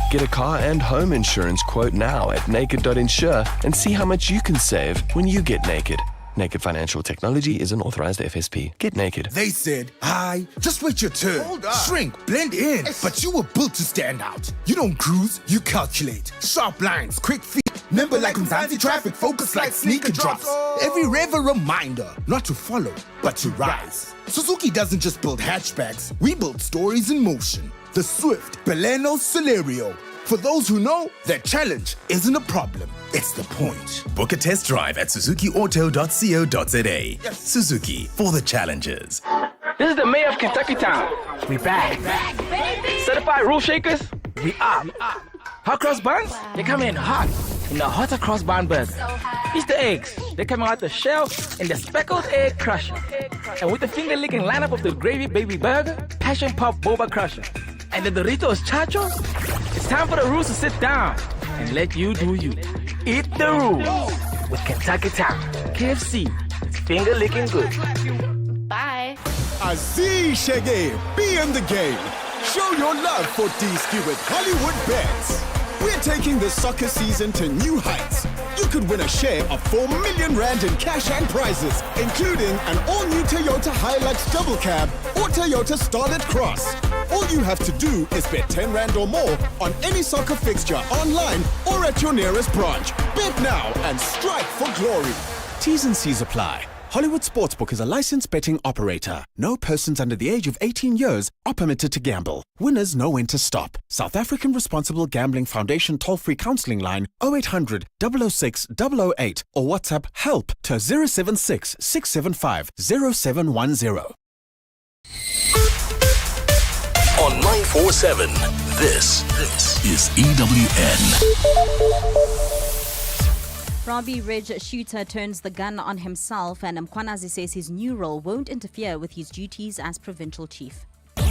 Get a car and home insurance quote now at naked.insure and see how much you can save when you get naked. Naked Financial Technology is an authorized FSP. Get naked. They said, hi, just wait your turn. Shrink, blend in. But you were built to stand out. You don't cruise, you calculate. Sharp lines, quick feet. Nimble like Mzansi traffic, focus like sneaker drops. Every rev a reminder, not to follow, but to rise. Suzuki doesn't just build hatchbacks, we build stories in motion. The Swift Baleno Celerio. For those who know, their challenge isn't a problem, it's the point. Book a test drive at suzukiauto.co.za. Suzuki, for the challengers. This is the mayor of Kentucky Town. We back. Certified roof shakers, we up. Hot cross buns, they come in hot. In the hotter cross bun burger. Easter eggs, they come out the shell in the speckled egg crusher. And with the finger-licking lineup of the gravy baby burger, passion pop boba crusher, and the Doritos Chacho, it's time for the rules to sit down and let you do you. Eat the rules with Kentucky Town. KFC, it's finger-licking good. Bye. Aziz Shege, be in the game. Show your love for D-Ski with Hollywood Bets. We're taking the soccer season to new heights. You could win a share of 4 million rand in cash and prizes, including an all-new Toyota Hilux double cab or Toyota Starlet Cross. All you have to do is bet 10 rand or more on any soccer fixture online or at your nearest branch. Bet now and strike for glory. T's and C's apply. Hollywood Sportsbook is a licensed betting operator. No persons under the age of 18 years are permitted to gamble. Winners know when to stop. South African Responsible Gambling Foundation toll-free counseling line 0800 006 008 or WhatsApp HELP to 076 675 0710. On 947, this is EWN. Robbie Ridge shooter turns the gun on himself, and Mkwanazi says his new role won't interfere with his duties as provincial chief. Good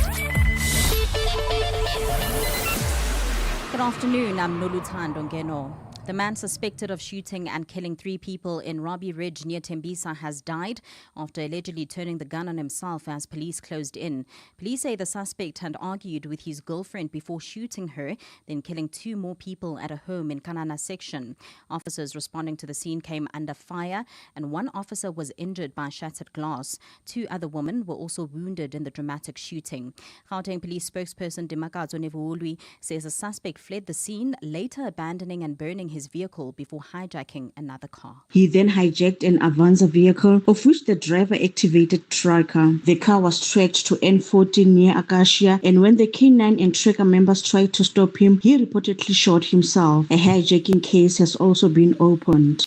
afternoon, I'm Thando Ngeno. The man suspected of shooting and killing 3 people in Robbie Ridge near Tembisa has died after allegedly turning the gun on himself as police closed in. Police say the suspect had argued with his girlfriend before shooting her, then killing 2 more people at a home in Kanana section. Officers responding to the scene came under fire, and 1 officer was injured by shattered glass. 2 other women were also wounded in the dramatic shooting. Gauteng police spokesperson Dimakazo Nevuului says the suspect fled the scene, later abandoning and burning his vehicle before hijacking another car. He then hijacked an Avanza vehicle, of which the driver activated tracker. The car was tracked to N14 near Acacia, and when the K9 and tracker members tried to stop him, he reportedly shot himself. A hijacking case has also been opened.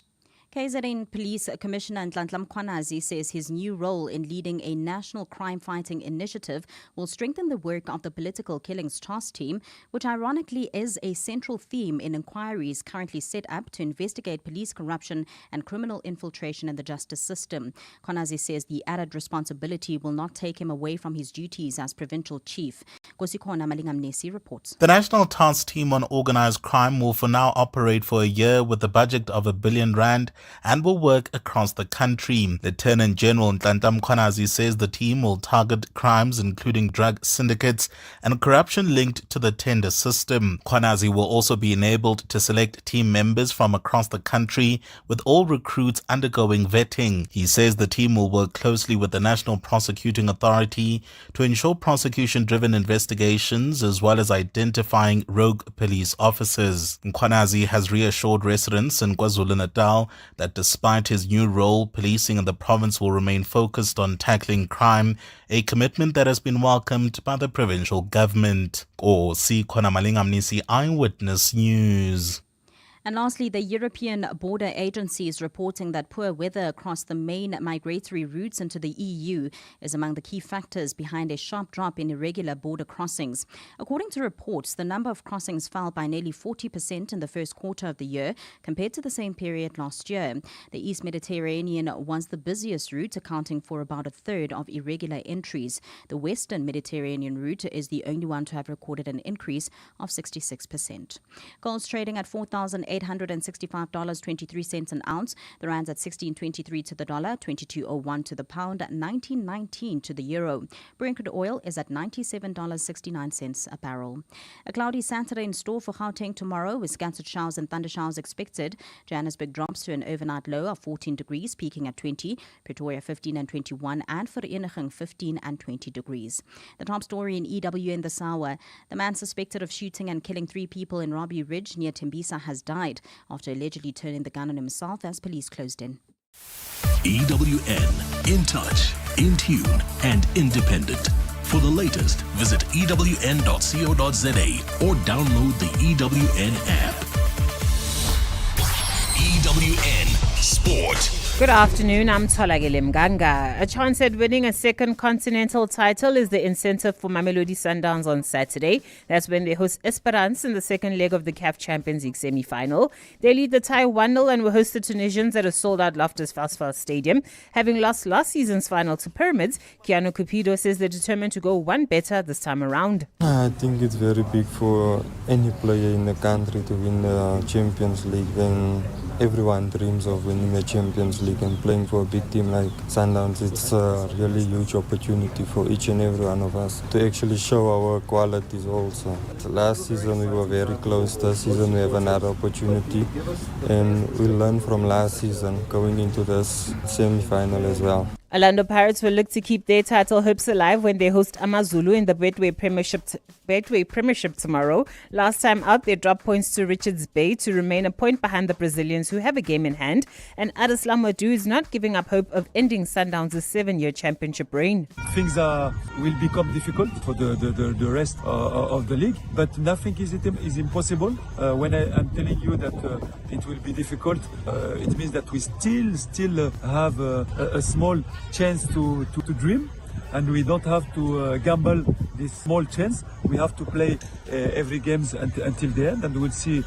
KZN Police Commissioner Nhlanhla Mkhwanazi says his new role in leading a national crime-fighting initiative will strengthen the work of the Political Killings Task Team, which ironically is a central theme in inquiries currently set up to investigate police corruption and criminal infiltration in the justice system. Mkhwanazi says the added responsibility will not take him away from his duties as provincial chief. Kosikona Malingamnesi reports. The National Task Team on Organised Crime will for now operate for a year with a budget of R1 billion and will work across the country. Lieutenant General Nhlanhla Mkhwanazi says the team will target crimes including drug syndicates and corruption linked to the tender system. Mkhwanazi will also be enabled to select team members from across the country, with all recruits undergoing vetting. He says the team will work closely with the National Prosecuting Authority to ensure prosecution-driven investigations as well as identifying rogue police officers. Mkhwanazi has reassured residents in KwaZulu-Natal that despite his new role, policing in the province will remain focused on tackling crime, a commitment that has been welcomed by the provincial government. Kosikona Malingamnisi, Eyewitness News. And lastly, the European Border Agency is reporting that poor weather across the main migratory routes into the EU is among the key factors behind a sharp drop in irregular border crossings. According to reports, the number of crossings fell by nearly 40% in the first quarter of the year compared to the same period last year. The East Mediterranean was the busiest route, accounting for about a third of irregular entries. The Western Mediterranean route is the only one to have recorded an increase of 66%. Gold's trading at $4,865.23 an ounce. The rand's at 16.23 to the dollar, 22.01 to the pound, 19.19 to the euro. Brent crude oil is at $97.69 a barrel. A cloudy Saturday in store for Gauteng tomorrow, with scattered showers and thunder showers expected. Johannesburg drops to an overnight low of 14 degrees, peaking at 20. Pretoria 15 and 21, and Vereeniging 15 and 20 degrees. The top story in EWN this hour: the man suspected of shooting and killing 3 people in Robbie Ridge near Tembisa has died died after allegedly turning the gun on himself as police closed in. EWN, in touch, in tune, and independent. For the latest, visit ewn.co.za or download the EWN app. EWN Sport. Good afternoon, I'm Tholakele Mganga. A chance at winning a second continental title is the incentive for Mamelodi Sundowns on Saturday. That's when they host Esperance in the second leg of the CAF Champions League semi-final. They lead the tie 1-0 and will host the Tunisians at a sold-out Loftus Versfeld Stadium. Having lost last season's final to Pyramids, Keanu Cupido says they're determined to go one better this time around. I think it's very big for any player in the country to win the Champions League. Then everyone dreams of winning the Champions League and playing for a big team like Sundowns. It's a really huge opportunity for each and every one of us to actually show our qualities also. Last season we were very close. This season we have another opportunity and we'll learn from last season going into this semi-final as well. Orlando Pirates will look to keep their title hopes alive when they host Amazulu in the Betway Premiership tomorrow. Last time out, they dropped points to Richards Bay to remain a point behind the Brazilians, who have a game in hand. And Adeslam Wadu is not giving up hope of ending Sundowns' 7-year championship reign. Things will become difficult for the rest of the league, but nothing is impossible. When I'm telling you that it will be difficult, it means that we still have a small chance to dream, and we don't have to gamble this small chance. We have to play every game until the end, and we'll see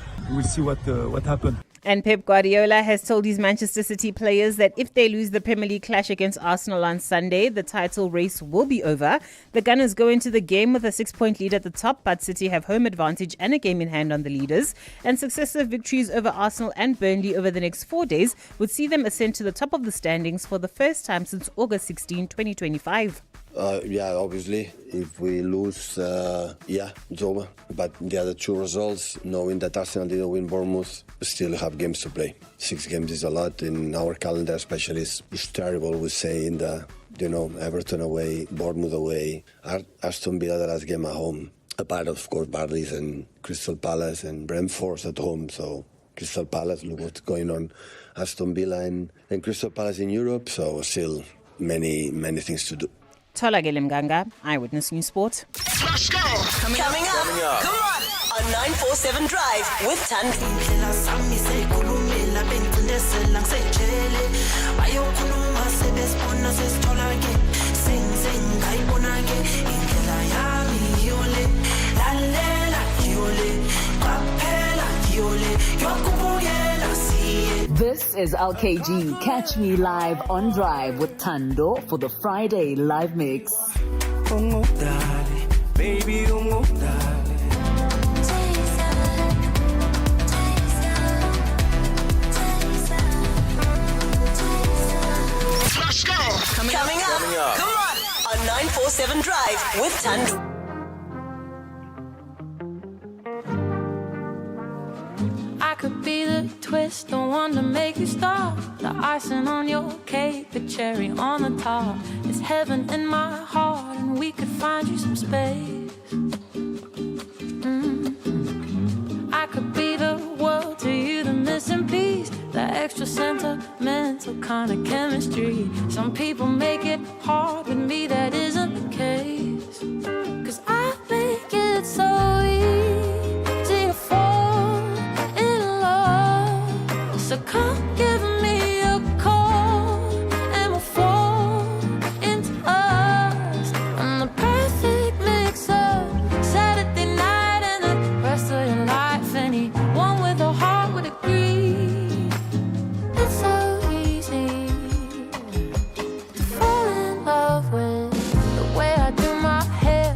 what happens. And Pep Guardiola has told his Manchester City players that if they lose the Premier League clash against Arsenal on Sunday, the title race will be over. The Gunners go into the game with a 6-point lead at the top, but City have home advantage and a game in hand on the leaders. And successive victories over Arsenal and Burnley over the next 4 days would see them ascend to the top of the standings for the first time since August 16, 2025. Obviously, if we lose, it's over. But the other two results, knowing that Arsenal didn't win Bournemouth, we still have games to play. 6 games is a lot in our calendar, especially. It's terrible, we say, in the, Everton away, Bournemouth away, Aston Villa the last game at home. Apart, of course, Barley's and Crystal Palace and Brentford's at home. So Crystal Palace, look what's going on. Aston Villa and Crystal Palace in Europe. So still many things to do. Tholakele Mganga, Eyewitness News Sport. Let's go. Coming up. Come on 947 Drive with Thando. This is LKG. Catch me live on Drive with Thando for the Friday live mix. Baby, let's go. Coming up. Come on 947 Drive with Thando. I could be the twist, the one to make you stop. The icing on your cake, the cherry on the top. It's heaven in my heart, and we could find you some space. I could be the world to you, the missing piece, the extra sentimental kind of chemistry. Some people make it hard, with me that isn't the case. 'Cause I make it so easy to fall in love. So come give me a call and we'll fall into us. I'm the perfect mix of Saturday night and the rest of your life. Anyone with a heart would agree. It's so easy to fall in love with the way I do my hair,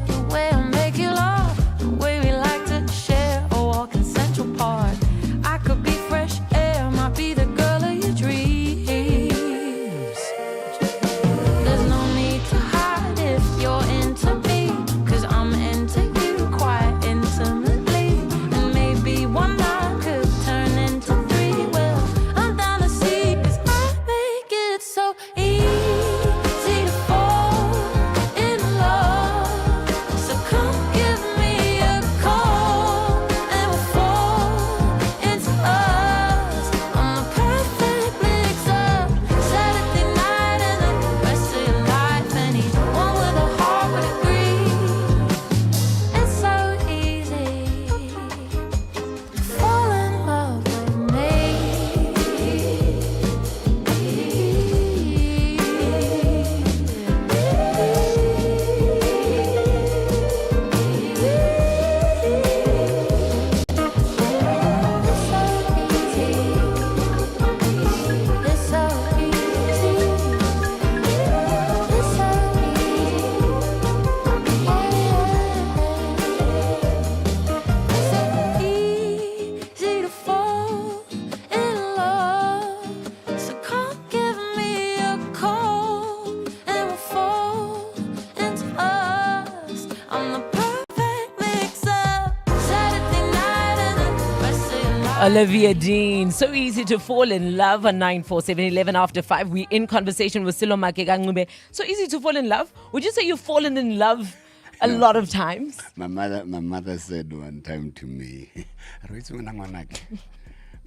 Olivia Dean. So easy to fall in love on 94711 after 5. We're in conversation with Silo Makegangube. So easy to fall in love. Would you say you've fallen in love a lot of times? My mother said one time to me,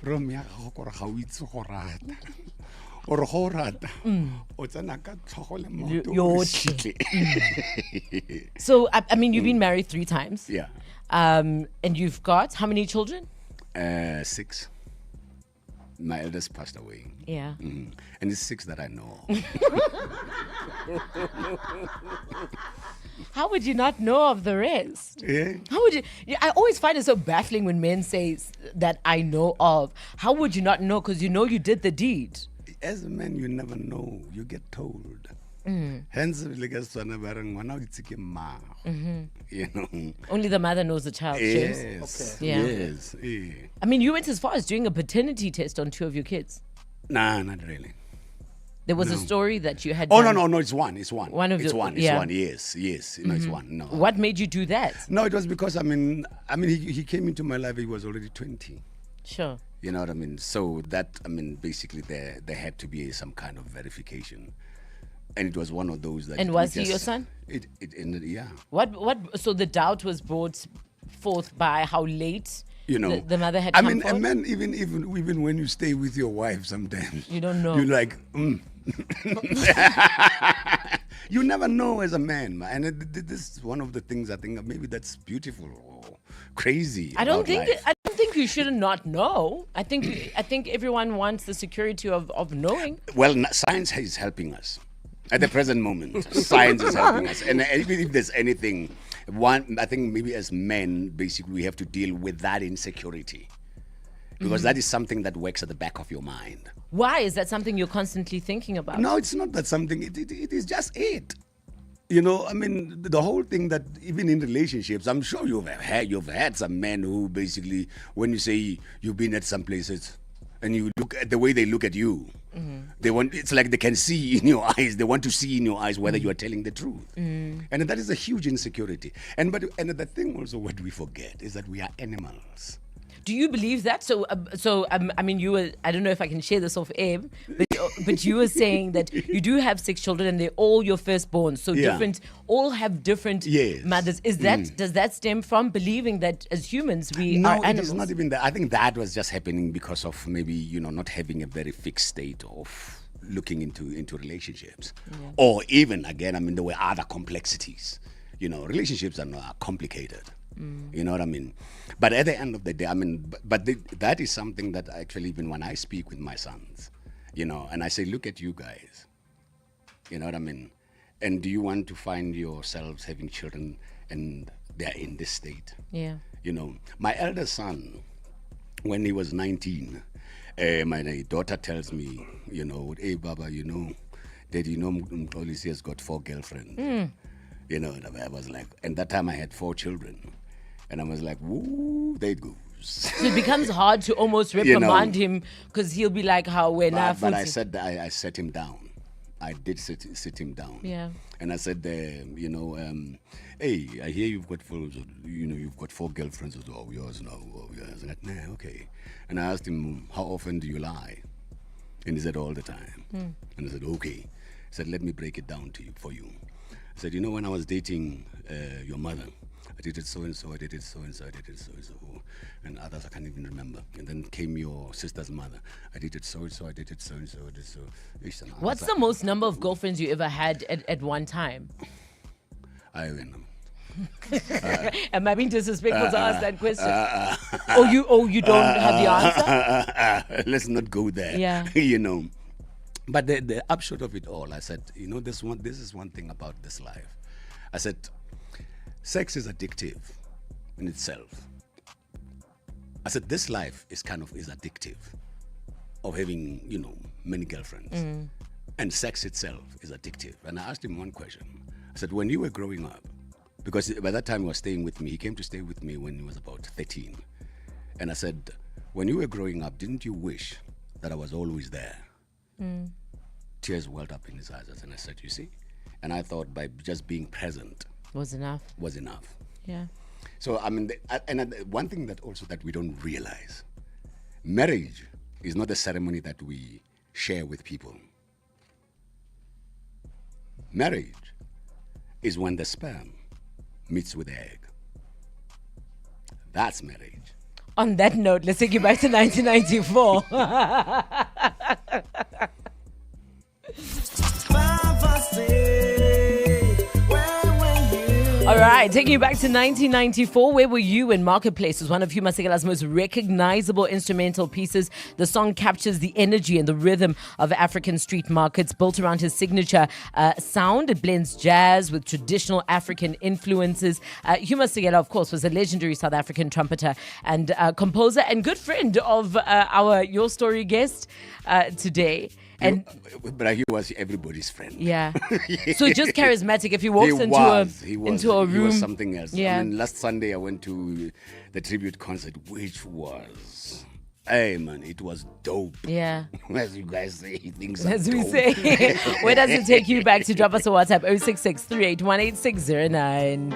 From ya go ga o itse go rata. Or go rata. O tsena ka tlhogo le motho o shitle. So, I mean, you've been married 3 times. Yeah. And you've got how many children? 6. My eldest passed away. Yeah. And it's 6 that I know. How would you not know of the rest? Yeah. How would you? I always find it so baffling when men say that I know of. How would you not know? Because you know you did the deed. As a man, you never know. You get told. Hence, you know. Only the mother knows the child. Yes. Okay. Yeah. Yes. Yeah. I mean, you went as far as doing a paternity test on 2 of your kids. Nah, not really. There was a story that you had. Oh, done. no, it's one. It's one. One of it's the- one. It's yeah. one. Yes. No, it's one. No. What made you do that? No, it was because he came into my life. He was already 20. Sure. You know what I mean? So that basically there had to be some kind of verification, and it was one of those that. And we was he just- your son? It ended, yeah. What? So the doubt was brought forth by how late. You know, the mother had I come mean, forward? a man, even when you stay with your wife, sometimes You don't know. You're like, you never know as a man, man. And this is one of the things I think maybe that's beautiful or crazy. I don't about think life. I don't think you should not know. I think everyone wants the security of knowing. Well, science is helping us at the present moment. Science is helping us, and even if there's anything, I think maybe as men, basically, we have to deal with that insecurity because that is something that works at the back of your mind. Why is that something you're constantly thinking about? No, it's not that something. It is just it. You know, I mean, the whole thing that even in relationships, I'm sure you've had some men who basically, when you say you've been at some places, and you look at the way they look at you, it's like they can see in your eyes. They want to see in your eyes whether you are telling the truth, and that is a huge insecurity. And the thing also, what we forget is that we are animals. Do you believe that? So, I mean, you were. I don't know if I can share this off air, but you were saying that you do have 6 children and they're all your firstborn. So all have different mothers. Is that does that stem from believing that as humans we are animals? No, it is not even that. I think that was just happening because of maybe not having a very fixed state of looking into relationships, or even again, I mean, there were other complexities. Relationships are complicated. You know what I mean? But at the end of the day, I mean, that is something that actually, even when I speak with my sons, and I say, look at you guys, you know what I mean? And do you want to find yourselves having children and they're in this state? Yeah. My eldest son, when he was 19, my daughter tells me, hey, Baba, Daddy, Mpolisi has got 4 girlfriends. And I was like, and that time I had 4 children. And I was like, woo, there it goes. So it becomes hard to almost reprimand him because he'll be like, how we're not. But I said that I set him down. I did sit him down. Yeah. And I said, hey, I hear you've got 4, you've got 4 girlfriends. I said, oh, yours now. Oh, yours. I was like, nah, okay. And I asked him, how often do you lie? And he said, all the time. And I said, okay. He said, let me break it down for you. I said, when I was dating your mother, I did it so and so, I did it so and so, I did it so and so, and others I can't even remember. And then came your sister's mother. I did it so and so, I did it so and so, I did so. What's the most number of girlfriends you ever had at one time? I don't know. Am I being disrespectful to ask that question? You don't have the answer? Let's not go there. Yeah. But the upshot of it all, I said, this is one thing about this life. I said, sex is addictive in itself. I said, this life is addictive of having, many girlfriends. And sex itself is addictive. And I asked him one question. I said, when you were growing up, because by that time he was staying with me, he came to stay with me when he was about 13. And I said, when you were growing up, didn't you wish that I was always there? Tears welled up in his eyes, and I said, you see? And I thought by just being present was enough. Yeah. So, I mean, one thing that we don't realize Marriage is not a ceremony that we share with people. Marriage is when the sperm meets with the egg. That's marriage. On that note, let's take you back to 1994. All right, taking you back to 1994. Where were you when Marketplace was one of Hugh Masekela's most recognizable instrumental pieces? The song captures the energy and the rhythm of African street markets, built around his signature sound. It blends jazz with traditional African influences. Hugh Masekela, of course, was a legendary South African trumpeter and composer and good friend of our Your Story guest today. And but he was everybody's friend. Yeah. So just charismatic. If he walks into a room, he was something else. Yeah. I mean, last Sunday I went to the tribute concert, which was, hey man, it was dope. Yeah. As you guys say, things as are we dope. say. Where does it take you back? To drop us a WhatsApp 066 381 8609.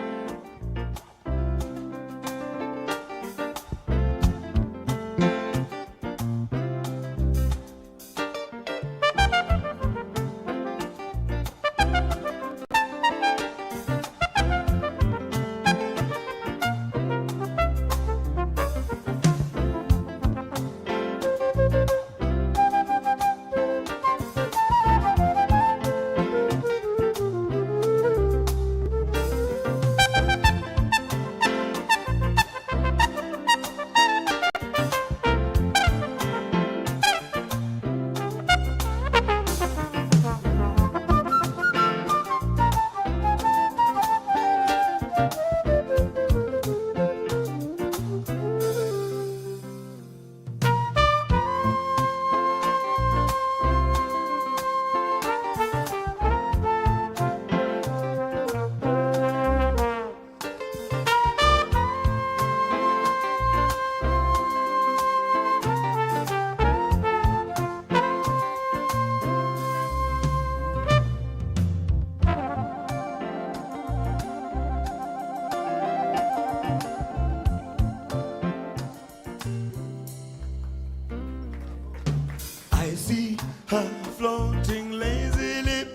I see her floating lazily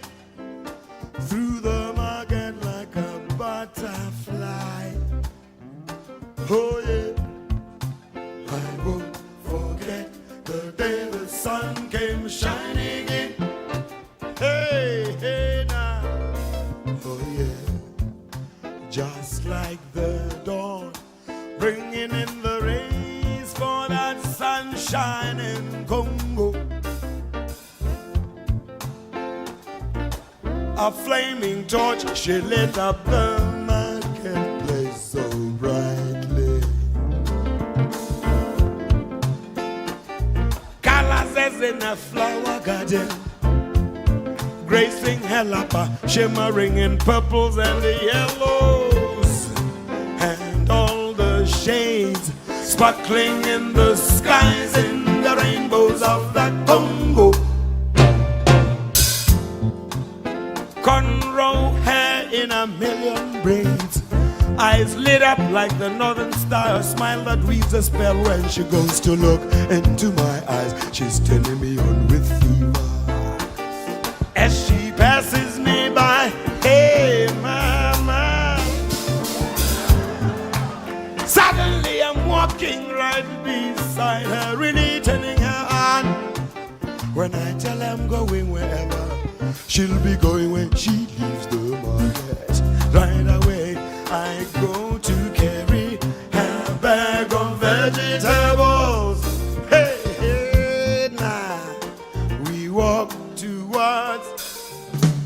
through the market like a butterfly. Oh yeah, I won't forget the day the sun came shining in. Hey, hey now, oh yeah, just like the dawn, bringing in the rays for that sunshine in Congo. A flaming torch, she lit up the marketplace so brightly. Colors in a flower garden, gracing her lapa, shimmering in purples and the yellows, and all the shades sparkling in the skies in the rainbows of the Congo. Cornrow hair in a million braids, eyes lit up like the northern star, a smile that weaves a spell when she goes to look into my eyes. She's turning me on with fever as she passes me by. Hey mama, suddenly I'm walking right beside her, really turning her on. When I tell her I'm going wherever, she'll be going when she leaves the market. Right away, I go to carry her bag of vegetables. Hey, hey, now we walk towards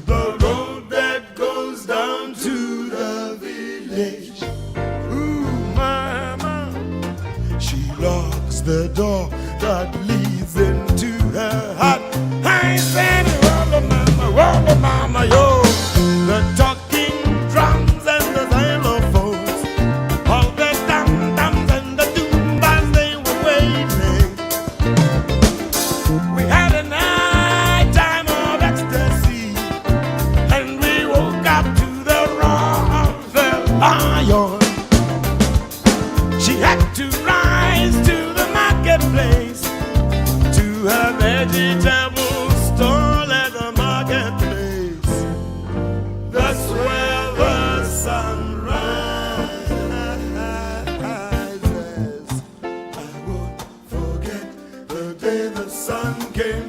the road that goes down to the village. Ooh, mama, she locks the door that leads into her heart. I said, Whoa, mama, yo, the talking drums and the xylophone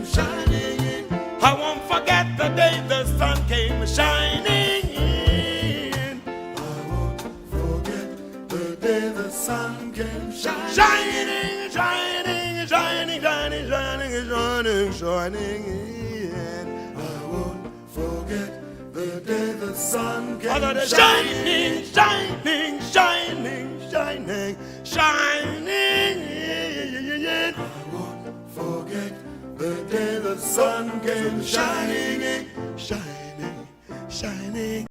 shining in. I won't forget the day the sun came shining in. I won't forget the day the sun came shining, shining, shining, shining, shining, shining, shining, shining in. I won't forget the day the sun came shining, shining, shining, shining, shining in. I won't forget the day the sun came shining in, shining, shining,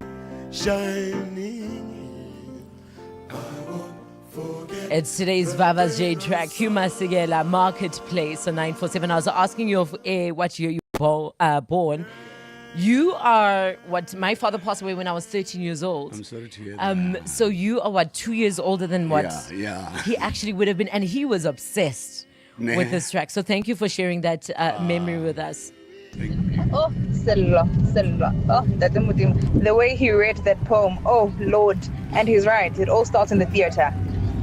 shining. I won't forget. It's today's Vava's J track, Huma Sigela, Marketplace on 947. I was asking you what year you were born. You are what? My father passed away when I was 13 years old. I'm sorry to hear that. So you are what? 2 years older than what? Yeah. He actually would have been, and he was obsessed with this track. So thank you for sharing that memory with us. Oh, Sello. Oh, the way he read that poem, oh Lord. And he's right, it all starts in the theater.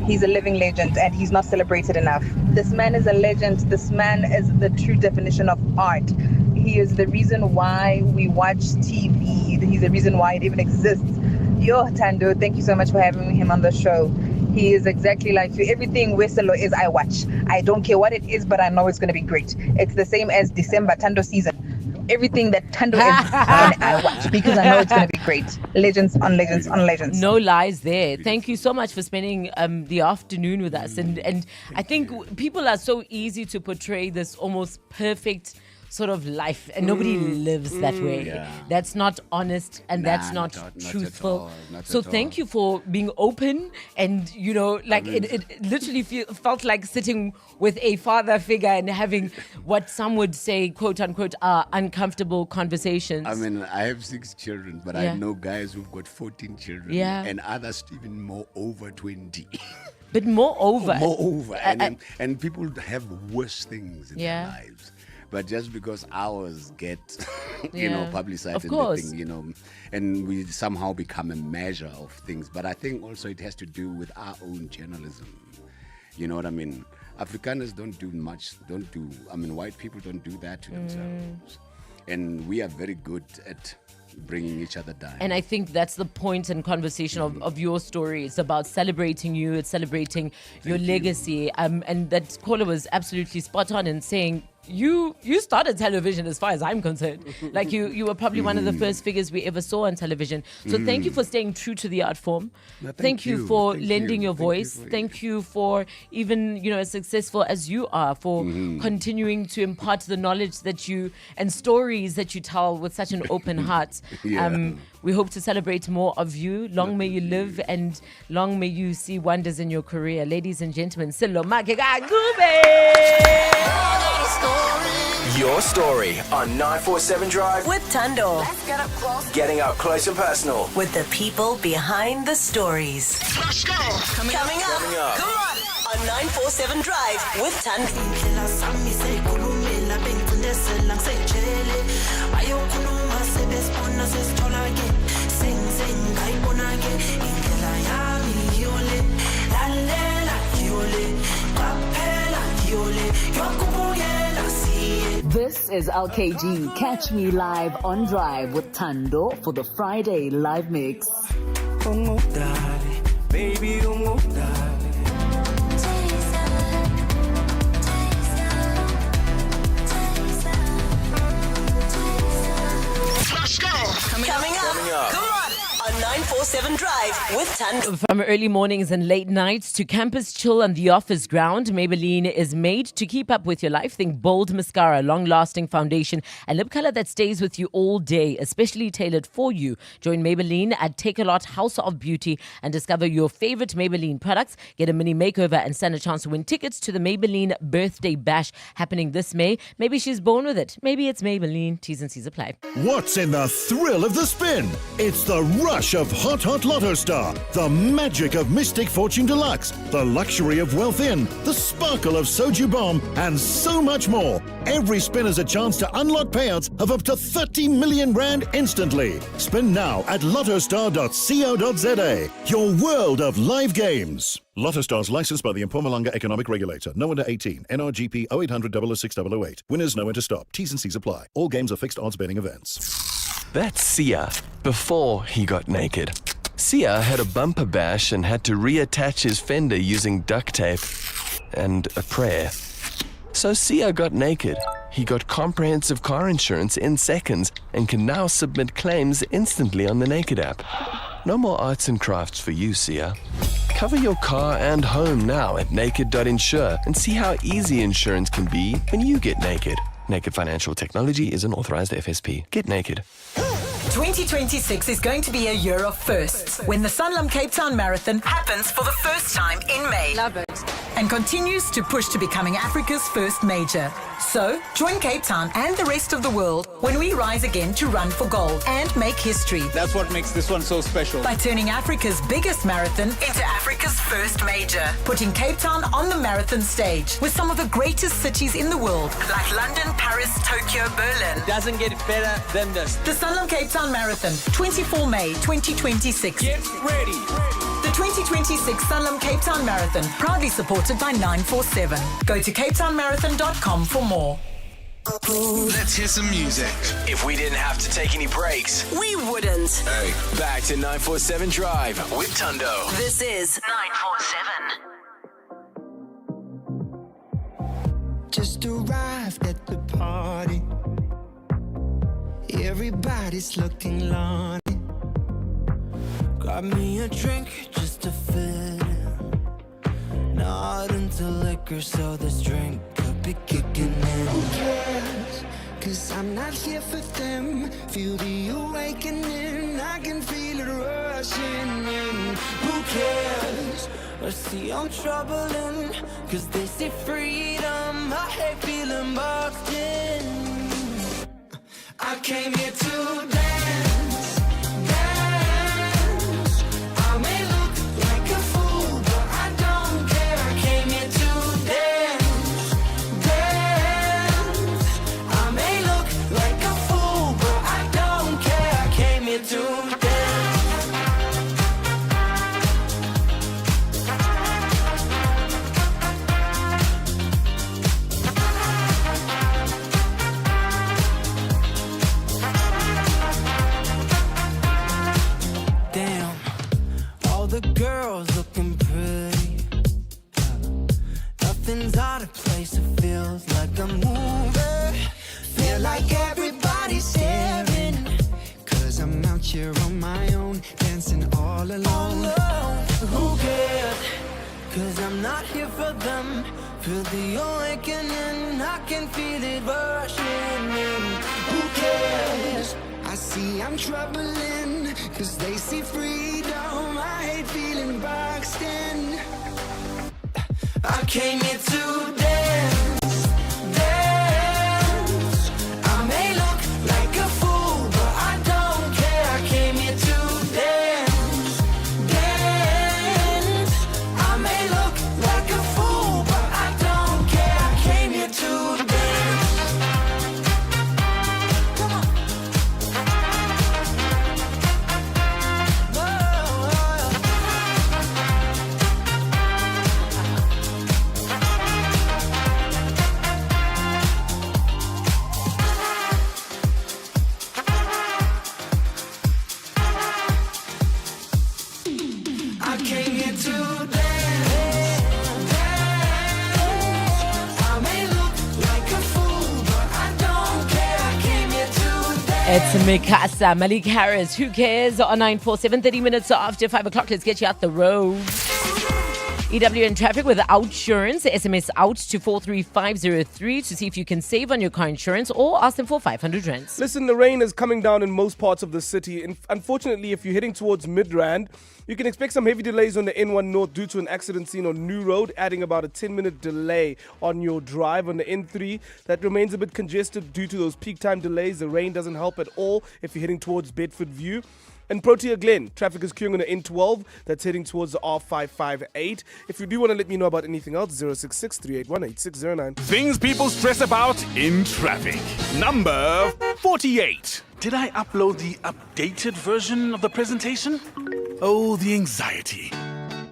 He's a living legend and he's not celebrated enough. This man is a legend. This man is the true definition of art. He is the reason why we watch TV. He's the reason why it even exists. Yo, Thando, thank you so much for having him on the show. He is exactly like you. Everything Weselo is, I watch. I don't care what it is, but I know it's going to be great. It's the same as December Thando season. Everything that Thando is, I watch because I know it's going to be great. Legends on legends on legends. No lies there. Thank you so much for spending the afternoon with us. And I think people are so easy to portray this almost perfect sort of life, and nobody lives that way. Yeah. That's not honest, and that's not truthful. So thank you for being open, and it literally felt like sitting with a father figure and having what some would say, quote unquote, uncomfortable conversations. I mean, I have 6 children, but I know guys who've got 14 children, and others even more over 20. But moreover, and people have worse things in their lives. But just because ours get, publicized and the thing, and we somehow become a measure of things. But I think also it has to do with our own journalism. You know what I mean? Afrikaners don't do much, white people don't do that to themselves. And we are very good at bringing each other down. And I think that's the point and conversation of your story. It's about celebrating you. It's celebrating your legacy. And that caller was absolutely spot on in saying, you started television as far as I'm concerned. Like you were probably one of the first figures we ever saw on television. So thank you for staying true to the art form. No, thank you for lending your voice. Thank you for even, as successful as you are, for continuing to impart the knowledge that you and stories that you tell with such an open heart. We hope to celebrate more of you. Long may you live and long may you see wonders in your career. Ladies and gentlemen, Silo Magagagube! Your story on 947 Drive with Thando. Let's get up close. Getting up close and personal With the people behind the stories. Let's go. Coming up. Come on 947 Drive with Thando. This is LKG. Catch me live on Drive with Thando for the Friday live mix. Baby, Coming up. Come on 947 Drive with Thando. From early mornings and late nights to campus chill on the office ground, Maybelline is made to keep up with your life. Think bold mascara, long-lasting foundation, and lip color that stays with you all day, especially tailored for you. Join Maybelline at Take-A-Lot House of Beauty and discover your favorite Maybelline products. Get a mini makeover and stand a chance to win tickets to the Maybelline Birthday Bash happening this May. Maybe she's born with it. Maybe it's Maybelline. T's and C's apply. What's in the thrill of the spin? It's the rush of hot Hot Lotto Star, the magic of Mystic Fortune Deluxe, the luxury of Wealth In, the sparkle of Soju Bomb, and so much more. Every spin is a chance to unlock payouts of up to 30 million rand instantly. Spin now at lottostar.co.za. Your world of live games. Lotto Stars licensed by the Mpumalanga Economic Regulator. No under 18. NRGP 0800 006 008. Winners know when to stop. T's and C's apply. All games are fixed odds betting events. That's Sia before he got naked. Sia had a bumper bash and had to reattach his fender using duct tape and a prayer. So Sia got naked. He got comprehensive car insurance in seconds and can now submit claims instantly on the Naked app. No more arts and crafts for you, Sia. Cover your car and home now at naked.insure and see how easy insurance can be when you get naked. Naked Financial Technology is an authorized FSP. Get naked. 2026 is going to be a year of firsts when the Sanlam Cape Town Marathon happens for the first time in May. Love it. And continues to push to becoming Africa's first major. So, join Cape Town and the rest of the world when we rise again to run for gold and make history. That's what makes this one so special. By turning Africa's biggest marathon into Africa's first major. Putting Cape Town on the marathon stage with some of the greatest cities in the world, like London, Paris, Tokyo, Berlin. Doesn't get better than this. The Sanlam Cape Town Marathon, 24 May 2026. Get ready. The 2026 Sanlam Cape Town Marathon, proudly supported by 947. Go to capetownmarathon.com for more. Let's hear some music. If we didn't have to take any breaks, We wouldn't. hey, back to 947 Drive with Thando. This is 947. Just arrived at the party. Everybody's looking lonely. Got me a drink just to fit in. Not into liquor, so this drink could be kicking in. Who cares? 'Cause I'm not here for them. Feel the awakening, I can feel it rushing in. Who cares? I see I'm troubling, 'cause they say freedom. I hate feeling boxed in. I came here to dance, dance. I may look like a fool, but I don't care. I came here to dance, dance. I may look like a fool, but I don't care. I came here to dance. Damn, all the girls looking pretty. Nothing's out of place, it feels like a movie. Feel like everybody's staring. 'Cause I'm out here on my own, dancing all alone. Who cares? 'Cause I'm not here for them. Feel the awakening, I can feel it rushing in. Who cares? I see I'm troubling, 'cause they see freedom. I hate feeling boxed in. I came here to dance, dance. I may look like a fool, but I don't care. I came here to dance, dance. I may look like a fool, but I don't care. I came here to dance. Come on. I came here to dance, dance. I may look like a fool, but I don't care. I came here to dance. It's Mikasa, Malik Harris. Who cares? On 947, 30 minutes after 5 o'clock. Let's get you out the road. EW in traffic with OutSurance. SMS out to 43503 to see if you can save on your car insurance or ask them for 500 rands. Listen, the rain is coming down in most parts of the city. Unfortunately, if you're heading towards Midrand, you can expect some heavy delays on the N1 North due to an accident seen on New Road, adding about a 10-minute delay on your drive. On the N3, that remains a bit congested due to those peak time delays. The rain doesn't help at all if you're heading towards Bedford View. In Protea Glen, traffic is queuing on the N12 that's heading towards the R558. If you do want to let me know about anything else, 066 381 8609. Things people stress about in traffic. Number 48. Did I upload the updated version of the presentation? Oh, the anxiety.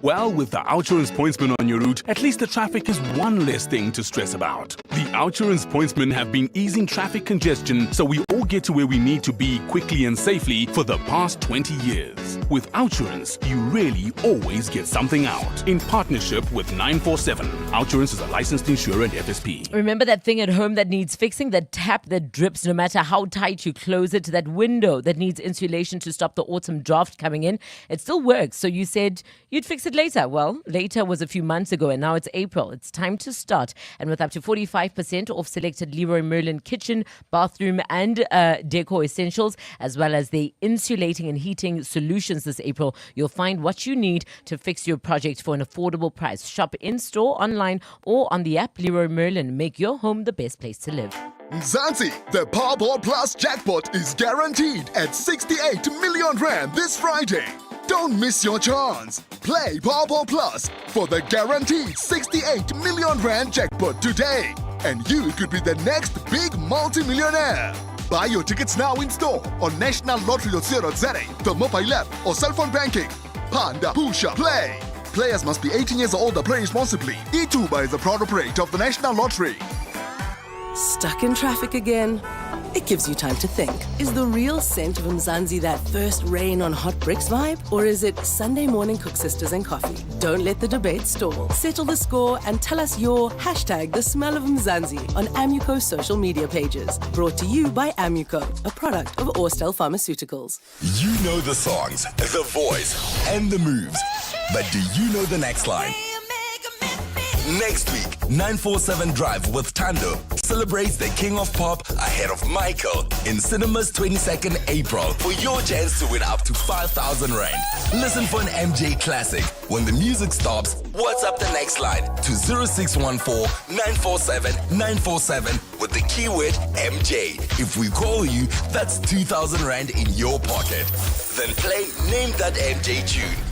Well, with the Outsurance pointsman on your route, at least the traffic is one less thing to stress about. The Outsurance pointsmen have been easing traffic congestion so we all get to where we need to be quickly and safely for the past 20 years. With Outsurance, you really always get something out. In partnership with 947, Outsurance is a licensed insurer and FSP. Remember that thing at home that needs fixing? That tap that drips no matter how tight you close it? That window that needs insulation to stop the autumn draft coming in? It still works. So you said you'd fix it later. Well, later was a few months ago and now it's April. It's time to start. And with up to 45% off selected Leroy Merlin kitchen, bathroom and decor essentials, as well as the insulating and heating solutions this April, you'll find what you need to fix your project for an affordable price. Shop in-store, online or on the app. Leroy Merlin. Make your home the best place to live. Mzansi, the Powerball Plus jackpot is guaranteed at 68 million rand this Friday. Don't miss your chance. Play Powerball Plus for the guaranteed 68 million rand jackpot today. And you could be the next big multi-millionaire. Buy your tickets now in store on nationallottery.co.za, the mobile app or cell phone banking. Panda Pusha Play. Players must be 18 years or older. Play responsibly. eTuba is a proud operator of the National Lottery. Stuck in traffic again? It gives you time to think. Is the real scent of Mzansi that first rain on hot bricks vibe? Or is it Sunday morning cook sisters and coffee? Don't let the debate stall. Settle the score and tell us your hashtag the smell of Mzansi on Amuco's social media pages. Brought to you by Amuco, a product of Orstel Pharmaceuticals. You know the songs, the voice, and the moves. But do you know the next line? Next week, 947 Drive with Thando celebrates the King of Pop ahead of Michael in cinemas 22nd April for your chance to win up to 5,000 rand. Listen for an MJ classic. When the music stops, WhatsApp the next line to 0614 947 947 with the keyword MJ. If we call you, that's 2,000 rand in your pocket. Then play Name That MJ Tune,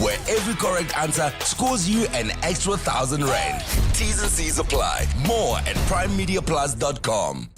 where every correct answer scores you an extra 1,000 rand. T's and C's apply. More at primemediaplus.com.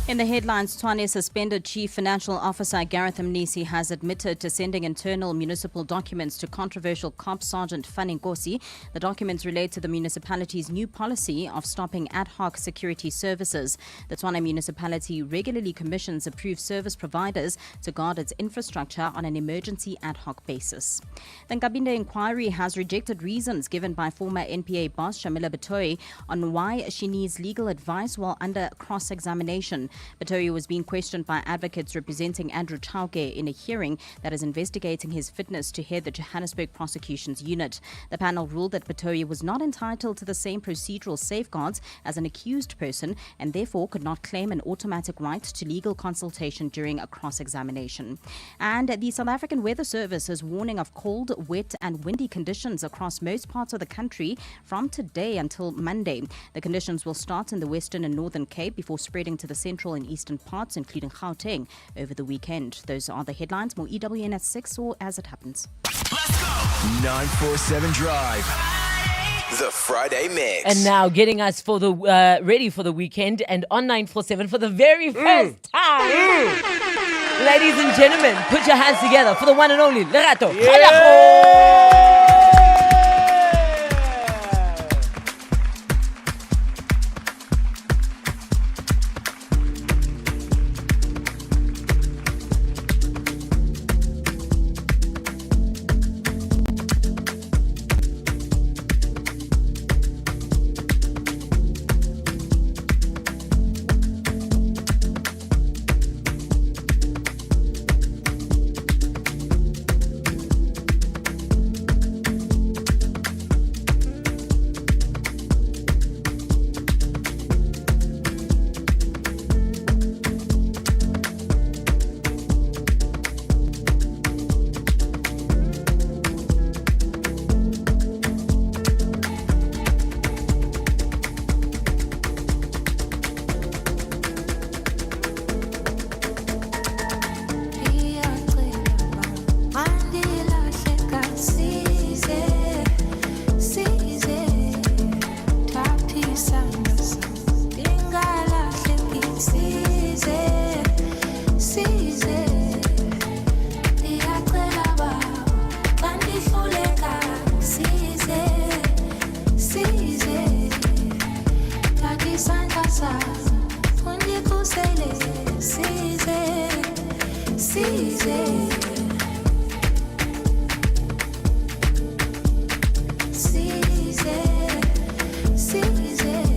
In the headlines, Tshwane suspended Chief Financial Officer Gareth Mnisi has admitted to sending internal municipal documents to controversial Cop Sergeant Fanny Nkosi. The documents relate to the municipality's new policy of stopping ad hoc security services. The Tshwane municipality regularly commissions approved service providers to guard its infrastructure on an emergency ad hoc basis. The Nkabinde inquiry has rejected reasons given by former NPA boss Shamila Batoyi on why she needs legal advice while under cross-examination. Batoyi was being questioned by advocates representing Andrew Chauke in a hearing that is investigating his fitness to head the Johannesburg Prosecutions Unit. The panel ruled that Batoyi was not entitled to the same procedural safeguards as an accused person and therefore could not claim an automatic right to legal consultation during a cross-examination. And the South African Weather Service is warning of cold, wet and windy conditions across most parts of the country from today until Monday. The conditions will start in the Western and Northern Cape before spreading to the central and eastern parts, including Gauteng, over the weekend. Those are the headlines. More EWN at 6 or as it happens. 947 Drive. The Friday Mix. And now getting us for the ready for the weekend and on 947 for the very first time. Ladies and gentlemen, put your hands together for the one and only Lerato. casa. Onde kusele size, size. Size, size.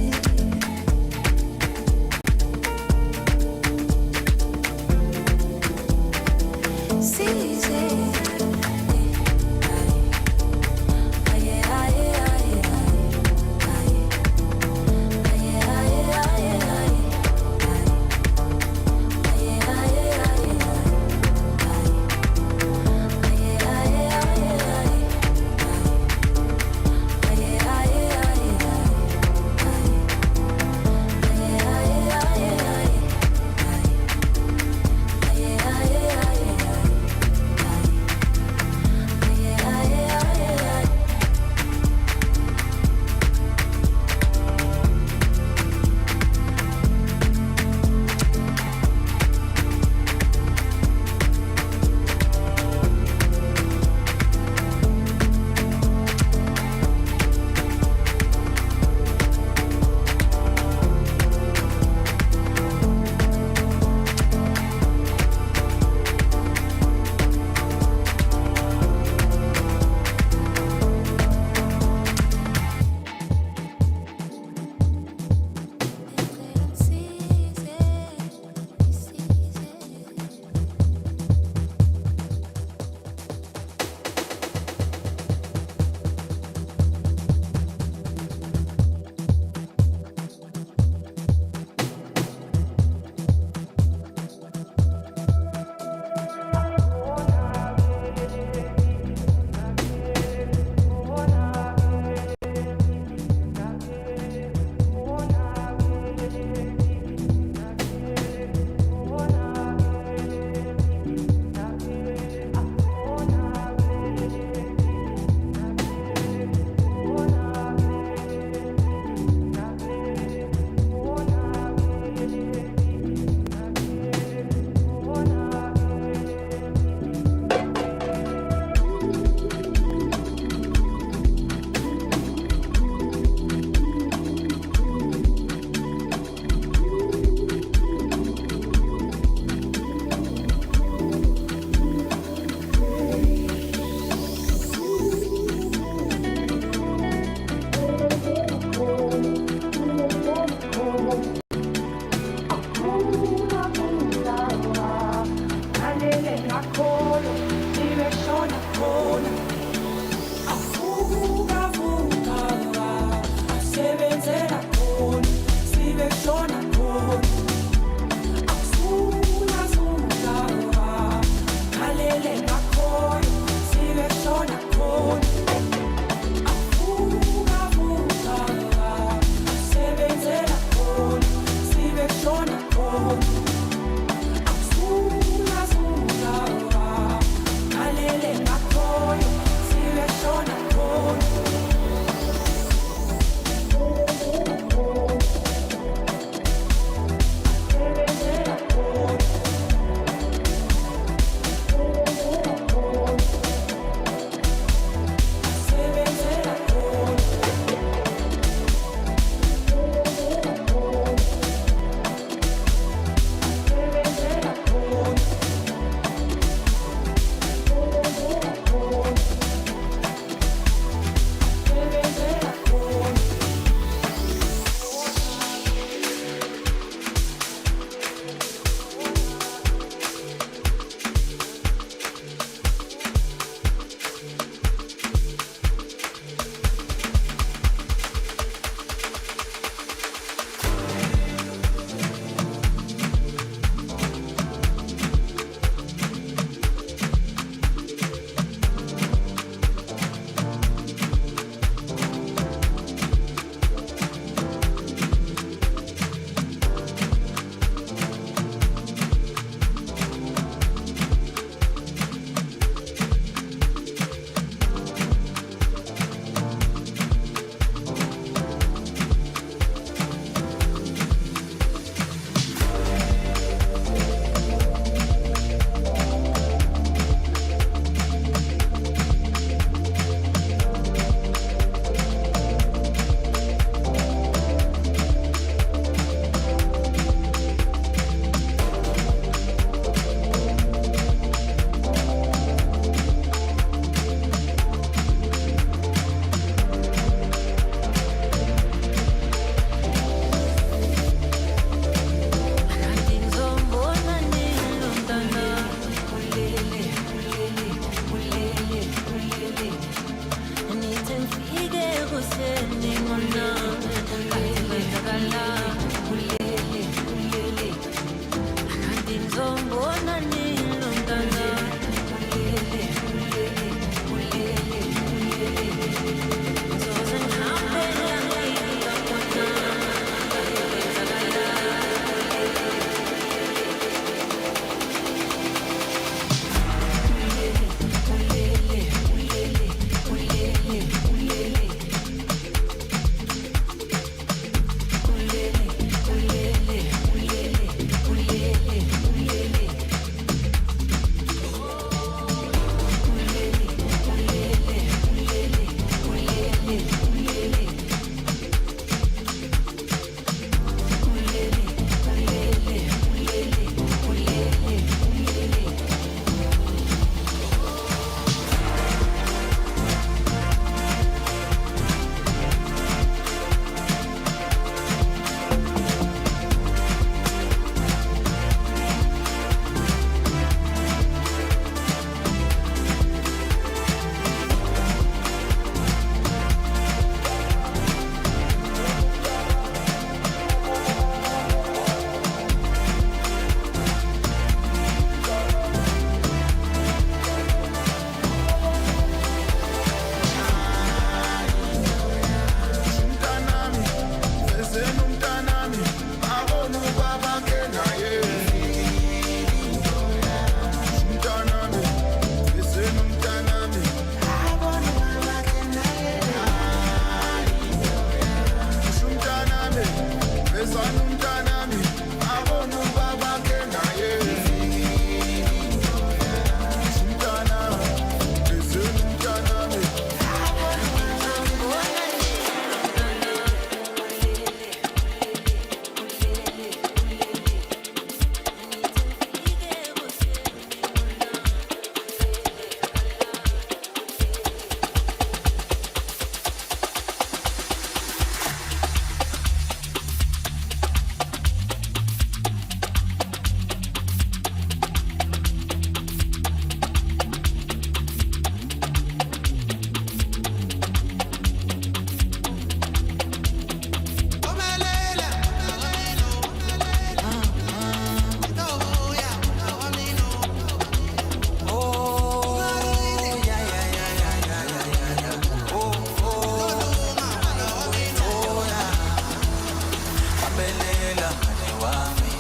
wami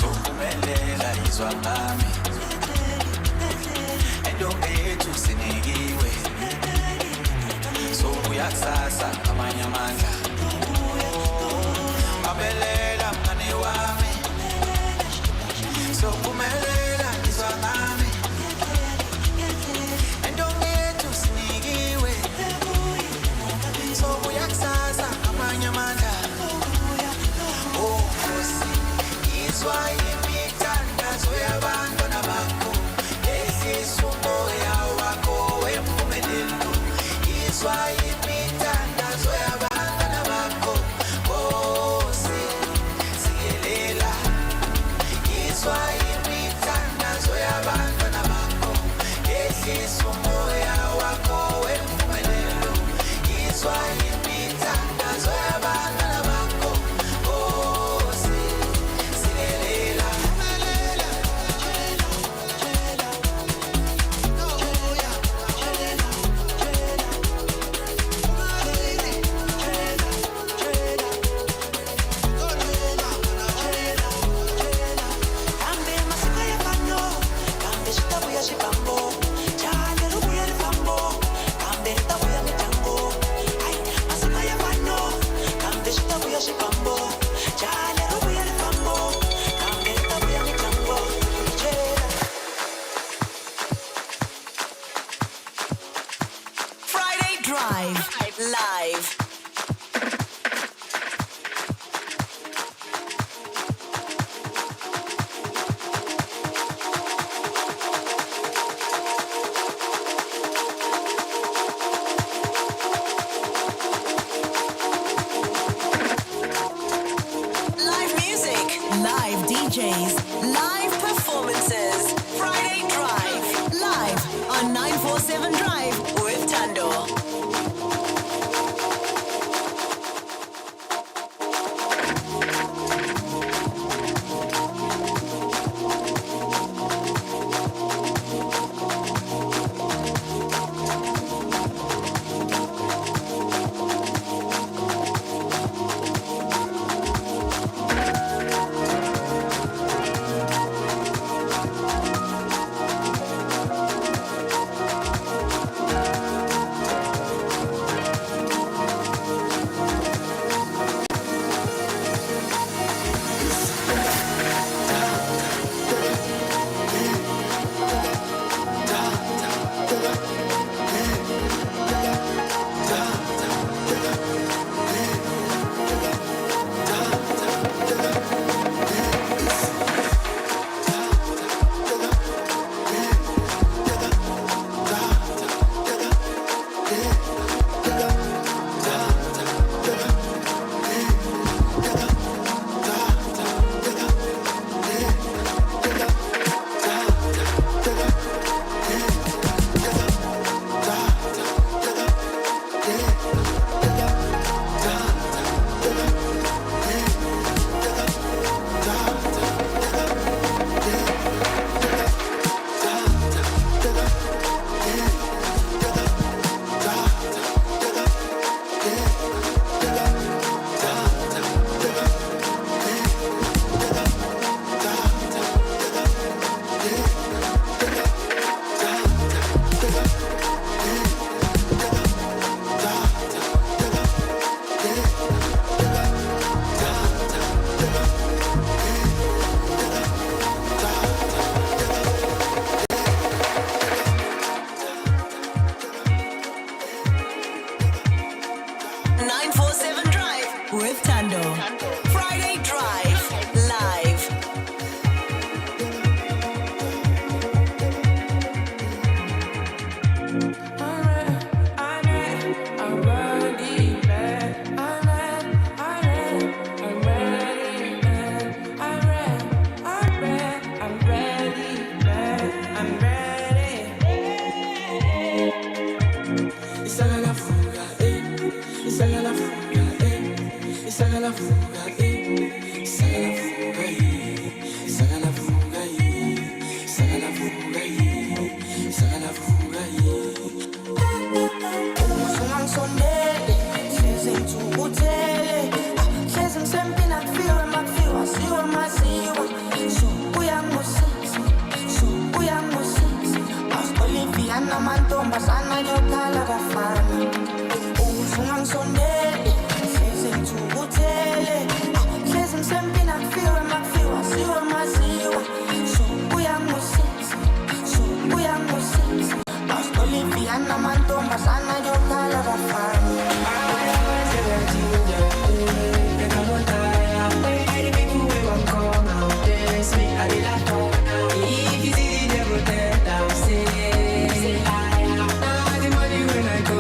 sokumelela izwa ngami entombi yethu sinikiwe sokuyakusasa amanye amandla mabelela mngane wami sokumelela izwa ngami entombi yethu sinikiwe sokuyakusasa amanye amandla oh Nkosi izwa imithandazo yabantwana bakho esisa umoya wakho wempumelelo izwa imithandazo yabantwana bakho Nkosi siyelela izwa imithandazo yabantwana bakho esisa umoya wakho wempumelelo izwa imithandazo yabantwana bakho Nkosi siyelela Friday Drive Live. Live music, live DJs, live performances. Friday Drive live on 947 Drive with Thando. with Thando. Friday Drive Live. Hlezi ngisempi nakufiwa siwa masiwa. So uyangusiza, so uyangusiza. Olivia mantomba sana yokala bafana. Uzungangisondele, hlezi ngithukuthele. Hlezi ngisempini akufiwe makufiwa, siwa masiwa. So uyangusiza, so uyangusiza. Olivia mantomba sana yokala bafana. If you see the devil, then I'll say, the money when I go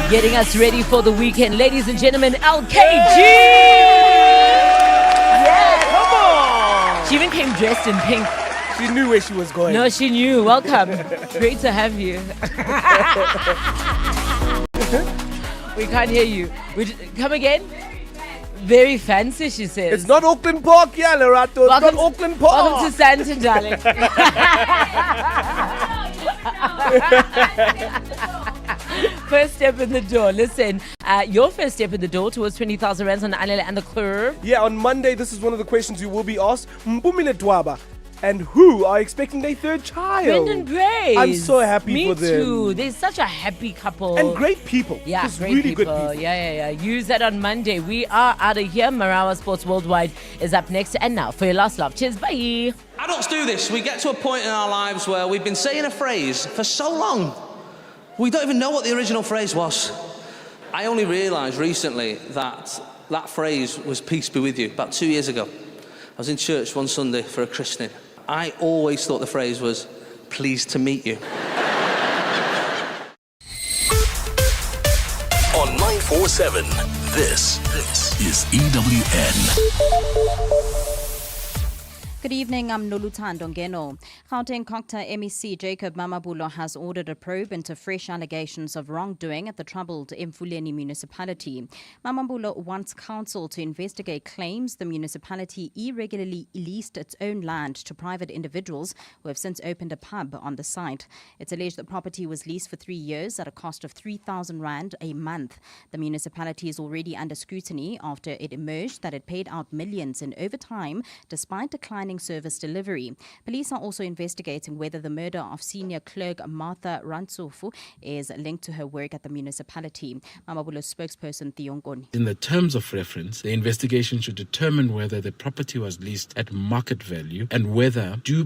Getting us ready for the weekend. Ladies and gentlemen, LKG! Yes! Come on! She even came dressed in pink. She knew where she was going. No, she knew. Welcome. Great to have you. We can't hear you. Come again? Very fancy, she says. It's not Auckland Park, yeah, Lerato. It's not Auckland Park. Welcome to Stanton, darling. First step in the door. Listen, your first step in the door towards 20,000 rands on the Anele and the curve. Yeah, on Monday, this is one of the questions you will be asked. Mpumile Dwaba and who are expecting their third child? Brendan Brace. I'm so happy for them. Me too. They're such a happy couple. And great people. Yeah, just great really people. good people. Yeah. Use that on Monday. We are out of here. Marawa Sports Worldwide is up next. And now for your last love. Cheers. Bye. Adults do this. We get to a point in our lives where we've been saying a phrase for so long, we don't even know what the original phrase was. I only realised recently that that phrase was peace be with you, about 2 years ago. I was in church one Sunday for a christening. I always thought the phrase was, pleased to meet you. On 947, this is EWN. Good evening, I'm Thando Ngeno. Gauteng Kokta MEC Jacob Mamabulo has ordered a probe into fresh allegations of wrongdoing at the troubled Mfuleni municipality. Mamabulo wants council to investigate claims the municipality irregularly leased its own land to private individuals who have since opened a pub on the site. It's alleged the property was leased for 3 years at a cost of 3,000 rand a month. The municipality is already under scrutiny after it emerged that it paid out millions in overtime despite declining service delivery. Police are also investigating whether the murder of senior clerk Martha Rantsofu is linked to her work at the municipality. Mamabulo's spokesperson Thiongoni. In the terms of reference, the investigation should determine whether the property was leased at market value and whether due